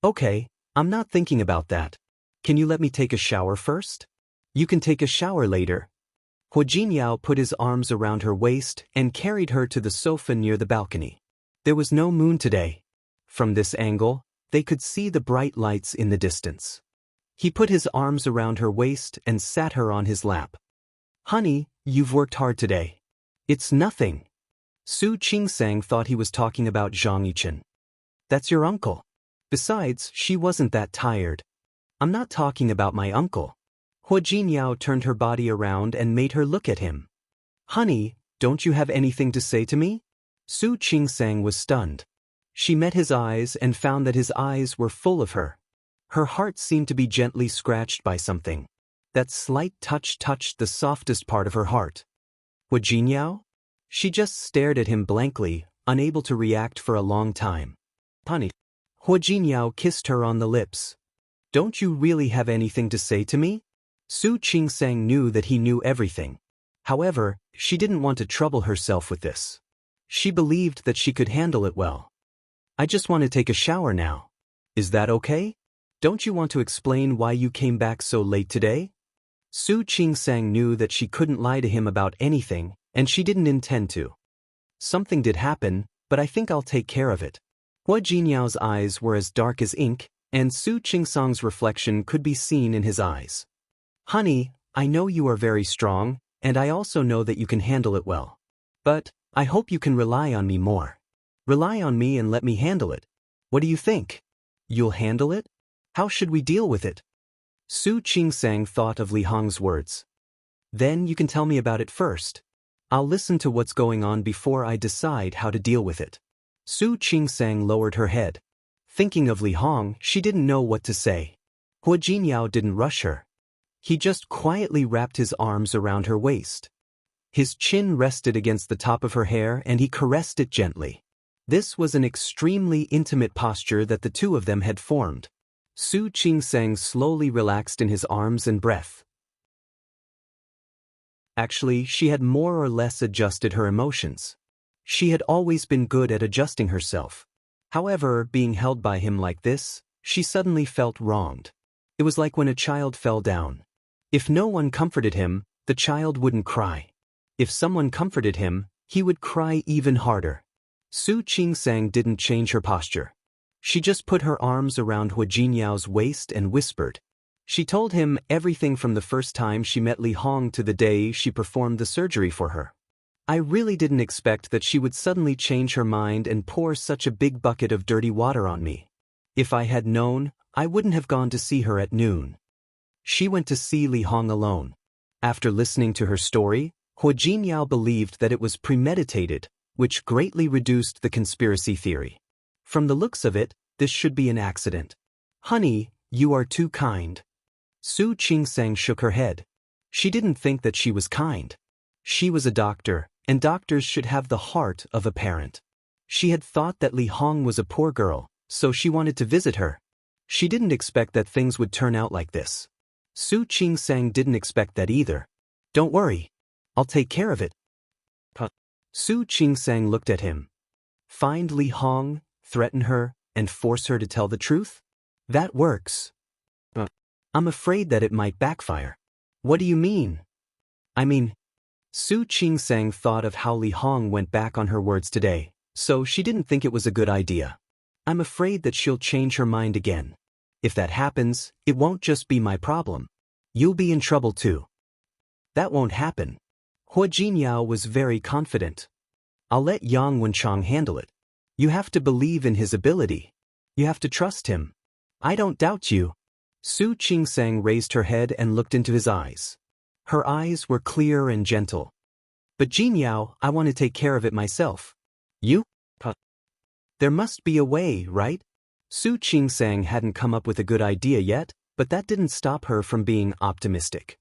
Okay, I'm not thinking about that. Can you let me take a shower first? You can take a shower later. Hu Jinyao put his arms around her waist and carried her to the sofa near the balcony. There was no moon today. From this angle, they could see the bright lights in the distance. He put his arms around her waist and sat her on his lap. Honey, you've worked hard today. It's nothing. Su Qingsang thought he was talking about Zhang Yichen. That's your uncle. Besides, she wasn't that tired. I'm not talking about my uncle. Hu Jinyao turned her body around and made her look at him. Honey, don't you have anything to say to me? Su Qingsang was stunned. She met his eyes and found that his eyes were full of her. Her heart seemed to be gently scratched by something. That slight touch touched the softest part of her heart. Hu Jinyao? She just stared at him blankly, unable to react for a long time. Honey. Hu Jinyao kissed her on the lips. Don't you really have anything to say to me? Su Qingsang knew that he knew everything. However, she didn't want to trouble herself with this. She believed that she could handle it well. I just want to take a shower now. Is that okay? Don't you want to explain why you came back so late today? Su Qingsang knew that she couldn't lie to him about anything, and she didn't intend to. Something did happen, but I think I'll take care of it. Hu Jinyao's eyes were as dark as ink, and Su Qingsang's reflection could be seen in his eyes. Honey, I know you are very strong, and I also know that you can handle it well. But, I hope you can rely on me more. Rely on me and let me handle it. What do you think? You'll handle it? How should we deal with it? Su Qingsang thought of Li Hong's words. Then you can tell me about it first. I'll listen to what's going on before I decide how to deal with it. Su Qingsang lowered her head. Thinking of Li Hong, she didn't know what to say. Hu Jinyao didn't rush her. He just quietly wrapped his arms around her waist. His chin rested against the top of her hair and he caressed it gently. This was an extremely intimate posture that the two of them had formed. Su Qingsang slowly relaxed in his arms and breath. Actually, she had more or less adjusted her emotions. She had always been good at adjusting herself. However, being held by him like this, she suddenly felt wronged. It was like when a child fell down. If no one comforted him, the child wouldn't cry. If someone comforted him, he would cry even harder. Su Qingsang didn't change her posture. She just put her arms around Hu Jinyao's waist and whispered. She told him everything from the first time she met Li Hong to the day she performed the surgery for her. I really didn't expect that she would suddenly change her mind and pour such a big bucket of dirty water on me. If I had known, I wouldn't have gone to see her at noon. She went to see Li Hong alone. After listening to her story, Hu Jinyao believed that it was premeditated, which greatly reduced the conspiracy theory. From the looks of it, this should be an accident. Honey, you are too kind. Su Qingsang shook her head. She didn't think that she was kind. She was a doctor, and doctors should have the heart of a parent. She had thought that Li Hong was a poor girl, so she wanted to visit her. She didn't expect that things would turn out like this. Su Qingsang didn't expect that either. Don't worry. I'll take care of it. Su Qingsang looked at him. Find Li Hong, threaten her, and force her to tell the truth? That works. I'm afraid that it might backfire. What do you mean? I mean, Su Qingsang thought of how Li Hong went back on her words today, so she didn't think it was a good idea. I'm afraid that she'll change her mind again. If that happens, it won't just be my problem. You'll be in trouble too. That won't happen. Hua Jinyao was very confident. I'll let Yang Wenchang handle it. You have to believe in his ability. You have to trust him. I don't doubt you. Su Qingsang raised her head and looked into his eyes. Her eyes were clear and gentle. But Jinyao, I want to take care of it myself. You? There must be a way, right? Su Qingsang hadn't come up with a good idea yet, but that didn't stop her from being optimistic.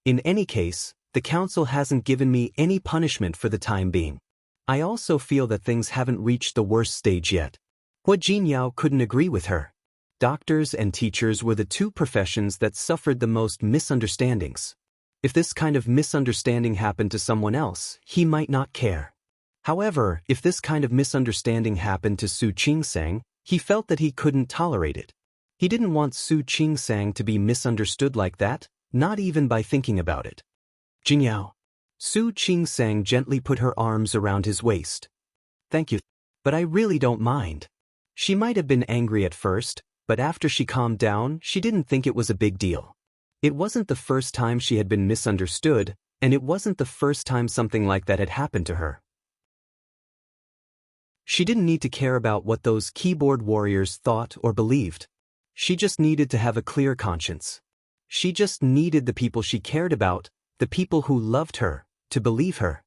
In any case, the council hasn't given me any punishment for the time being. I also feel that things haven't reached the worst stage yet. Hua Jinyao couldn't agree with her. Doctors and teachers were the two professions that suffered the most misunderstandings. If this kind of misunderstanding happened to someone else, he might not care. However, if this kind of misunderstanding happened to Su Qingsang, he felt that he couldn't tolerate it. He didn't want Su Qingsang to be misunderstood like that, not even by thinking about it. Jinyao. Su Qingsang gently put her arms around his waist. Thank you, but I really don't mind. She might have been angry at first, but after she calmed down, she didn't think it was a big deal. It wasn't the first time she had been misunderstood, and it wasn't the first time something like that had happened to her. She didn't need to care about what those keyboard warriors thought or believed. She just needed to have a clear conscience. She just needed the people she cared about, the people who loved her, to believe her.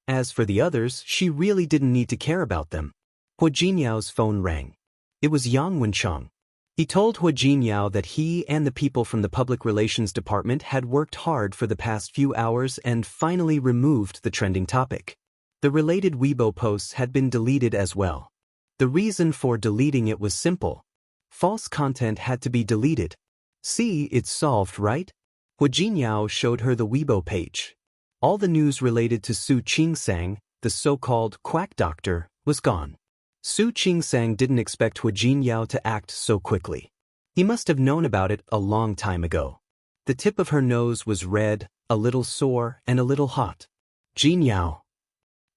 As for the others, she really didn't need to care about them. Hua Jinyao's phone rang. It was Yang Wenchang. He told Hua Jinyao that he and the people from the Public Relations Department had worked hard for the past few hours and finally removed the trending topic. The related Weibo posts had been deleted as well. The reason for deleting it was simple. False content had to be deleted. See, it's solved, right? Hua Jinyao showed her the Weibo page. All the news related to Su Qingsang, the so-called quack doctor, was gone. Su Qingsang didn't expect Hua Jinyao to act so quickly. He must have known about it a long time ago. The tip of her nose was red, a little sore, and a little hot. Jinyao.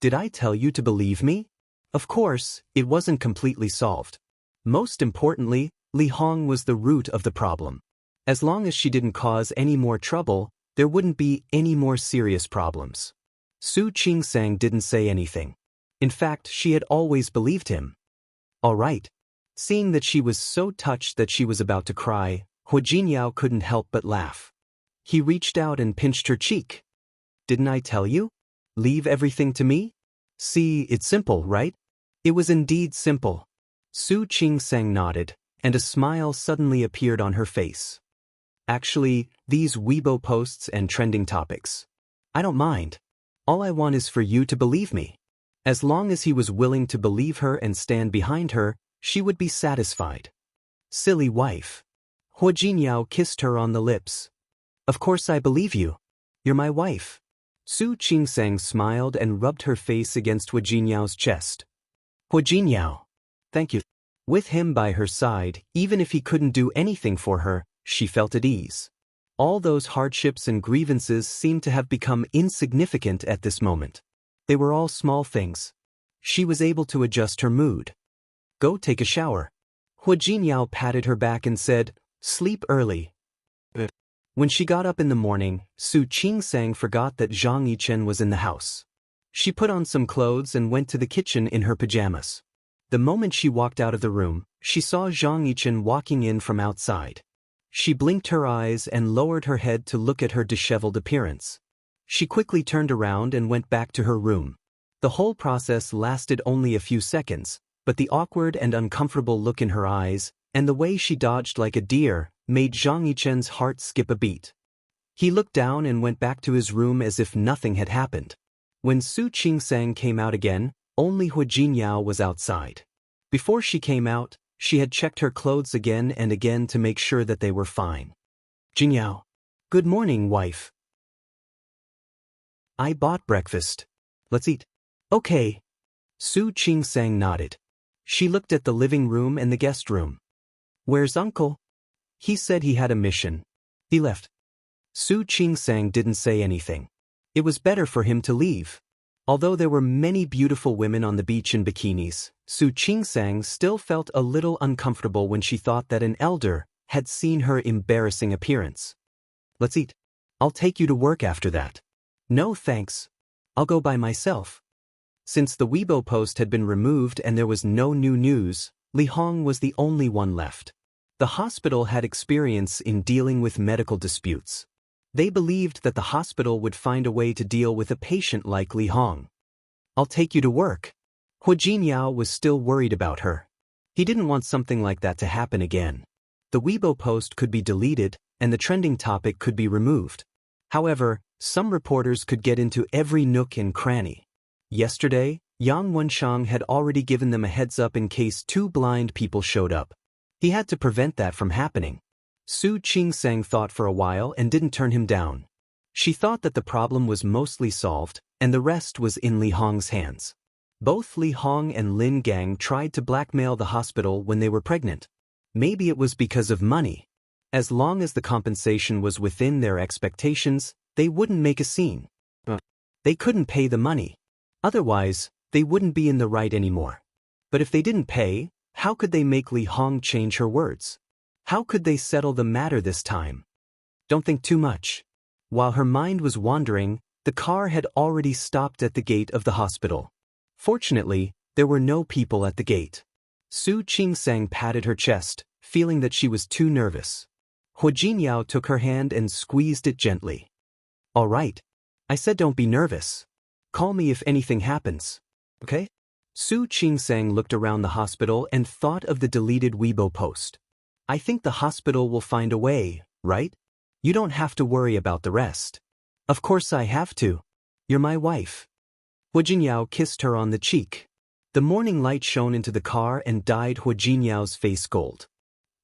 Did I tell you to believe me? Of course, it wasn't completely solved. Most importantly, Li Hong was the root of the problem. As long as she didn't cause any more trouble, there wouldn't be any more serious problems. Su Qingsang didn't say anything. In fact, she had always believed him. All right. Seeing that she was so touched that she was about to cry, Hua Jinyao couldn't help but laugh. He reached out and pinched her cheek. Didn't I tell you? Leave everything to me? See, it's simple, right? It was indeed simple. Su Qingsang nodded, and a smile suddenly appeared on her face. Actually, these Weibo posts and trending topics. I don't mind. All I want is for you to believe me. As long as he was willing to believe her and stand behind her, she would be satisfied. Silly wife. Hua Jinyao kissed her on the lips. Of course I believe you. You're my wife. Su Qingsang smiled and rubbed her face against Hua Jinyao's chest. Hua Jinyao. Thank you. With him by her side, even if he couldn't do anything for her, she felt at ease. All those hardships and grievances seemed to have become insignificant at this moment. They were all small things. She was able to adjust her mood. Go take a shower. Hua Jinyao patted her back and said, sleep early. When she got up in the morning, Su Qingsang forgot that Zhang Yichen was in the house. She put on some clothes and went to the kitchen in her pajamas. The moment she walked out of the room, she saw Zhang Yichen walking in from outside. She blinked her eyes and lowered her head to look at her disheveled appearance. She quickly turned around and went back to her room. The whole process lasted only a few seconds, but the awkward and uncomfortable look in her eyes, and the way she dodged like a deer, made Zhang Yichen's heart skip a beat. He looked down and went back to his room as if nothing had happened. When Su Qingsang came out again, only Hua Jinyao was outside. Before she came out, she had checked her clothes again and again to make sure that they were fine. Jinyao. Good morning, wife. I bought breakfast. Let's eat. Okay. Su Qingsang nodded. She looked at the living room and the guest room. Where's Uncle? He said he had a mission. He left. Su Qingsang didn't say anything. It was better for him to leave. Although there were many beautiful women on the beach in bikinis, Su Qingsang still felt a little uncomfortable when she thought that an elder had seen her embarrassing appearance. "Let's eat. I'll take you to work after that." "No thanks. I'll go by myself." Since the Weibo post had been removed and there was no new news, Li Hong was the only one left. The hospital had experience in dealing with medical disputes. They believed that the hospital would find a way to deal with a patient like Li Hong. "I'll take you to work." Hu Jinyao was still worried about her. He didn't want something like that to happen again. The Weibo post could be deleted, and the trending topic could be removed. However, some reporters could get into every nook and cranny. Yesterday, Yang Wenshang had already given them a heads-up in case 2 blind people showed up. He had to prevent that from happening. Su Qingsang thought for a while and didn't turn him down. She thought that the problem was mostly solved, and the rest was in Li Hong's hands. Both Li Hong and Lin Gang tried to blackmail the hospital when they were pregnant. Maybe it was because of money. As long as the compensation was within their expectations, they wouldn't make a scene. They couldn't pay the money. Otherwise, they wouldn't be in the right anymore. But if they didn't pay, how could they make Li Hong change her words? How could they settle the matter this time? Don't think too much. While her mind was wandering, the car had already stopped at the gate of the hospital. Fortunately, there were no people at the gate. Su Qingsang patted her chest, feeling that she was too nervous. Hu Jinyao took her hand and squeezed it gently. "All right. I said don't be nervous. Call me if anything happens. Okay?" Su Qingsang looked around the hospital and thought of the deleted Weibo post. "I think the hospital will find a way, right? You don't have to worry about the rest." "Of course I have to. You're my wife." Hu Jinyao kissed her on the cheek. The morning light shone into the car and dyed Hu Jinyao's face gold.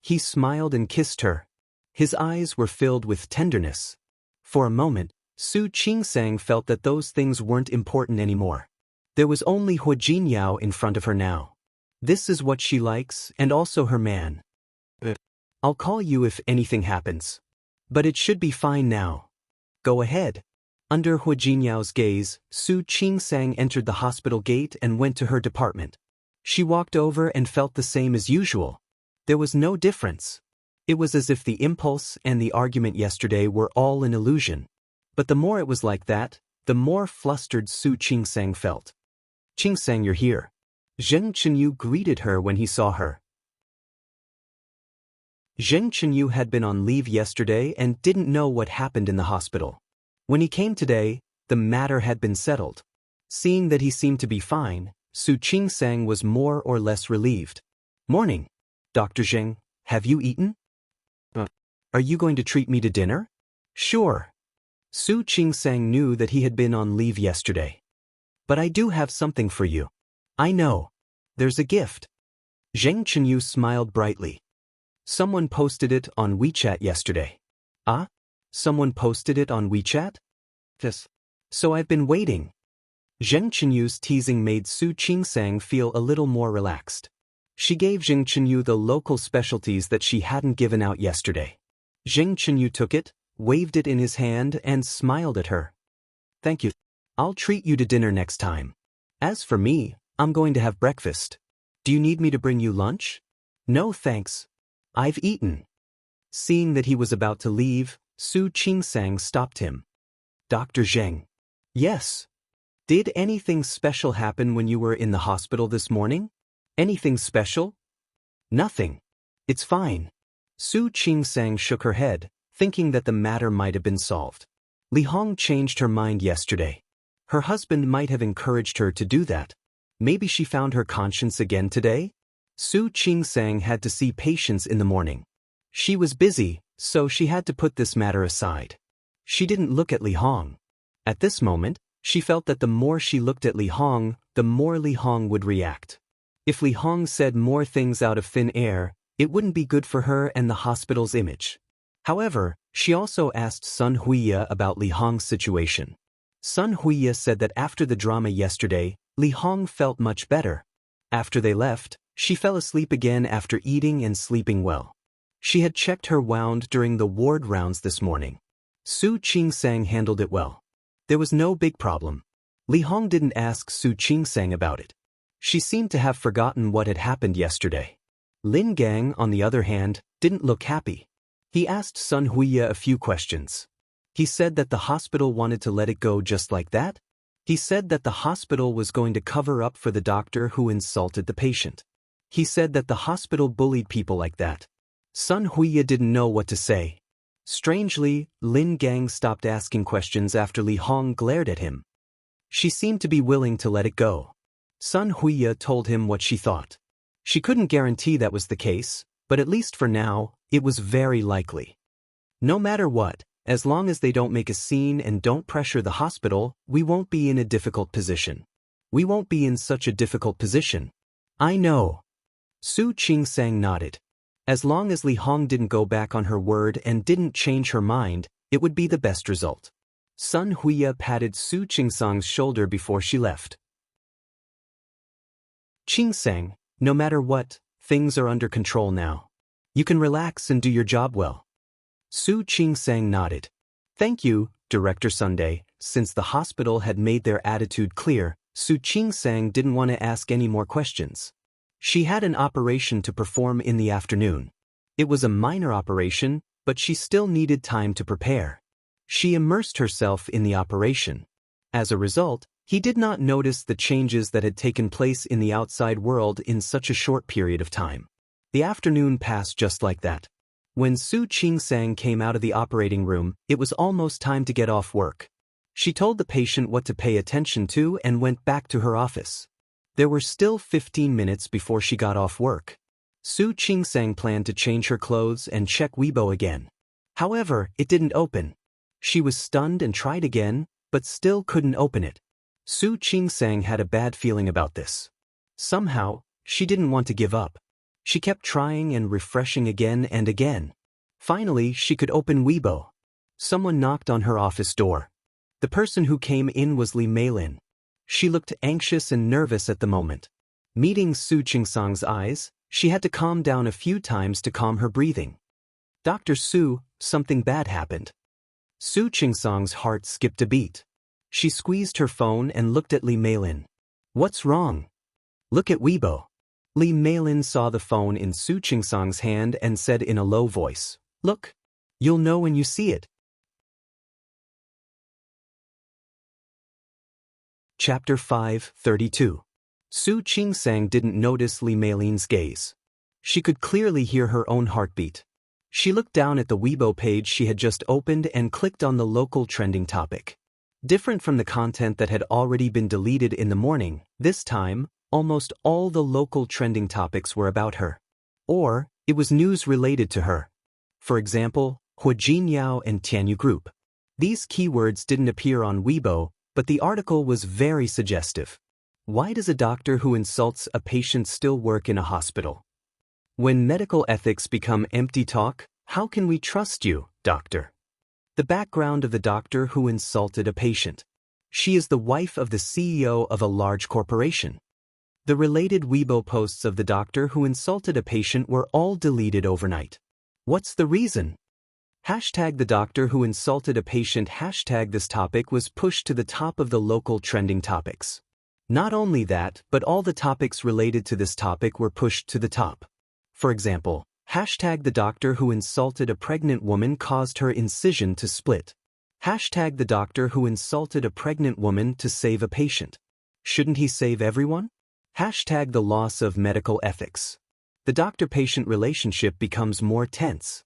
He smiled and kissed her. His eyes were filled with tenderness. For a moment, Su Qingsang felt that those things weren't important anymore. There was only Hu Jinyao in front of her now. This is what she likes, and also her man. "I'll call you if anything happens. But it should be fine now. Go ahead." Under Hu Jinyao's gaze, Su Qingsang entered the hospital gate and went to her department. She walked over and felt the same as usual. There was no difference. It was as if the impulse and the argument yesterday were all an illusion. But the more it was like that, the more flustered Su Qingsang felt. "Qingsang, you're here." Zheng Chenyu greeted her when he saw her. Zheng Chenyu had been on leave yesterday and didn't know what happened in the hospital. When he came today, the matter had been settled. Seeing that he seemed to be fine, Su Qingsang was more or less relieved. "Morning, Dr. Zheng, have you eaten? Are you going to treat me to dinner?" "Sure." Su Qingsang knew that he had been on leave yesterday. "But I do have something for you." "I know. There's a gift." Zheng Chenyu smiled brightly. "Someone posted it on WeChat yesterday." "Ah? Someone posted it on WeChat?" "Yes. So I've been waiting." Zheng Chenyu's teasing made Su Qingsang feel a little more relaxed. She gave Zheng Chenyu the local specialties that she hadn't given out yesterday. Zheng Chenyu took it, waved it in his hand, and smiled at her. "Thank you. I'll treat you to dinner next time. As for me, I'm going to have breakfast. Do you need me to bring you lunch?" "No thanks. I've eaten." Seeing that he was about to leave, Su Qingsang stopped him. "Dr. Zheng." "Yes. Did anything special happen when you were in the hospital this morning? Anything special?" "Nothing. It's fine." Su Qingsang shook her head, thinking that the matter might have been solved. Li Hong changed her mind yesterday. Her husband might have encouraged her to do that. Maybe she found her conscience again today? Su Qingsang had to see patients in the morning. She was busy, so she had to put this matter aside. She didn't look at Li Hong. At this moment, she felt that the more she looked at Li Hong, the more Li Hong would react. If Li Hong said more things out of thin air, it wouldn't be good for her and the hospital's image. However, she also asked Sun Huiya about Li Hong's situation. Sun Huiya said that after the drama yesterday, Li Hong felt much better. After they left, she fell asleep again after eating and sleeping well. She had checked her wound during the ward rounds this morning. Su Qingsang handled it well. There was no big problem. Li Hong didn't ask Su Qingsang about it. She seemed to have forgotten what had happened yesterday. Lin Gang, on the other hand, didn't look happy. He asked Sun Huiya a few questions. He said that the hospital wanted to let it go just like that. He said that the hospital was going to cover up for the doctor who insulted the patient. He said that the hospital bullied people like that. Sun Huiya didn't know what to say. Strangely, Lin Gang stopped asking questions after Li Hong glared at him. She seemed to be willing to let it go. Sun Huiya told him what she thought. She couldn't guarantee that was the case, but at least for now, it was very likely. No matter what, as long as they don't make a scene and don't pressure the hospital, we won't be in a difficult position. We won't be in such a difficult position. I know. Su Qingsang nodded. As long as Li Hong didn't go back on her word and didn't change her mind, it would be the best result. Sun Huiya patted Su Qingsang's shoulder before she left. Qingsang, no matter what, things are under control now. You can relax and do your job well. Su Qingsang nodded. Thank you, Director Sunday. Since the hospital had made their attitude clear, Su Qingsang didn't want to ask any more questions. She had an operation to perform in the afternoon. It was a minor operation, but she still needed time to prepare. She immersed herself in the operation. As a result, he did not notice the changes that had taken place in the outside world in such a short period of time. The afternoon passed just like that. When Su Qingsang came out of the operating room, it was almost time to get off work. She told the patient what to pay attention to and went back to her office. There were still 15 minutes before she got off work. Su Qingsang planned to change her clothes and check Weibo again. However, it didn't open. She was stunned and tried again, but still couldn't open it. Su Qingsang had a bad feeling about this. Somehow, she didn't want to give up. She kept trying and refreshing again and again. Finally, she could open Weibo. Someone knocked on her office door. The person who came in was Li Meilin. She looked anxious and nervous at the moment. Meeting Su Qingsang's eyes, she had to calm down a few times to calm her breathing. Dr. Su, something bad happened. Su Qingsang's heart skipped a beat. She squeezed her phone and looked at Li Meilin. What's wrong? Look at Weibo. Li Meilin saw the phone in Su Qingsang's hand and said in a low voice, Look. You'll know when you see it. Chapter 5:32. Su Qingsang didn't notice Li Meilin's gaze. She could clearly hear her own heartbeat. She looked down at the Weibo page she had just opened and clicked on the local trending topic. Different from the content that had already been deleted in the morning, this time, almost all the local trending topics were about her. Or, it was news related to her. For example, Huajinyao and Tianyu Group. These keywords didn't appear on Weibo, but the article was very suggestive. Why does a doctor who insults a patient still work in a hospital? When medical ethics become empty talk, how can we trust you, doctor? The background of the doctor who insulted a patient. She is the wife of the CEO of a large corporation. The related Weibo posts of the doctor who insulted a patient were all deleted overnight. What's the reason? Hashtag the doctor who insulted a patient. Hashtag this topic was pushed to the top of the local trending topics. Not only that, but all the topics related to this topic were pushed to the top. For example, hashtag the doctor who insulted a pregnant woman caused her incision to split. Hashtag the doctor who insulted a pregnant woman to save a patient. Shouldn't he save everyone? Hashtag the loss of medical ethics. The doctor-patient relationship becomes more tense.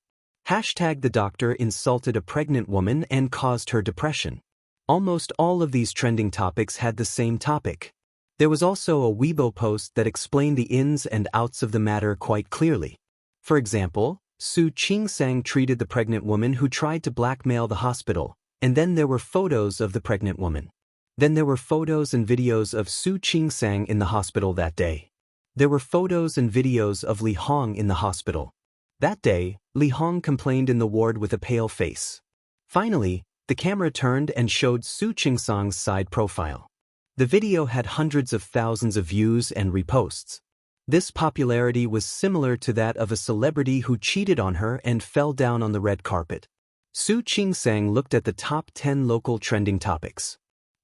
Hashtag the doctor insulted a pregnant woman and caused her depression. Almost all of these trending topics had the same topic. There was also a Weibo post that explained the ins and outs of the matter quite clearly. For example, Su Qingsang treated the pregnant woman who tried to blackmail the hospital, and then there were photos of the pregnant woman. Then there were photos and videos of Su Qingsang in the hospital that day. There were photos and videos of Li Hong in the hospital. That day, Li Hong complained in the ward with a pale face. Finally, the camera turned and showed Su Qingsang's side profile. The video had hundreds of thousands of views and reposts. This popularity was similar to that of a celebrity who cheated on her and fell down on the red carpet. Su Qingsang looked at the top 10 local trending topics.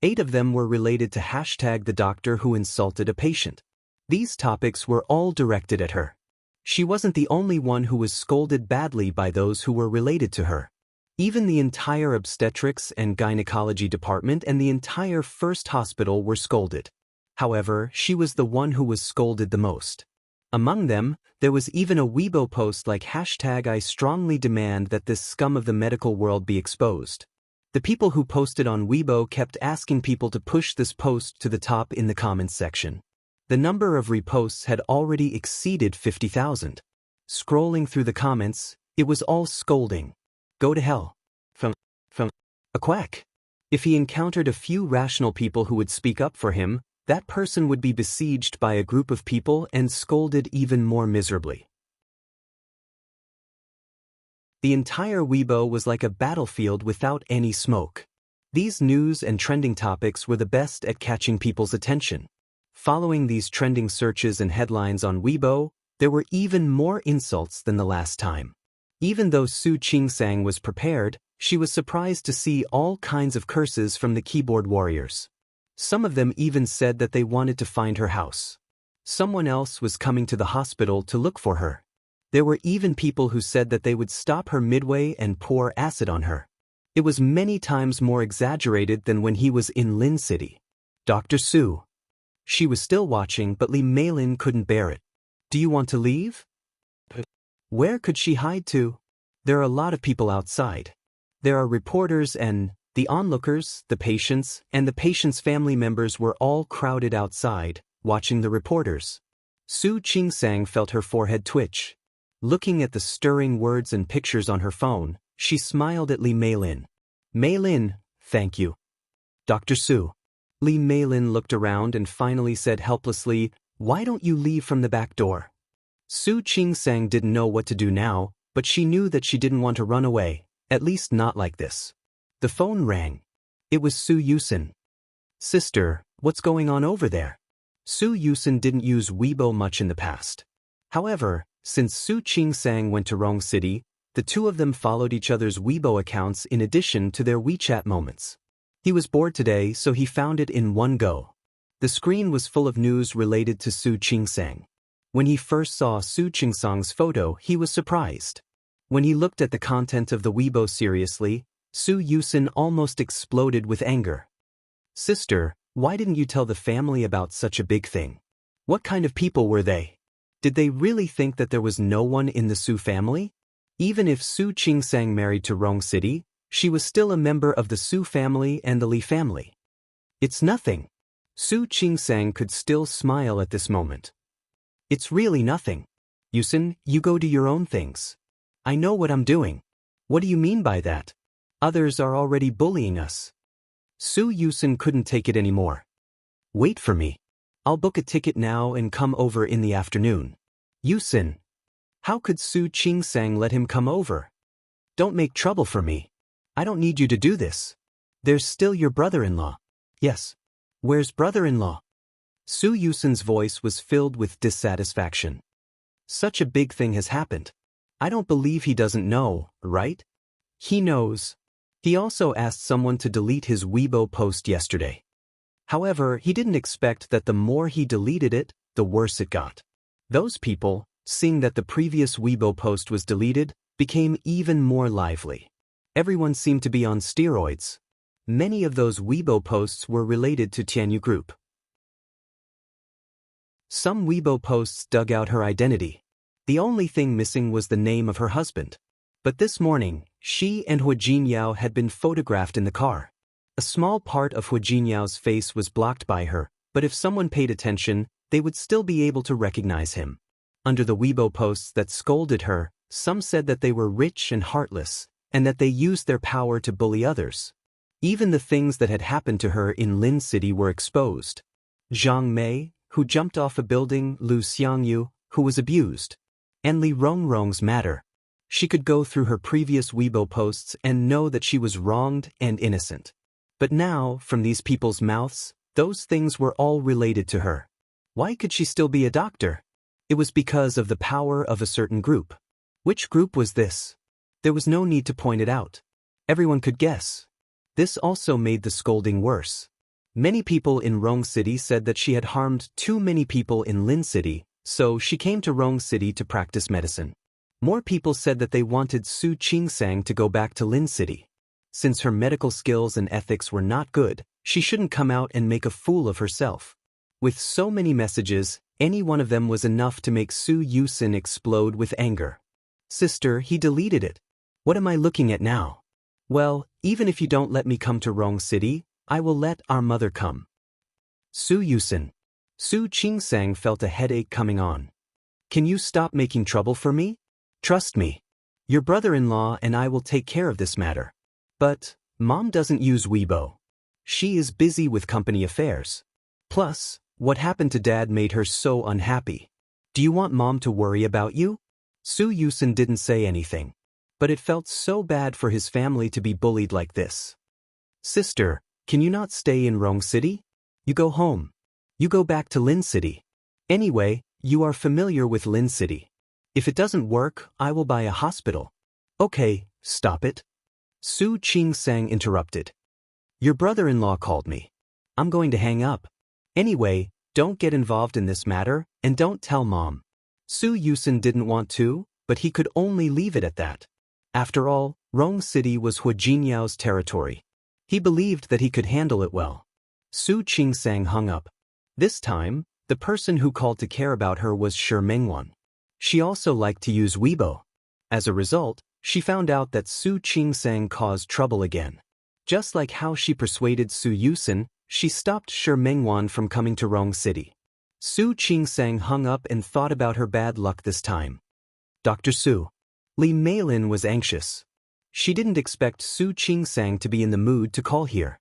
8 of them were related to hashtag the doctor who insulted a patient. These topics were all directed at her. She wasn't the only one who was scolded badly by those who were related to her. Even the entire obstetrics and gynecology department and the entire first hospital were scolded. However, she was the one who was scolded the most. Among them, there was even a Weibo post like hashtag I strongly demand that this scum of the medical world be exposed. The people who posted on Weibo kept asking people to push this post to the top in the comments section. The number of reposts had already exceeded 50,000. Scrolling through the comments, it was all scolding. Go to hell. From a quack. If he encountered a few rational people who would speak up for him, that person would be besieged by a group of people and scolded even more miserably. The entire Weibo was like a battlefield without any smoke. These news and trending topics were the best at catching people's attention. Following these trending searches and headlines on Weibo, there were even more insults than the last time. Even though Su Qingsang was prepared, she was surprised to see all kinds of curses from the keyboard warriors. Some of them even said that they wanted to find her house. Someone else was coming to the hospital to look for her. There were even people who said that they would stop her midway and pour acid on her. It was many times more exaggerated than when he was in Lin City. Dr. Su. She was still watching, but Li Meilin couldn't bear it. Do you want to leave? Where could she hide to? There are a lot of people outside. There are reporters and the onlookers, the patients, and the patients' family members were all crowded outside, watching the reporters. Su Qingsang felt her forehead twitch. Looking at the stirring words and pictures on her phone, she smiled at Li Meilin. Meilin, thank you. Dr. Su. Li Meilin looked around and finally said helplessly, why don't you leave from the back door? Su Qingsang didn't know what to do now, but she knew that she didn't want to run away, at least not like this. The phone rang. It was Su Yusin. Sister, what's going on over there? Su Yusin didn't use Weibo much in the past. However, since Su Qingsang went to Rong City, the two of them followed each other's Weibo accounts in addition to their WeChat moments. He was bored today, so he found it in one go. The screen was full of news related to Su Qingsang. When he first saw Su Qingsang's photo, he was surprised. When he looked at the content of the Weibo seriously, Su Yusin almost exploded with anger. Sister, why didn't you tell the family about such a big thing? What kind of people were they? Did they really think that there was no one in the Su family? Even if Su Qingsang married to Rong City, she was still a member of the Su family and the Li family. It's nothing. Su Qingsang could still smile at this moment. It's really nothing. Yusin, you go do your own things. I know what I'm doing. What do you mean by that? Others are already bullying us. Su Yusin couldn't take it anymore. Wait for me. I'll book a ticket now and come over in the afternoon. Yusin. How could Su Qingsang let him come over? Don't make trouble for me. I don't need you to do this. There's still your brother-in-law. Yes. Where's brother-in-law? Su Yusin's voice was filled with dissatisfaction. Such a big thing has happened. I don't believe he doesn't know, right? He knows. He also asked someone to delete his Weibo post yesterday. However, he didn't expect that the more he deleted it, the worse it got. Those people, seeing that the previous Weibo post was deleted, became even more lively. Everyone seemed to be on steroids. Many of those Weibo posts were related to Tianyu Group. Some Weibo posts dug out her identity. The only thing missing was the name of her husband. But this morning, she and Hu Jinyao had been photographed in the car. A small part of Hu Jinyao's face was blocked by her, but if someone paid attention, they would still be able to recognize him. Under the Weibo posts that scolded her, some said that they were rich and heartless, and that they used their power to bully others. Even the things that had happened to her in Lin City were exposed. Zhang Mei, who jumped off a building, Lu Xiangyu, who was abused, and Li Rongrong's matter. She could go through her previous Weibo posts and know that she was wronged and innocent. But now, from these people's mouths, those things were all related to her. Why could she still be a doctor? It was because of the power of a certain group. Which group was this? There was no need to point it out. Everyone could guess. This also made the scolding worse. Many people in Rong City said that she had harmed too many people in Lin City, so she came to Rong City to practice medicine. More people said that they wanted Su Qingsang to go back to Lin City. Since her medical skills and ethics were not good, she shouldn't come out and make a fool of herself. With so many messages, any one of them was enough to make Su Yusin explode with anger. Sister, he deleted it. What am I looking at now? Well, even if you don't let me come to Rong City, I will let our mother come. Su Yusin. Su Qingsang felt a headache coming on. Can you stop making trouble for me? Trust me. Your brother-in-law and I will take care of this matter. But, Mom doesn't use Weibo. She is busy with company affairs. Plus, what happened to Dad made her so unhappy. Do you want Mom to worry about you? Su Yusin didn't say anything. But it felt so bad for his family to be bullied like this. Sister, can you not stay in Rong City? You go home. You go back to Lin City. Anyway, you are familiar with Lin City. If it doesn't work, I will buy a hospital. Okay, stop it. Su Qingsang interrupted. Your brother-in-law called me. I'm going to hang up. Anyway, don't get involved in this matter, and don't tell Mom. Su Yusin didn't want to, but he could only leave it at that. After all, Rong City was Hu Jinyao's territory. He believed that he could handle it well. Su Qingsang hung up. This time, the person who called to care about her was Shi Mengwan. She also liked to use Weibo. As a result, she found out that Su Qingsang caused trouble again. Just like how she persuaded Su Yusin, she stopped Shi Mengwan from coming to Rong City. Su Qingsang hung up and thought about her bad luck this time. Dr. Su. Li Meilin was anxious. She didn't expect Su Qingsang to be in the mood to call here.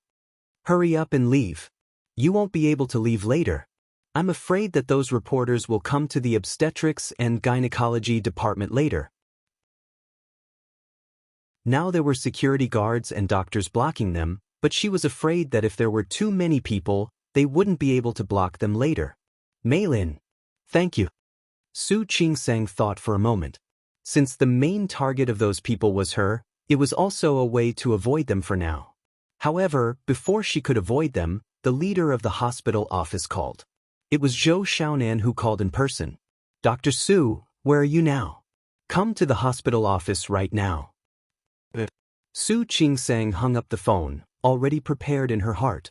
Hurry up and leave. You won't be able to leave later. I'm afraid that those reporters will come to the obstetrics and gynecology department later. Now there were security guards and doctors blocking them, but she was afraid that if there were too many people, they wouldn't be able to block them later. Meilin. Thank you. Su Qingsang thought for a moment. Since the main target of those people was her, it was also a way to avoid them for now. However, before she could avoid them, the leader of the hospital office called. It was Zhou Xiaonan who called in person. Dr. Su, where are you now? Come to the hospital office right now. Su Qingsang hung up the phone, already prepared in her heart.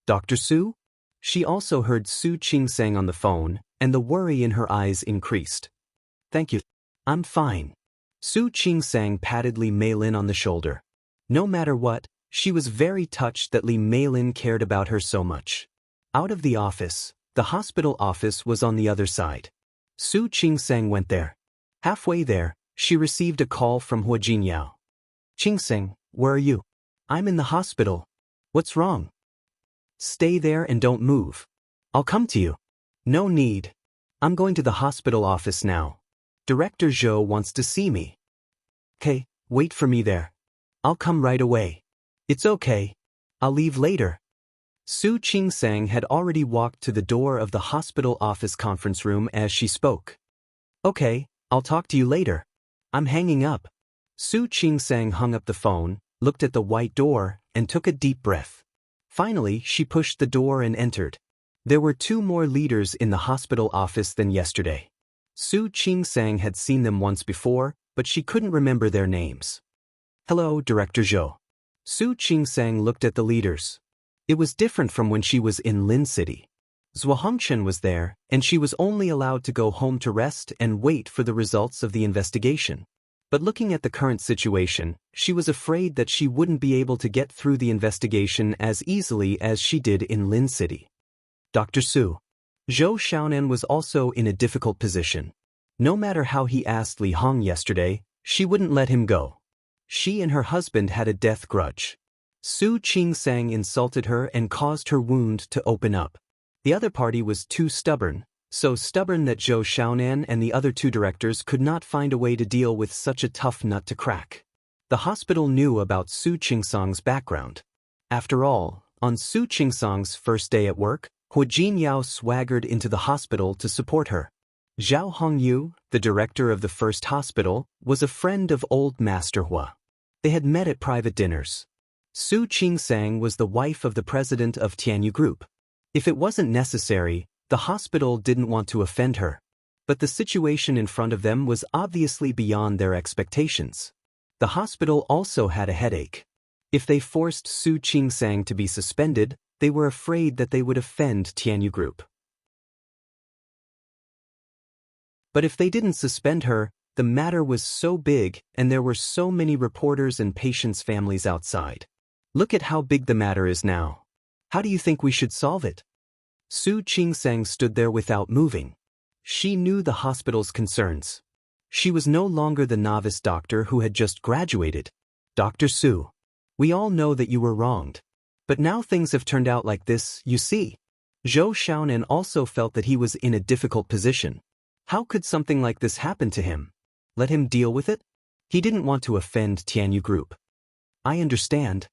Dr. Su? She also heard Su Qingsang on the phone, and the worry in her eyes increased. Thank you. I'm fine. Su Qingsang patted Li Meilin on the shoulder. No matter what, she was very touched that Li Meilin cared about her so much. Out of the office, the hospital office was on the other side. Su Qingsang went there. Halfway there, she received a call from Hu Jinyao. Qingsang, where are you? I'm in the hospital. What's wrong? Stay there and don't move. I'll come to you. No need. I'm going to the hospital office now. Director Zhou wants to see me. Okay, wait for me there. I'll come right away. It's okay. I'll leave later. Su Qingsang had already walked to the door of the hospital office conference room as she spoke. Okay, I'll talk to you later. I'm hanging up. Su Qingsang hung up the phone, looked at the white door, and took a deep breath. Finally, she pushed the door and entered. There were 2 more leaders in the hospital office than yesterday. Su Qingsang had seen them once before, but she couldn't remember their names. Hello, Director Zhou. Su Qingsang looked at the leaders. It was different from when she was in Lin City. Zhou Hongchen was there, and she was only allowed to go home to rest and wait for the results of the investigation. But looking at the current situation, she was afraid that she wouldn't be able to get through the investigation as easily as she did in Lin City. Dr. Su. Zhou Xiaonan was also in a difficult position. No matter how he asked Li Hong yesterday, she wouldn't let him go. She and her husband had a death grudge. Su Qingsang insulted her and caused her wound to open up. The other party was too stubborn, so stubborn that Zhou Xiaonan and the other 2 directors could not find a way to deal with such a tough nut to crack. The hospital knew about Su Qingsang's background. After all, on Su Qingsang's first day at work, Hu Jinyao swaggered into the hospital to support her. Zhao Hongyu, the director of the first hospital, was a friend of old Master Hua. They had met at private dinners. Su Qing-sang was the wife of the president of Tianyu Group. If it wasn't necessary, the hospital didn't want to offend her. But the situation in front of them was obviously beyond their expectations. The hospital also had a headache. If they forced Su Qing-sang to be suspended, they were afraid that they would offend Tianyu Group. But if they didn't suspend her, the matter was so big and there were so many reporters and patients' families outside. Look at how big the matter is now. How do you think we should solve it? Su Qing-sang stood there without moving. She knew the hospital's concerns. She was no longer the novice doctor who had just graduated. Dr. Su, we all know that you were wronged. But now things have turned out like this, you see. Zhou Xiaonan also felt that he was in a difficult position. How could something like this happen to him? Let him deal with it? He didn't want to offend Tianyu Group. I understand.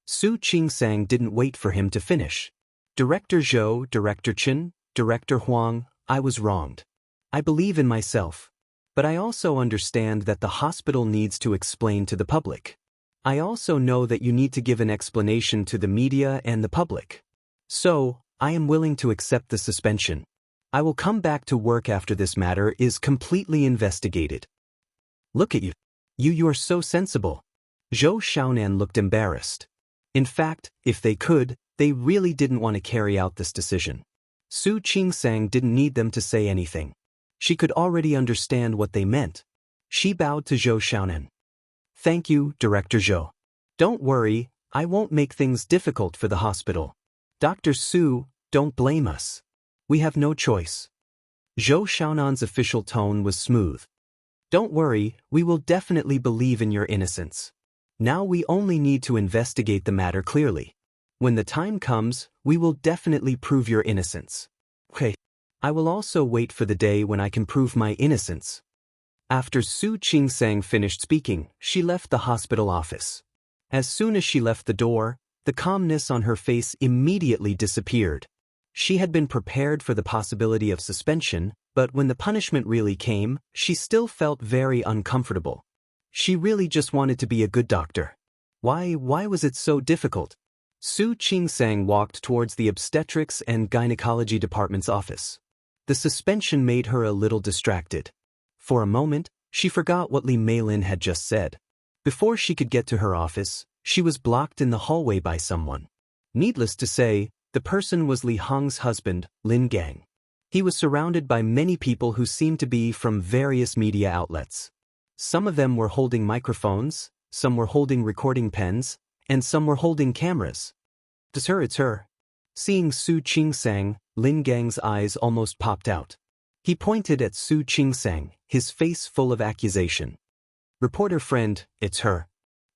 Su Qing-sang didn't wait for him to finish. Director Zhou, Director Chen, Director Huang, I was wronged. I believe in myself. But I also understand that the hospital needs to explain to the public. I also know that you need to give an explanation to the media and the public. So, I am willing to accept the suspension. I will come back to work after this matter is completely investigated. Look at you. You are so sensible. Zhou Xiaonan looked embarrassed. In fact, if they could, they really didn't want to carry out this decision. Su Qing-sang didn't need them to say anything. She could already understand what they meant. She bowed to Zhou Xiaonan. Thank you, Director Zhou. Don't worry, I won't make things difficult for the hospital. Dr. Su, don't blame us. We have no choice. Zhou Xiaonan's official tone was smooth. Don't worry, we will definitely believe in your innocence. Now we only need to investigate the matter clearly. When the time comes, we will definitely prove your innocence. Okay. I will also wait for the day when I can prove my innocence. After Su Qing-sang finished speaking, she left the hospital office. As soon as she left the door, the calmness on her face immediately disappeared. She had been prepared for the possibility of suspension, but when the punishment really came, she still felt very uncomfortable. She really just wanted to be a good doctor. Why was it so difficult? Su Qing-sang walked towards the obstetrics and gynecology department's office. The suspension made her a little distracted. For a moment, she forgot what Li Meilin had just said. Before she could get to her office, she was blocked in the hallway by someone. Needless to say, the person was Li Hong's husband, Lin Gang. He was surrounded by many people who seemed to be from various media outlets. Some of them were holding microphones, some were holding recording pens, and some were holding cameras. It's her. Seeing Su Qing-sang, Lin Gang's eyes almost popped out. He pointed at Su Qing-sang, his face full of accusation. Reporter friend, it's her.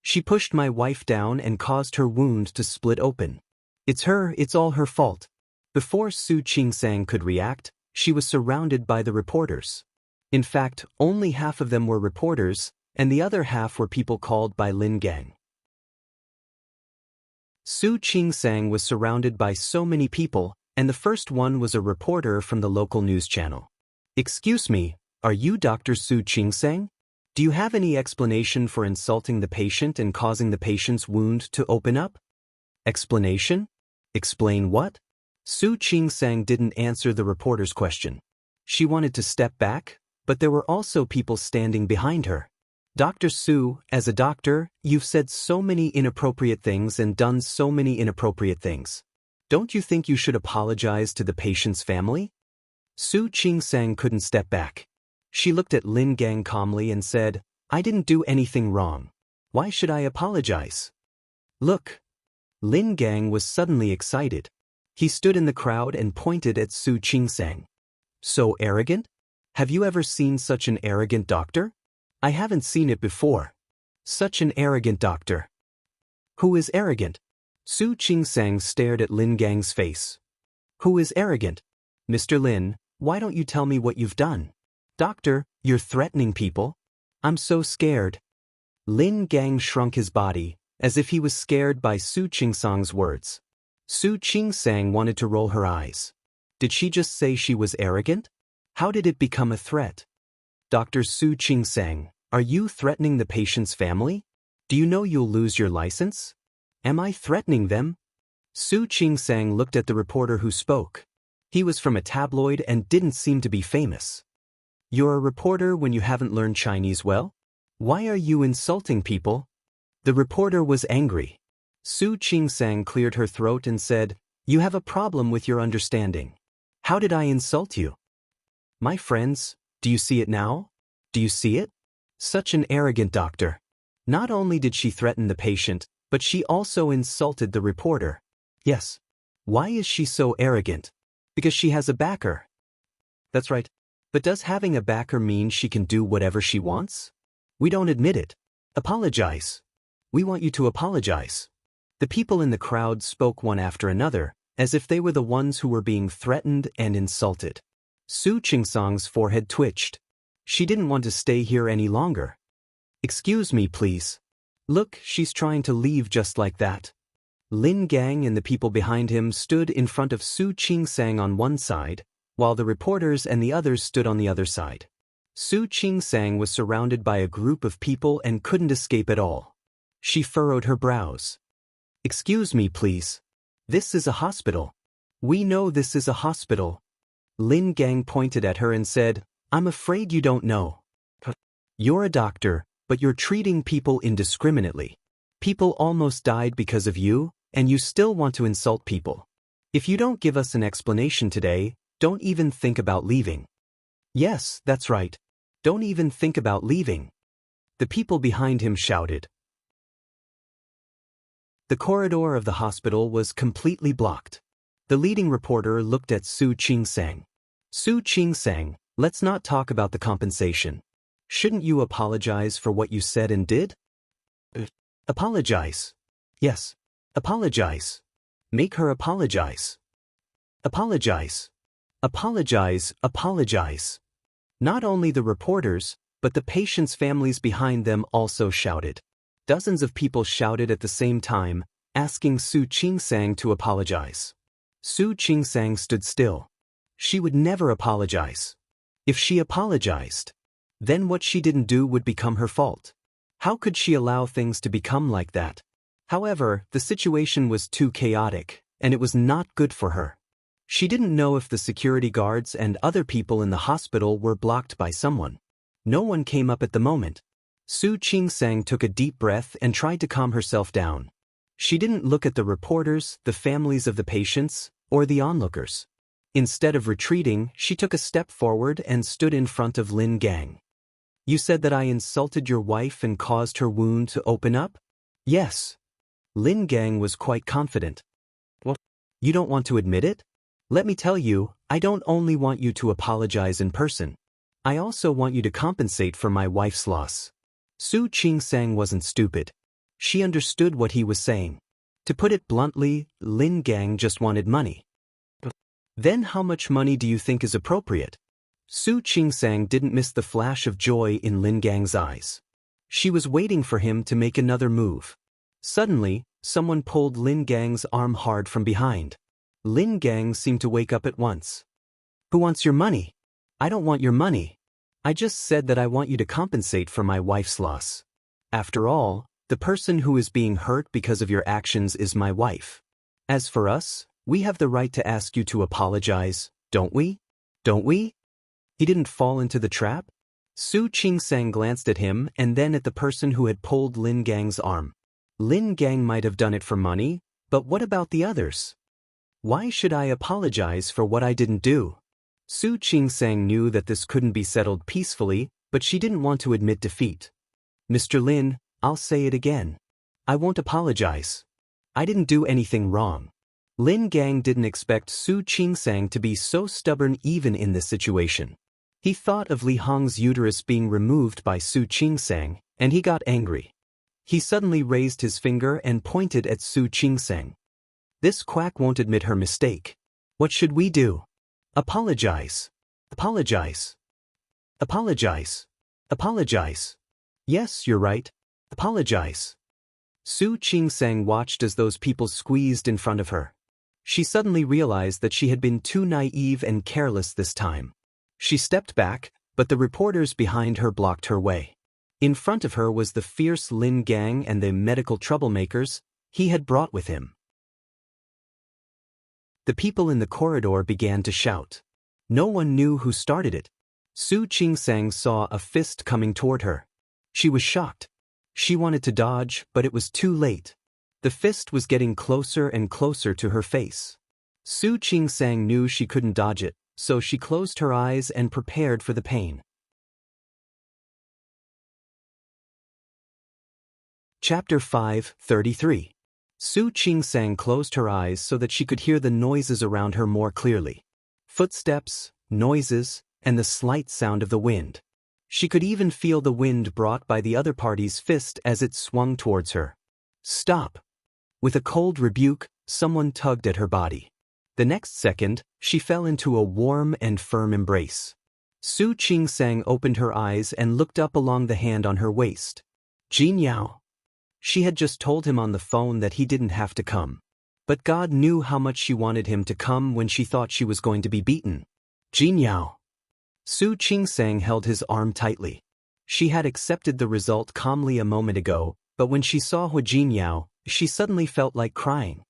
She pushed my wife down and caused her wound to split open. It's her, it's all her fault. Before Su Qing-sang could react, she was surrounded by the reporters. In fact, only half of them were reporters, and the other half were people called by Lin Gang. Su Qing-sang was surrounded by so many people, and the first one was a reporter from the local news channel. Excuse me, are you Dr. Su Qing-sang? Do you have any explanation for insulting the patient and causing the patient's wound to open up? Explanation? Explain what? Su Qing-sang didn't answer the reporter's question. She wanted to step back, but there were also people standing behind her. Dr. Su, as a doctor, you've said so many inappropriate things and done so many inappropriate things. Don't you think you should apologize to the patient's family? Su Qing-sang couldn't step back. She looked at Lin Gang calmly and said, I didn't do anything wrong. Why should I apologize? Look. Lin Gang was suddenly excited. He stood in the crowd and pointed at Su Qing-sang. So arrogant? Have you ever seen such an arrogant doctor? I haven't seen it before. Such an arrogant doctor. Who is arrogant? Su Qing-sang stared at Lin Gang's face. Who is arrogant? Mr. Lin, why don't you tell me what you've done? Doctor, you're threatening people? I'm so scared. Lin Gang shrunk his body, as if he was scared by Su Qing-sang's words. Su Qing-sang wanted to roll her eyes. Did she just say she was arrogant? How did it become a threat? Dr. Su Qing-sang, are you threatening the patient's family? Do you know you'll lose your license? Am I threatening them? Su Qingsang looked at the reporter who spoke. He was from a tabloid and didn't seem to be famous. You're a reporter when you haven't learned Chinese well? Why are you insulting people? The reporter was angry. Su Qingsang cleared her throat and said, You have a problem with your understanding. How did I insult you? My friends, do you see it now? Do you see it? Such an arrogant doctor. Not only did she threaten the patient, but she also insulted the reporter. Yes. Why is she so arrogant? Because she has a backer. That's right. But does having a backer mean she can do whatever she wants? We don't admit it. Apologize. We want you to apologize. The people in the crowd spoke one after another, as if they were the ones who were being threatened and insulted. Su Qingsang's forehead twitched. She didn't want to stay here any longer. Excuse me, please. Look, she's trying to leave just like that. Lin Gang and the people behind him stood in front of Su Qingsang on one side, while the reporters and the others stood on the other side. Su Qingsang was surrounded by a group of people and couldn't escape at all. She furrowed her brows. Excuse me, please. This is a hospital. We know this is a hospital. Lin Gang pointed at her and said, I'm afraid you don't know. You're a doctor, but you're treating people indiscriminately. People almost died because of you, and you still want to insult people. If you don't give us an explanation today, don't even think about leaving. Yes, that's right. Don't even think about leaving. The people behind him shouted. The corridor of the hospital was completely blocked. The leading reporter looked at Su Qingsang. Su Qingsang, let's not talk about the compensation. Shouldn't you apologize for what you said and did? Apologize. Yes. Apologize. Make her apologize. Apologize. Apologize, apologize. Not only the reporters, but the patients' families behind them also shouted. Dozens of people shouted at the same time, asking Su Qingsang to apologize. Su Qingsang stood still. She would never apologize. If she apologized, then what she didn't do would become her fault. How could she allow things to become like that? However, the situation was too chaotic, and it was not good for her. She didn't know if the security guards and other people in the hospital were blocked by someone. No one came up at the moment. Su Qingsang took a deep breath and tried to calm herself down. She didn't look at the reporters, the families of the patients, or the onlookers. Instead of retreating, she took a step forward and stood in front of Lin Gang. You said that I insulted your wife and caused her wound to open up? Yes. Lin Gang was quite confident. What? You don't want to admit it? Let me tell you, I don't only want you to apologize in person. I also want you to compensate for my wife's loss. Su Qingsang wasn't stupid. She understood what he was saying. To put it bluntly, Lin Gang just wanted money. Then how much money do you think is appropriate? Su Qingsang didn't miss the flash of joy in Lin Gang's eyes. She was waiting for him to make another move. Suddenly, someone pulled Lin Gang's arm hard from behind. Lin Gang seemed to wake up at once. Who wants your money? I don't want your money. I just said that I want you to compensate for my wife's loss. After all, the person who is being hurt because of your actions is my wife. As for us, we have the right to ask you to apologize, don't we? Don't we? He didn't fall into the trap? Su Qingsang glanced at him and then at the person who had pulled Lin Gang's arm. Lin Gang might have done it for money, but what about the others? Why should I apologize for what I didn't do? Su Qingsang knew that this couldn't be settled peacefully, but she didn't want to admit defeat. Mr. Lin, I'll say it again. I won't apologize. I didn't do anything wrong. Lin Gang didn't expect Su Qingsang to be so stubborn even in this situation. He thought of Li Hong's uterus being removed by Su Qingsang, and he got angry. He suddenly raised his finger and pointed at Su Qingsang. This quack won't admit her mistake. What should we do? Apologize. Apologize. Apologize. Apologize. Yes, you're right. Apologize. Su Qingsang watched as those people squeezed in front of her. She suddenly realized that she had been too naive and careless this time. She stepped back, but the reporters behind her blocked her way. In front of her was the fierce Lin Gang and the medical troublemakers he had brought with him. The people in the corridor began to shout. No one knew who started it. Su Qingsang saw a fist coming toward her. She was shocked. She wanted to dodge, but it was too late. The fist was getting closer and closer to her face. Su Qingsang knew she couldn't dodge it, so she closed her eyes and prepared for the pain. Chapter 5:33. Su Qingsang closed her eyes so that she could hear the noises around her more clearly. Footsteps, noises, and the slight sound of the wind. She could even feel the wind brought by the other party's fist as it swung towards her. Stop! With a cold rebuke, someone tugged at her body. The next second, she fell into a warm and firm embrace. Su Qingsang opened her eyes and looked up along the hand on her waist. Jin Yao. She had just told him on the phone that he didn't have to come. But God knew how much she wanted him to come when she thought she was going to be beaten. Jin Yao. Su Qingsang held his arm tightly. She had accepted the result calmly a moment ago, but when she saw Hu Jinyao, she suddenly felt like crying.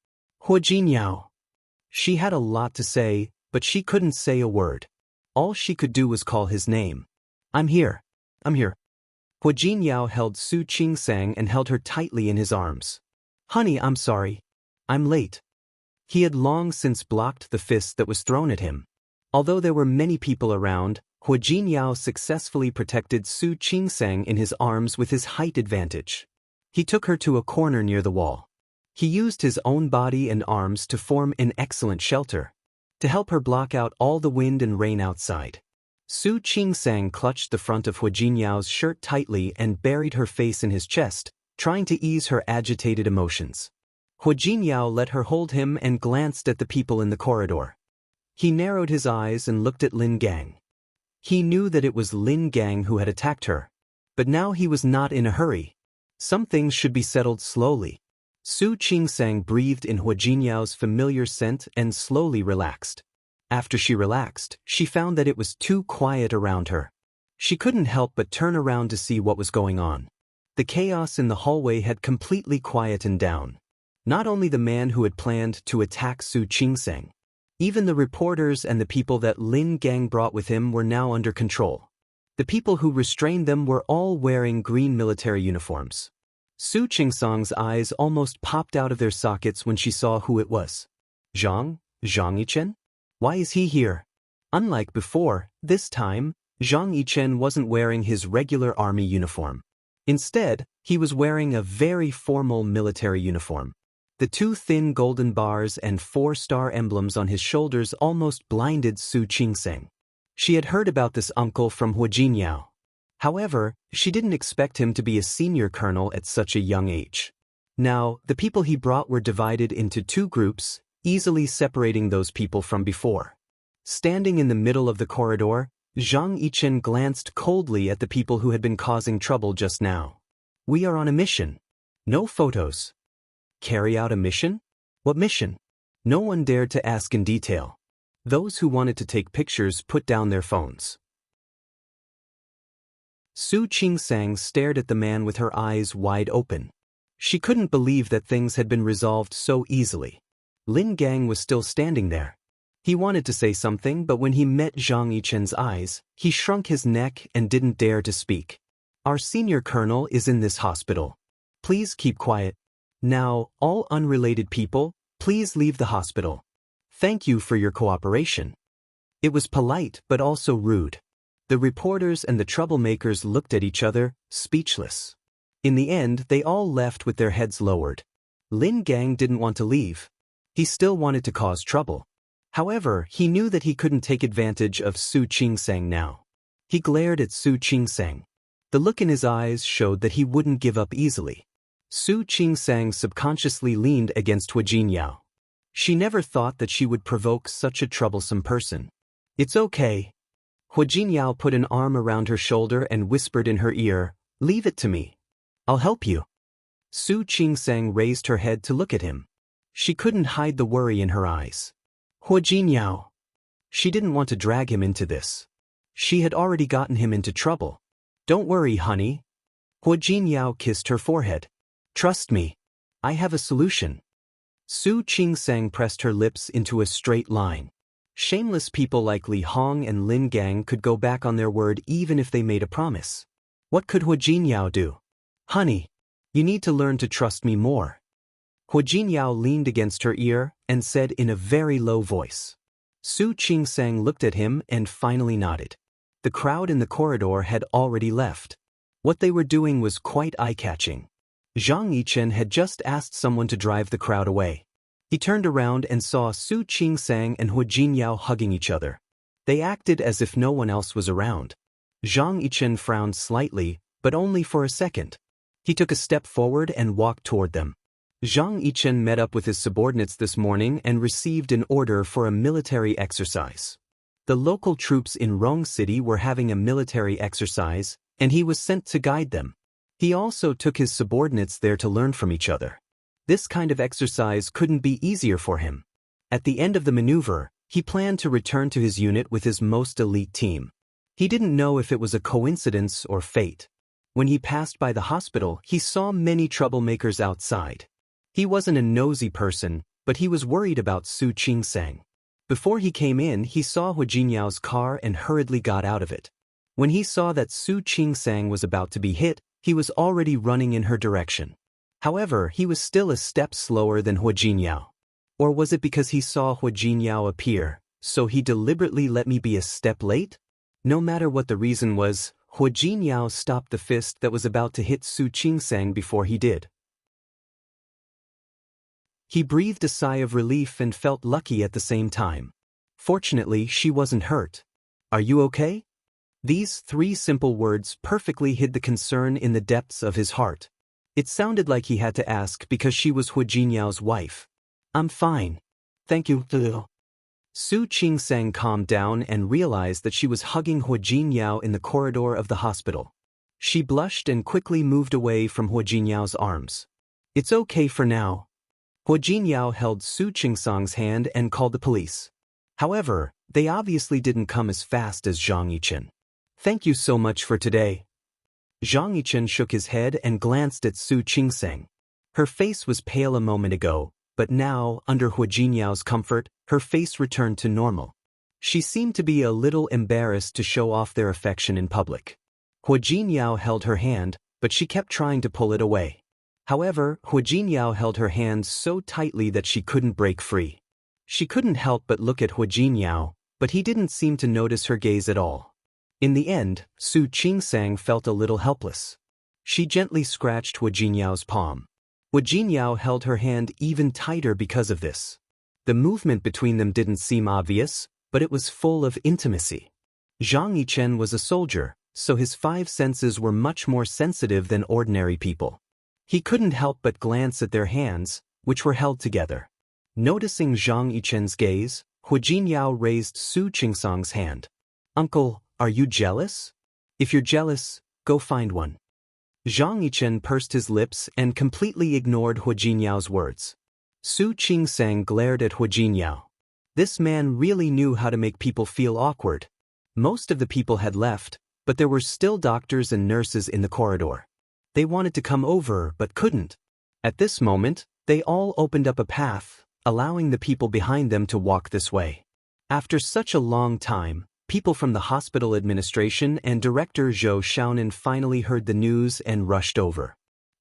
Hu Jinyao. She had a lot to say, but she couldn't say a word. All she could do was call his name. I'm here. I'm here. Hu Jinyao held Su Qingsang and held her tightly in his arms. Honey, I'm sorry. I'm late. He had long since blocked the fist that was thrown at him. Although there were many people around, Hu Jinyao successfully protected Su Qingsang in his arms with his height advantage. He took her to a corner near the wall. He used his own body and arms to form an excellent shelter, to help her block out all the wind and rain outside. Su Qingsang clutched the front of Hu Jinyao's shirt tightly and buried her face in his chest, trying to ease her agitated emotions. Hu Jinyao let her hold him and glanced at the people in the corridor. He narrowed his eyes and looked at Lin Gang. He knew that it was Lin Gang who had attacked her. But now he was not in a hurry. Some things should be settled slowly. Su Qingsang breathed in Hu Jinyao's familiar scent and slowly relaxed. After she relaxed, she found that it was too quiet around her. She couldn't help but turn around to see what was going on. The chaos in the hallway had completely quietened down. Not only the man who had planned to attack Su Qingsang. Even the reporters and the people that Lin Gang brought with him were now under control. The people who restrained them were all wearing green military uniforms. Su Qingsang's eyes almost popped out of their sockets when she saw who it was. Zhang Yichen? Why is he here? Unlike before, this time, Zhang Yichen wasn't wearing his regular army uniform. Instead, he was wearing a very formal military uniform. The two thin golden bars and 4-star emblems on his shoulders almost blinded Su Qingsang. She had heard about this uncle from Hu Jinyao. However, she didn't expect him to be a senior colonel at such a young age. Now, the people he brought were divided into two groups, easily separating those people from before. Standing in the middle of the corridor, Zhang Yichen glanced coldly at the people who had been causing trouble just now. We are on a mission. No photos. Carry out a mission? What mission? No one dared to ask in detail. Those who wanted to take pictures put down their phones. Su Qingsang stared at the man with her eyes wide open. She couldn't believe that things had been resolved so easily. Lin Gang was still standing there. He wanted to say something, but when he met Zhang Yichen's eyes, he shrunk his neck and didn't dare to speak. Our senior colonel is in this hospital. Please keep quiet. Now, all unrelated people, please leave the hospital. Thank you for your cooperation. It was polite but also rude. The reporters and the troublemakers looked at each other, speechless. In the end, they all left with their heads lowered. Lin Gang didn't want to leave. He still wanted to cause trouble. However, he knew that he couldn't take advantage of Su Qingsang now. He glared at Su Qingsang. The look in his eyes showed that he wouldn't give up easily. Su Qingsang subconsciously leaned against Hu Jinyao. She never thought that she would provoke such a troublesome person. It's okay. Hu Jinyao put an arm around her shoulder and whispered in her ear, leave it to me. I'll help you. Su Qingsang raised her head to look at him. She couldn't hide the worry in her eyes. Hu Jinyao. She didn't want to drag him into this. She had already gotten him into trouble. Don't worry, honey. Hua Jinyao kissed her forehead. Trust me. I have a solution. Su Qingsang pressed her lips into a straight line. Shameless people like Li Hong and Lin Gang could go back on their word even if they made a promise. What could Hua Jinyao do? Honey, you need to learn to trust me more. Hua Jinyao leaned against her ear and said in a very low voice. Su Qingsang looked at him and finally nodded. The crowd in the corridor had already left. What they were doing was quite eye-catching. Zhang Yichen had just asked someone to drive the crowd away. He turned around and saw Su Qingsang and Hua Jinyao hugging each other. They acted as if no one else was around. Zhang Yichen frowned slightly, but only for a second. He took a step forward and walked toward them. Zhang Yichen met up with his subordinates this morning and received an order for a military exercise. The local troops in Rong City were having a military exercise, and he was sent to guide them. He also took his subordinates there to learn from each other. This kind of exercise couldn't be easier for him. At the end of the maneuver, he planned to return to his unit with his most elite team. He didn't know if it was a coincidence or fate. When he passed by the hospital, he saw many troublemakers outside. He wasn't a nosy person, but he was worried about Su Qingsang. Before he came in, he saw Hua Jinyao's car and hurriedly got out of it. When he saw that Su Qingsang was about to be hit, he was already running in her direction. However, he was still a step slower than Hua Jinyao. Or was it because he saw Hua Jinyao appear, so he deliberately let me be a step late? No matter what the reason was, Hua Jinyao stopped the fist that was about to hit Su Qingsang before he did. He breathed a sigh of relief and felt lucky at the same time. Fortunately, she wasn't hurt. Are you okay? These 3 simple words perfectly hid the concern in the depths of his heart. It sounded like he had to ask because she was Hua Jinyao's wife. I'm fine. Thank you. Su Qingsang calmed down and realized that she was hugging Hua Jinyao in the corridor of the hospital. She blushed and quickly moved away from Hua Jinyao's arms. It's okay for now. Hua Jinyao held Su Qingsang's hand and called the police. However, they obviously didn't come as fast as Zhang Yichen. Thank you so much for today. Zhang Yichen shook his head and glanced at Su Qingsang. Her face was pale a moment ago, but now, under Hua Jinyao's comfort, her face returned to normal. She seemed to be a little embarrassed to show off their affection in public. Hua Jinyao held her hand, but she kept trying to pull it away. However, Hua Jinyao held her hand so tightly that she couldn't break free. She couldn't help but look at Hua Jinyao, but he didn't seem to notice her gaze at all. In the end, Su Qingsang felt a little helpless. She gently scratched Hua Jinyao's palm. Hua Jinyao held her hand even tighter because of this. The movement between them didn't seem obvious, but it was full of intimacy. Zhang Yichen was a soldier, so his 5 senses were much more sensitive than ordinary people. He couldn't help but glance at their hands, which were held together. Noticing Zhang Yichen's gaze, Hua Jinyao raised Su Qingsang's hand. Uncle, are you jealous? If you're jealous, go find one. Zhang Yichen pursed his lips and completely ignored Hua Jinyao's words. Su Qingsang glared at Hua Jinyao. This man really knew how to make people feel awkward. Most of the people had left, but there were still doctors and nurses in the corridor. They wanted to come over but couldn't. At this moment, they all opened up a path, allowing the people behind them to walk this way. After such a long time, people from the hospital administration and Director Zhou Xiaonan finally heard the news and rushed over.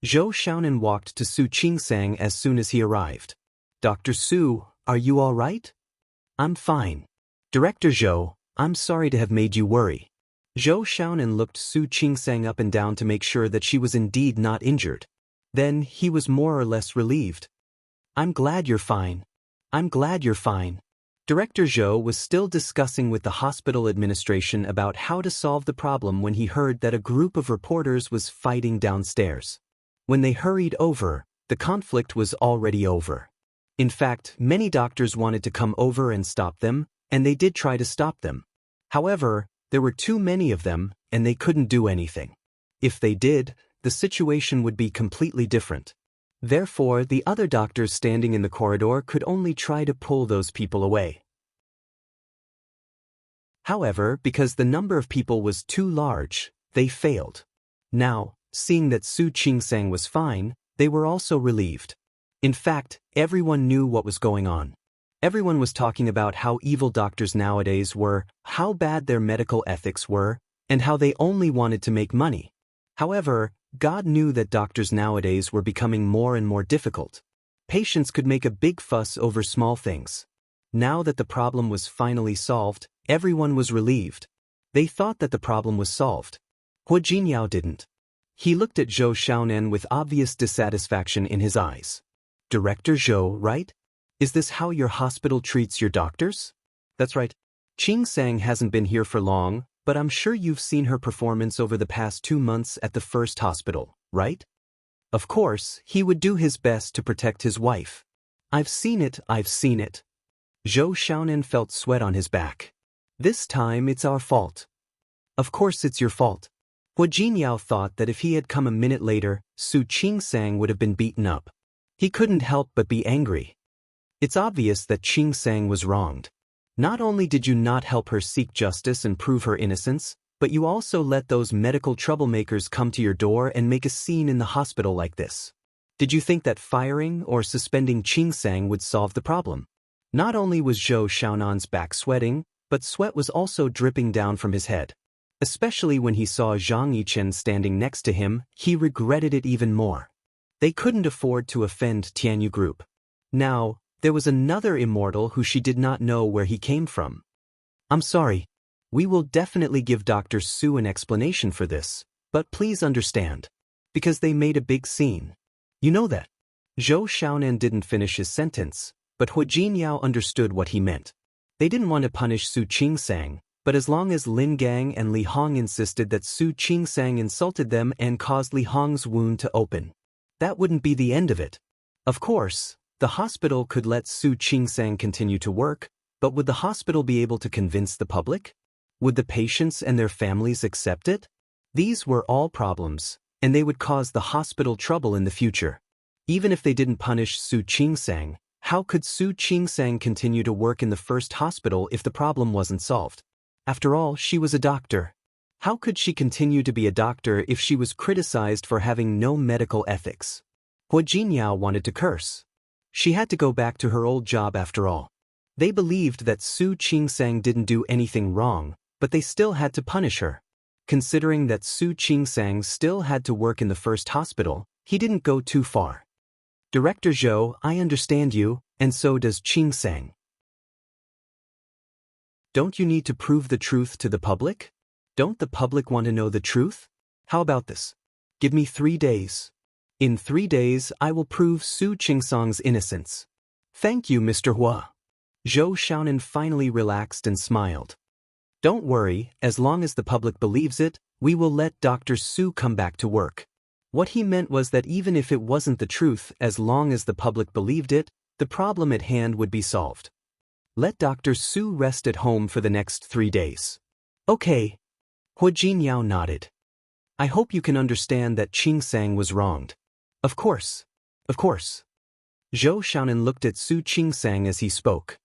Zhou Xiaonan walked to Su Qingsang as soon as he arrived. Dr. Su, are you all right? I'm fine. Director Zhou, I'm sorry to have made you worry. Zhou Xiaonan looked Su Qingsang up and down to make sure that she was indeed not injured. Then he was more or less relieved. I'm glad you're fine. I'm glad you're fine. Director Zhou was still discussing with the hospital administration about how to solve the problem when he heard that a group of reporters was fighting downstairs. When they hurried over, the conflict was already over. In fact, many doctors wanted to come over and stop them, and they did try to stop them. However, there were too many of them, and they couldn't do anything. If they did, the situation would be completely different. Therefore, the other doctors standing in the corridor could only try to pull those people away. However, because the number of people was too large, they failed. Now, seeing that Su Qingsang was fine, they were also relieved. In fact, everyone knew what was going on. Everyone was talking about how evil doctors nowadays were, how bad their medical ethics were, and how they only wanted to make money. However, God knew that doctors nowadays were becoming more and more difficult. Patients could make a big fuss over small things. Now that the problem was finally solved, everyone was relieved. They thought that the problem was solved. Hu Jinyao didn't. He looked at Zhou Xiaonan with obvious dissatisfaction in his eyes. Director Zhou, right? Is this how your hospital treats your doctors? That's right. Qingsang hasn't been here for long, but I'm sure you've seen her performance over the past 2 months at the first hospital, right? Of course, he would do his best to protect his wife. I've seen it. Zhou Xiaonan felt sweat on his back. This time it's our fault. Of course it's your fault. Hu Jinyao thought that if he had come a minute later, Su Qingsang would have been beaten up. He couldn't help but be angry. It's obvious that Qingsang was wronged. Not only did you not help her seek justice and prove her innocence, but you also let those medical troublemakers come to your door and make a scene in the hospital like this. Did you think that firing or suspending Qingsang would solve the problem? Not only was Zhou Xiaonan's back sweating, but sweat was also dripping down from his head. Especially when he saw Zhang Yichen standing next to him, he regretted it even more. They couldn't afford to offend Tianyu Group. Now, there was another immortal who she did not know where he came from. I'm sorry. We will definitely give Dr. Su an explanation for this, but please understand. Because they made a big scene. You know that. Zhou Xiaonan didn't finish his sentence, but Hu Jinyao understood what he meant. They didn't want to punish Su Qingsang, but as long as Lin Gang and Li Hong insisted that Su Qingsang insulted them and caused Li Hong's wound to open, that wouldn't be the end of it. Of course, the hospital could let Su Qingsang continue to work, but would the hospital be able to convince the public? Would the patients and their families accept it? These were all problems, and they would cause the hospital trouble in the future. Even if they didn't punish Su Qingsang, how could Su Qingsang continue to work in the first hospital if the problem wasn't solved? After all, she was a doctor. How could she continue to be a doctor if she was criticized for having no medical ethics? Hu Jinyao wanted to curse. She had to go back to her old job after all. They believed that Su Qingsang didn't do anything wrong, but they still had to punish her. Considering that Su Qingsang still had to work in the first hospital, he didn't go too far. Director Zhou, I understand you, and so does Qingsang. Don't you need to prove the truth to the public? Don't the public want to know the truth? How about this? Give me 3 days. In 3 days, I will prove Su Qingsang's innocence. Thank you, Mr. Hua. Zhou Xiaonan finally relaxed and smiled. Don't worry, as long as the public believes it, we will let Dr. Su come back to work. What he meant was that even if it wasn't the truth, as long as the public believed it, the problem at hand would be solved. Let Dr. Su rest at home for the next 3 days. Okay. Hu Jinyao nodded. I hope you can understand that Qingsang was wronged. Of course. Zhou Xiaonan looked at Su Qingsang as he spoke.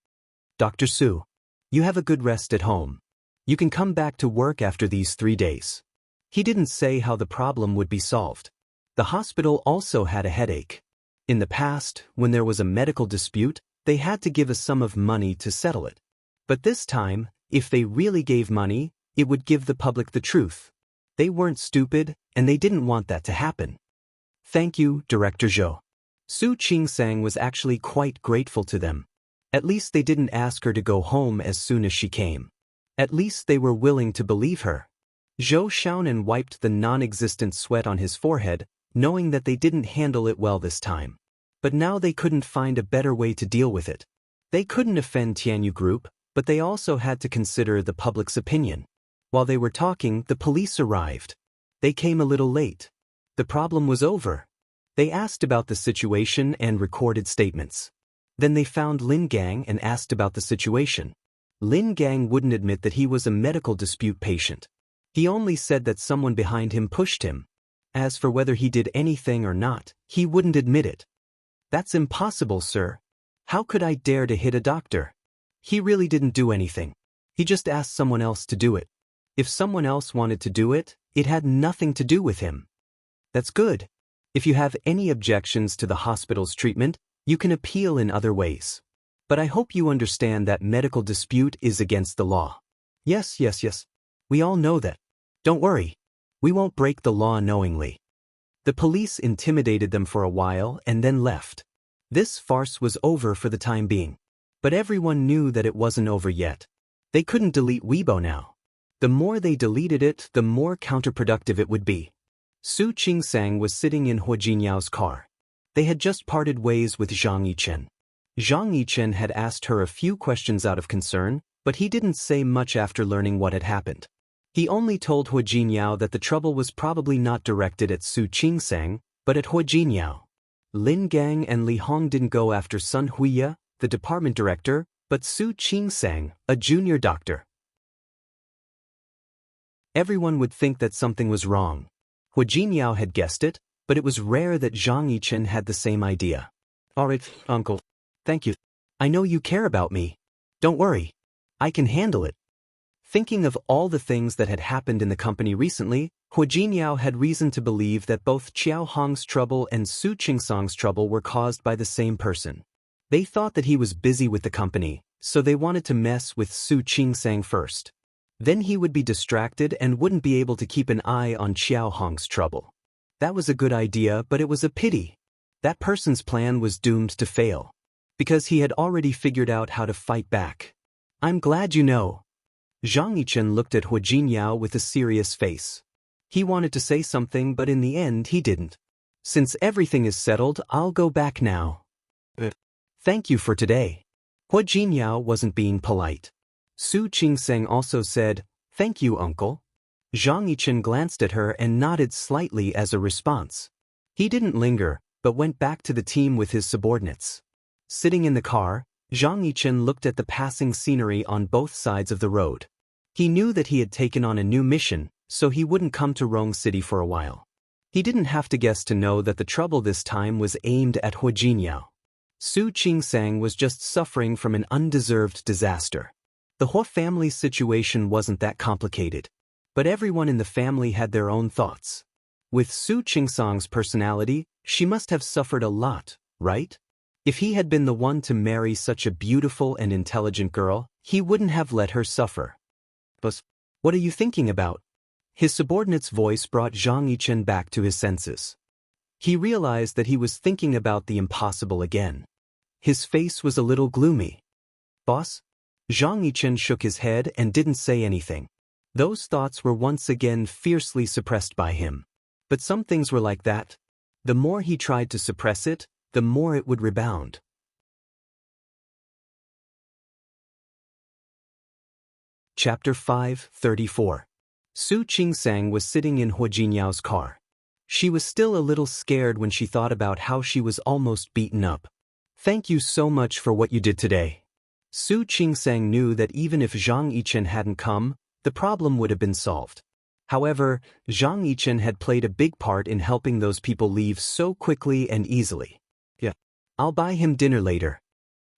Dr. Su, you have a good rest at home. You can come back to work after these 3 days. He didn't say how the problem would be solved. The hospital also had a headache. In the past, when there was a medical dispute, they had to give a sum of money to settle it. But this time, if they really gave money, it would give the public the truth. They weren't stupid, and they didn't want that to happen. Thank you, Director Zhou. Su Qingsang was actually quite grateful to them. At least they didn't ask her to go home as soon as she came. At least they were willing to believe her. Zhou Xiaonan wiped the non-existent sweat on his forehead, knowing that they didn't handle it well this time. But now they couldn't find a better way to deal with it. They couldn't offend Tianyu Group, but they also had to consider the public's opinion. While they were talking, the police arrived. They came a little late. The problem was over. They asked about the situation and recorded statements. Then they found Lin Gang and asked about the situation. Lin Gang wouldn't admit that he was a medical dispute patient. He only said that someone behind him pushed him. As for whether he did anything or not, he wouldn't admit it. That's impossible, sir. How could I dare to hit a doctor? He really didn't do anything. He just asked someone else to do it. If someone else wanted to do it, it had nothing to do with him. That's good. If you have any objections to the hospital's treatment, you can appeal in other ways. But I hope you understand that medical dispute is against the law. Yes. We all know that. Don't worry. We won't break the law knowingly. The police intimidated them for a while and then left. This farce was over for the time being. But everyone knew that it wasn't over yet. They couldn't delete Weibo now. The more they deleted it, the more counterproductive it would be. Su Qingsang was sitting in Hua Jinyao's car. They had just parted ways with Zhang Yichen. Zhang Yichen had asked her a few questions out of concern, but he didn't say much after learning what had happened. He only told Hua Jinyao that the trouble was probably not directed at Su Qingsang, but at Hua Jinyao. Lin Gang and Li Hong didn't go after Sun Huiya, the department director, but Su Qingsang, a junior doctor. Everyone would think that something was wrong. Hua Jinyao had guessed it, but it was rare that Zhang Yichen had the same idea. Alright, uncle. Thank you. I know you care about me. Don't worry. I can handle it. Thinking of all the things that had happened in the company recently, Hua Jinyao had reason to believe that both Qiao Hong's trouble and Su Qingsang's trouble were caused by the same person. They thought that he was busy with the company, so they wanted to mess with Su Qingsang first. Then he would be distracted and wouldn't be able to keep an eye on Qiao Hong's trouble. That was a good idea, but it was a pity. That person's plan was doomed to fail. Because he had already figured out how to fight back. I'm glad you know. Zhang Yichen looked at Hua Jinyao with a serious face. He wanted to say something, but in the end he didn't. Since everything is settled, I'll go back now. Thank you for today. Hua Jinyao wasn't being polite. Su Qingsang also said, Thank you, uncle. Zhang Yichen glanced at her and nodded slightly as a response. He didn't linger, but went back to the team with his subordinates. Sitting in the car, Zhang Yichen looked at the passing scenery on both sides of the road. He knew that he had taken on a new mission, so he wouldn't come to Rong City for a while. He didn't have to guess to know that the trouble this time was aimed at Hua Jinyao. Su Qingsang was just suffering from an undeserved disaster. The Hua family's situation wasn't that complicated. But everyone in the family had their own thoughts. With Su Qingsang's personality, she must have suffered a lot, right? If he had been the one to marry such a beautiful and intelligent girl, he wouldn't have let her suffer. But what are you thinking about? His subordinate's voice brought Zhang Yichen back to his senses. He realized that he was thinking about the impossible again. His face was a little gloomy. Boss? Zhang Yichen shook his head and didn't say anything. Those thoughts were once again fiercely suppressed by him. But some things were like that. The more he tried to suppress it, the more it would rebound. Chapter 5:34. Su Qingsang was sitting in Hua Jinyao's car. She was still a little scared when she thought about how she was almost beaten up. Thank you so much for what you did today. Su Qingsang knew that even if Zhang Yichen hadn't come, the problem would have been solved. However, Zhang Yichen had played a big part in helping those people leave so quickly and easily. Yeah. I'll buy him dinner later.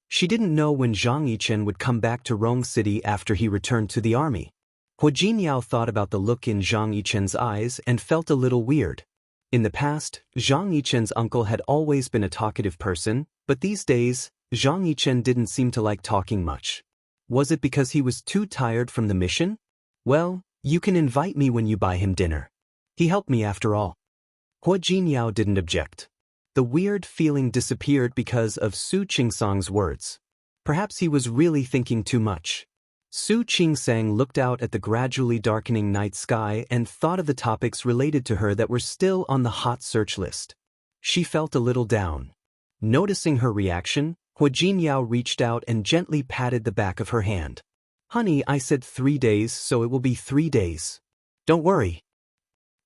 She didn't know when Zhang Yichen would come back to Rong City after he returned to the army. Hua Jinyao thought about the look in Zhang Yichen's eyes and felt a little weird. In the past, Zhang Yichen's uncle had always been a talkative person, but these days, Zhang Yichen didn't seem to like talking much. Was it because he was too tired from the mission? Well, you can invite me when you buy him dinner. He helped me after all. Hua Jinyao didn't object. The weird feeling disappeared because of Su Qingsang's words. Perhaps he was really thinking too much. Su Qingsang looked out at the gradually darkening night sky and thought of the topics related to her that were still on the hot search list. She felt a little down. Noticing her reaction, Hua Jinyao reached out and gently patted the back of her hand. Honey, I said 3 days, so it will be 3 days. Don't worry.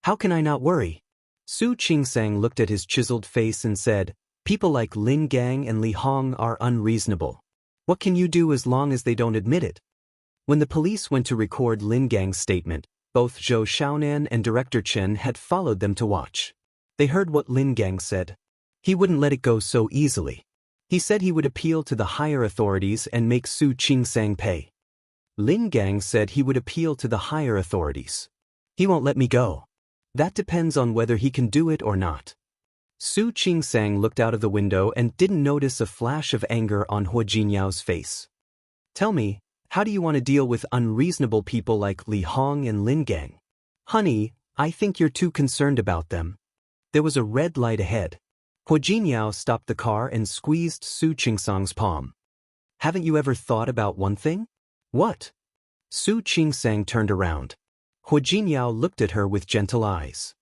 How can I not worry? Su Qingsang looked at his chiseled face and said, People like Lin Gang and Li Hong are unreasonable. What can you do as long as they don't admit it? When the police went to record Lin Gang's statement, both Zhou Xiaonan and Director Chen had followed them to watch. They heard what Lin Gang said. He wouldn't let it go so easily. He said he would appeal to the higher authorities and make Su Qingsang pay. Lin Gang said he would appeal to the higher authorities. He won't let me go. That depends on whether he can do it or not. Su Qingsang looked out of the window and didn't notice a flash of anger on Hua Jinyao's face. Tell me, how do you want to deal with unreasonable people like Li Hong and Lin Gang? Honey, I think you're too concerned about them. There was a red light ahead. Hua Jinyao stopped the car and squeezed Su Qingsang's palm. Haven't you ever thought about one thing? What? Su Qingsang turned around. Hua Jinyao looked at her with gentle eyes.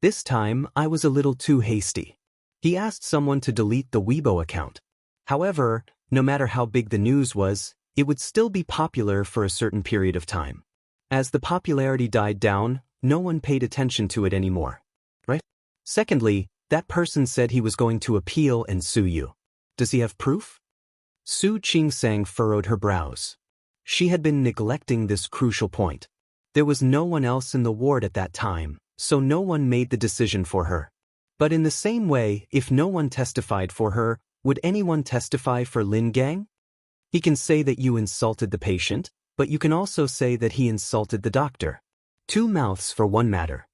This time, I was a little too hasty. He asked someone to delete the Weibo account. However, no matter how big the news was, it would still be popular for a certain period of time. As the popularity died down, no one paid attention to it anymore. Right? Secondly, that person said he was going to appeal and sue you. Does he have proof? Su Qingsang furrowed her brows. She had been neglecting this crucial point. There was no one else in the ward at that time, so no one made the decision for her. But in the same way, if no one testified for her, would anyone testify for Lin Gang? He can say that you insulted the patient, but you can also say that he insulted the doctor. Two mouths for one matter.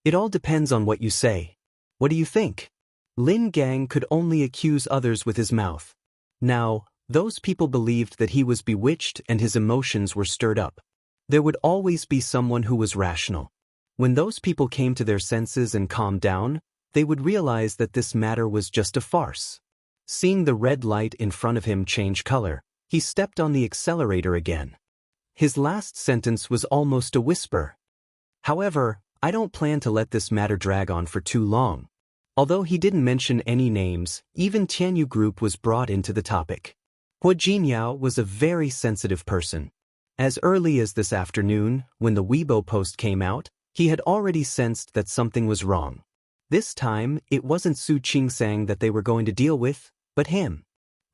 It all depends on what you say. What do you think? Lin Gang could only accuse others with his mouth. Now, those people believed that he was bewitched and his emotions were stirred up. There would always be someone who was rational. When those people came to their senses and calmed down, they would realize that this matter was just a farce. Seeing the red light in front of him change color, he stepped on the accelerator again. His last sentence was almost a whisper. However, I don't plan to let this matter drag on for too long. Although he didn't mention any names, even Tianyu Group was brought into the topic. Hua Jinyao was a very sensitive person. As early as this afternoon, when the Weibo post came out, he had already sensed that something was wrong. This time, it wasn't Su Qingsang that they were going to deal with, but him.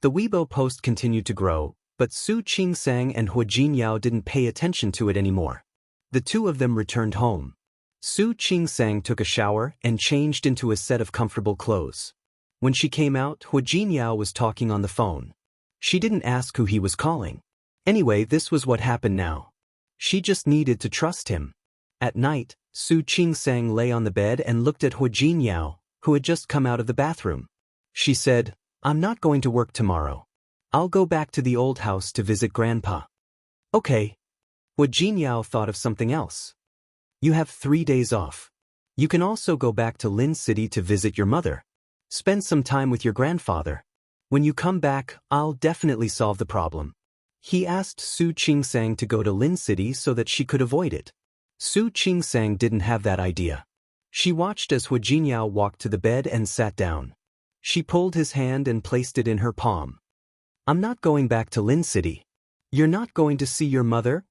The Weibo post continued to grow, but Su Qingsang and Hua Jinyao didn't pay attention to it anymore. The two of them returned home. Su Qingsang took a shower and changed into a set of comfortable clothes. When she came out, Hua Jinyao was talking on the phone. She didn't ask who he was calling. Anyway, this was what happened now. She just needed to trust him. At night, Su Qingsang lay on the bed and looked at Hua Jinyao, who had just come out of the bathroom. She said, I'm not going to work tomorrow. I'll go back to the old house to visit Grandpa. Okay. Hua Jinyao thought of something else. You have 3 days off. You can also go back to Lin City to visit your mother. Spend some time with your grandfather. When you come back, I'll definitely solve the problem. He asked Su Qingsang to go to Lin City so that she could avoid it. Su Qingsang didn't have that idea. She watched as Hua Jinyao walked to the bed and sat down. She pulled his hand and placed it in her palm. I'm not going back to Lin City. You're not going to see your mother?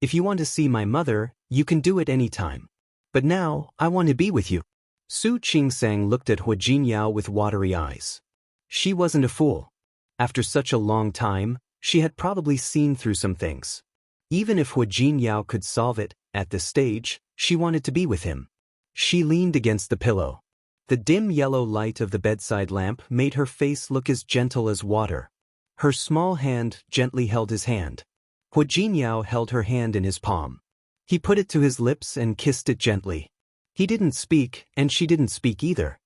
If you want to see my mother, you can do it anytime. But now, I want to be with you. Su Qingsang looked at Hua Jinyao with watery eyes. She wasn't a fool. After such a long time, she had probably seen through some things. Even if Hua Jinyao could solve it, at this stage, she wanted to be with him. She leaned against the pillow. The dim yellow light of the bedside lamp made her face look as gentle as water. Her small hand gently held his hand. Hua Jinyao held her hand in his palm. He put it to his lips and kissed it gently. He didn't speak, and she didn't speak either.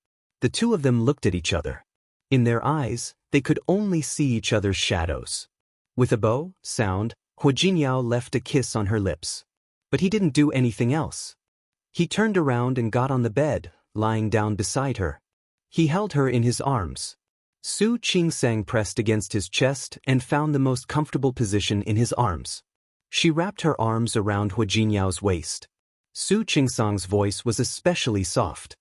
The two of them looked at each other. In their eyes, they could only see each other's shadows. With a bow sound, Hua Jinyao left a kiss on her lips. But he didn't do anything else. He turned around and got on the bed, lying down beside her. He held her in his arms. Su Qingsang pressed against his chest and found the most comfortable position in his arms. She wrapped her arms around Hua Jinyao's waist. Su Qingsang's voice was especially soft.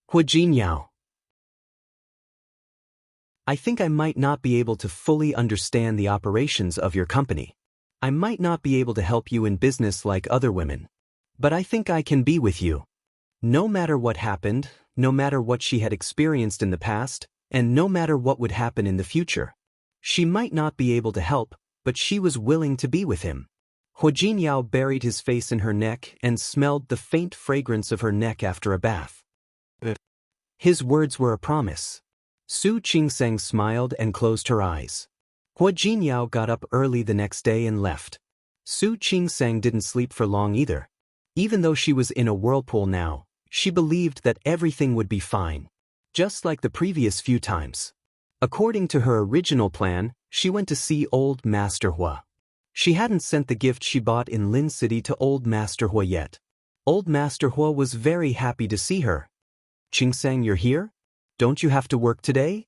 Hua Jinyao. I think I might not be able to fully understand the operations of your company. I might not be able to help you in business like other women. But I think I can be with you. No matter what happened, no matter what she had experienced in the past, and no matter what would happen in the future. She might not be able to help, but she was willing to be with him. Hua Jinyao buried his face in her neck and smelled the faint fragrance of her neck after a bath. His words were a promise. Su Qingsang smiled and closed her eyes. Hua Jinyao got up early the next day and left. Su Qingsang didn't sleep for long either. Even though she was in a whirlpool now, she believed that everything would be fine. Just like the previous few times. According to her original plan, she went to see Old Master Hua. She hadn't sent the gift she bought in Lin City to Old Master Hua yet. Old Master Hua was very happy to see her. "Qingsang, you're here? Don't you have to work today?"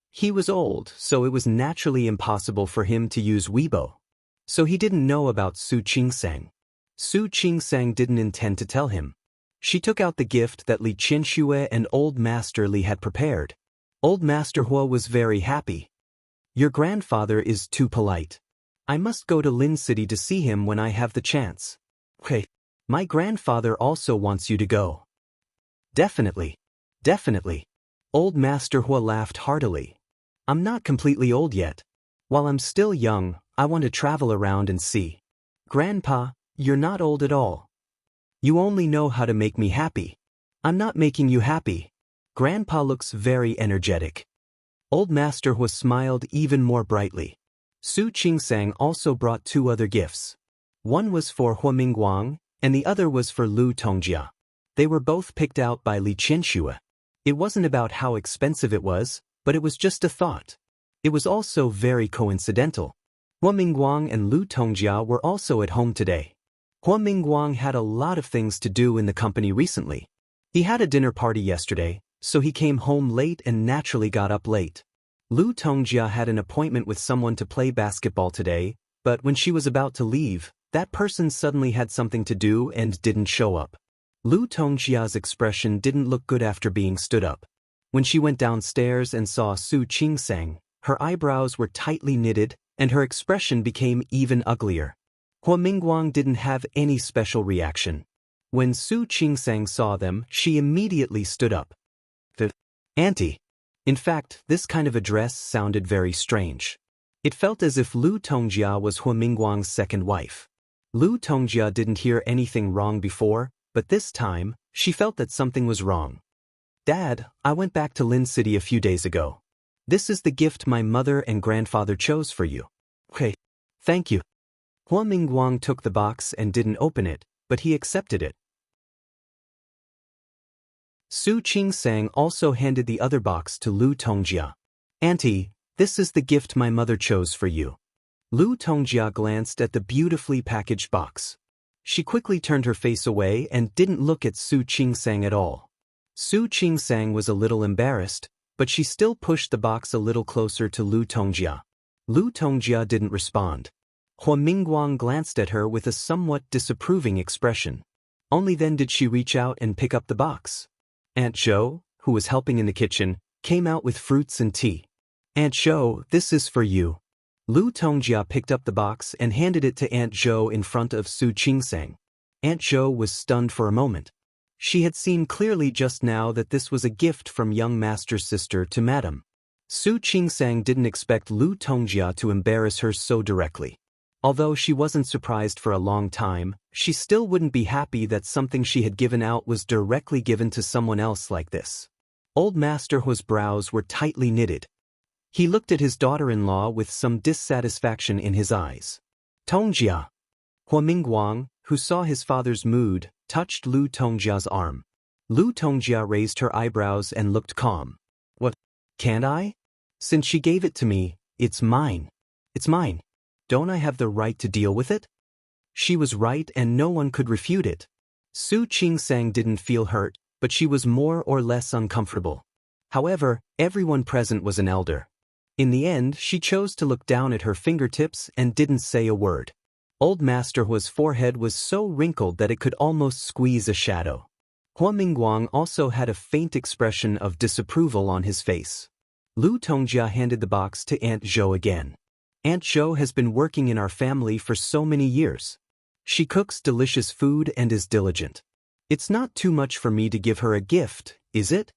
He was old, so it was naturally impossible for him to use Weibo. So he didn't know about Su Qingsang. Su Qingsang didn't intend to tell him. She took out the gift that Li Qianxue and Old Master Li had prepared. Old Master Hua was very happy. "Your grandfather is too polite. I must go to Lin City to see him when I have the chance." "Okay. My grandfather also wants you to go." "Definitely. Definitely." Old Master Hua laughed heartily. "I'm not completely old yet. While I'm still young, I want to travel around and see." "Grandpa, you're not old at all. You only know how to make me happy." "I'm not making you happy." Grandpa looks very energetic. Old Master Hua smiled even more brightly. Su Qingsang also brought 2 other gifts. One was for Hua Mingguang, and the other was for Lu Tongjia. They were both picked out by Li Qianxue. It wasn't about how expensive it was, but it was just a thought. It was also very coincidental. Hua Mingguang and Lu Tongjia were also at home today. Hua Mingguang had a lot of things to do in the company recently. He had a dinner party yesterday, so he came home late and naturally got up late. Lu Tongjia had an appointment with someone to play basketball today, but when she was about to leave, that person suddenly had something to do and didn't show up. Lu Tongjia's expression didn't look good after being stood up. When she went downstairs and saw Su Qingsang, her eyebrows were tightly knitted, and her expression became even uglier. Hua Mingguang didn't have any special reaction. When Su Qingsang saw them, she immediately stood up. "Auntie." In fact, this kind of address sounded very strange. It felt as if Lu Tongjia was Hua Mingguang's second wife. Lu Tongjia didn't hear anything wrong before, but this time, she felt that something was wrong. "Dad, I went back to Lin City a few days ago. This is the gift my mother and grandfather chose for you." "Okay. Thank you." Hua Mingguang took the box and didn't open it, but he accepted it. Su Qingsang also handed the other box to Lu Tongjia. "Auntie, this is the gift my mother chose for you." Lu Tongjia glanced at the beautifully packaged box. She quickly turned her face away and didn't look at Su Qingsang at all. Su Qingsang was a little embarrassed, but she still pushed the box a little closer to Lu Tongjia. Lu Tongjia didn't respond. Hua Mingguang glanced at her with a somewhat disapproving expression. Only then did she reach out and pick up the box. Aunt Zhou, who was helping in the kitchen, came out with fruits and tea. "Aunt Zhou, this is for you." Lu Tongjia picked up the box and handed it to Aunt Zhou in front of Su Qingsang. Aunt Zhou was stunned for a moment. She had seen clearly just now that this was a gift from young master's sister to Madam. Su Qingsang didn't expect Lu Tongjia to embarrass her so directly. Although she wasn't surprised for a long time, she still wouldn't be happy that something she had given out was directly given to someone else like this. Old Master Hua's brows were tightly knitted. He looked at his daughter-in-law with some dissatisfaction in his eyes. "Tongjia." Hua Mingguang, who saw his father's mood, touched Lu Tongjia's arm. Lu Tongjia raised her eyebrows and looked calm. "What? Can't I? Since she gave it to me, it's mine. It's mine. Don't I have the right to deal with it?" She was right and no one could refute it. Su Qingsang didn't feel hurt, but she was more or less uncomfortable. However, everyone present was an elder. In the end, she chose to look down at her fingertips and didn't say a word. Old Master Hua's forehead was so wrinkled that it could almost squeeze a shadow. Hua Mingguang also had a faint expression of disapproval on his face. Lu Tongjia handed the box to Aunt Zhou again. "Aunt Zhou has been working in our family for so many years. She cooks delicious food and is diligent. It's not too much for me to give her a gift, is it?"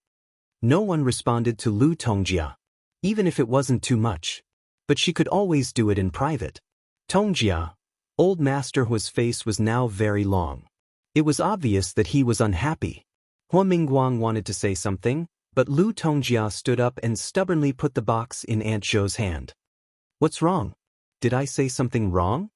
No one responded to Lu Tongjia, even if it wasn't too much. But she could always do it in private. "Tongjia." Old Master Hua's face was now very long. It was obvious that he was unhappy. Hua Mingguang wanted to say something, but Lu Tongjia stood up and stubbornly put the box in Aunt Zhou's hand. "What's wrong? Did I say something wrong?"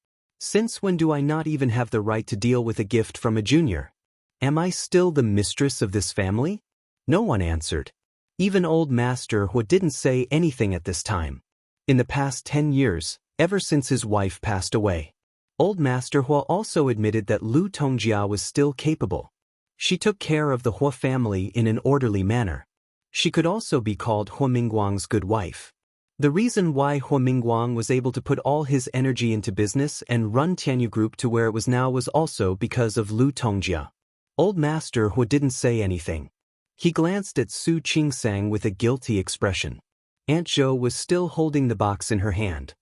Since when do I not even have the right to deal with a gift from a junior? Am I still the mistress of this family? No one answered. Even old Master Hua didn't say anything at this time. In the past 10 years, ever since his wife passed away, old Master Hua also admitted that Lu Tongjia was still capable. She took care of the Hua family in an orderly manner. She could also be called Hua Mingguang's good wife. The reason why Hua Mingguang was able to put all his energy into business and run Tianyu Group to where it was now was also because of Lu Tongjia. Old Master Hua didn't say anything. He glanced at Su Qingsang with a guilty expression. Aunt Zhou was still holding the box in her hand.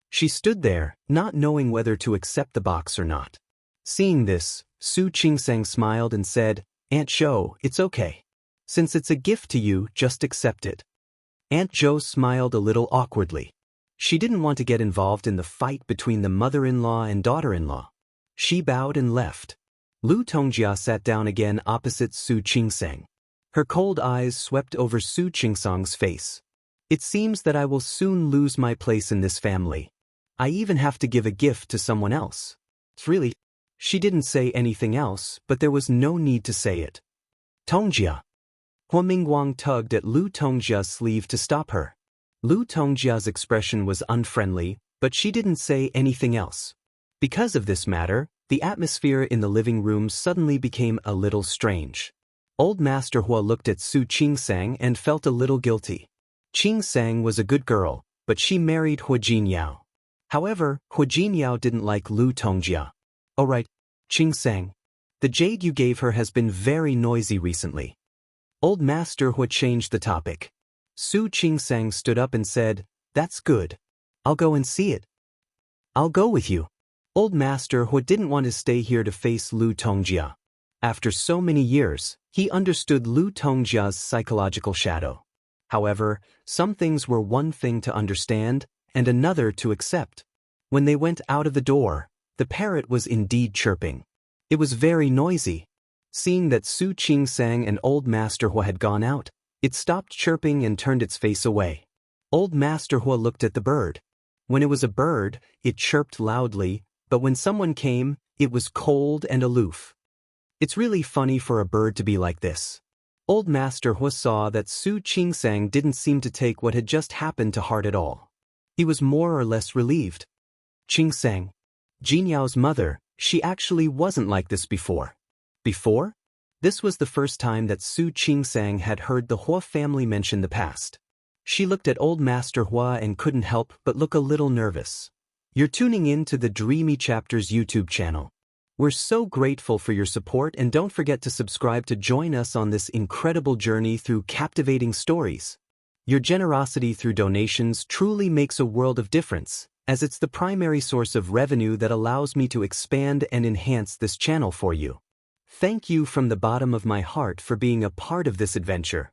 She stood there, not knowing whether to accept the box or not. Seeing this, Su Qingsang smiled and said, "Aunt Zhou, it's okay. Since it's a gift to you, just accept it." Aunt Zhou smiled a little awkwardly. She didn't want to get involved in the fight between the mother-in-law and daughter-in-law. She bowed and left. Lu Tongjia sat down again opposite Su Qingsang. Her cold eyes swept over Su Qingsang's face. "It seems that I will soon lose my place in this family. I even have to give a gift to someone else." Really? She didn't say anything else, but there was no need to say it. "Tongjia." Hua Mingguang tugged at Lu Tongjia's sleeve to stop her. Lu Tongjia's expression was unfriendly, but she didn't say anything else. Because of this matter, the atmosphere in the living room suddenly became a little strange. Old Master Hua looked at Su Qingsang and felt a little guilty. Qingsang was a good girl, but she married Hua Jinyao. However, Hua Jinyao didn't like Lu Tongjia. "Oh right, Qingsang. The jade you gave her has been very noisy recently." Old Master Hua changed the topic. Su Qingsang stood up and said, "That's good. I'll go and see it." "I'll go with you." Old Master Hua didn't want to stay here to face Lu Tongjia. After so many years, he understood Lu Tongjia's psychological shadow. However, some things were one thing to understand and another to accept. When they went out of the door, the parrot was indeed chirping. It was very noisy. Seeing that Su Qingsang and Old Master Hua had gone out, it stopped chirping and turned its face away. Old Master Hua looked at the bird. When it was a bird, it chirped loudly, but when someone came, it was cold and aloof. It's really funny for a bird to be like this. Old Master Hua saw that Su Qingsang didn't seem to take what had just happened to heart at all. He was more or less relieved. Qingsang, Jinyao's mother, she actually wasn't like this before. Before? This was the first time that Su Qingsang had heard the Hua family mention the past. She looked at Old Master Hua and couldn't help but look a little nervous. You're tuning in to the Dreamy Chapters YouTube channel. We're so grateful for your support, and don't forget to subscribe to join us on this incredible journey through captivating stories. Your generosity through donations truly makes a world of difference, as it's the primary source of revenue that allows me to expand and enhance this channel for you. Thank you from the bottom of my heart for being a part of this adventure.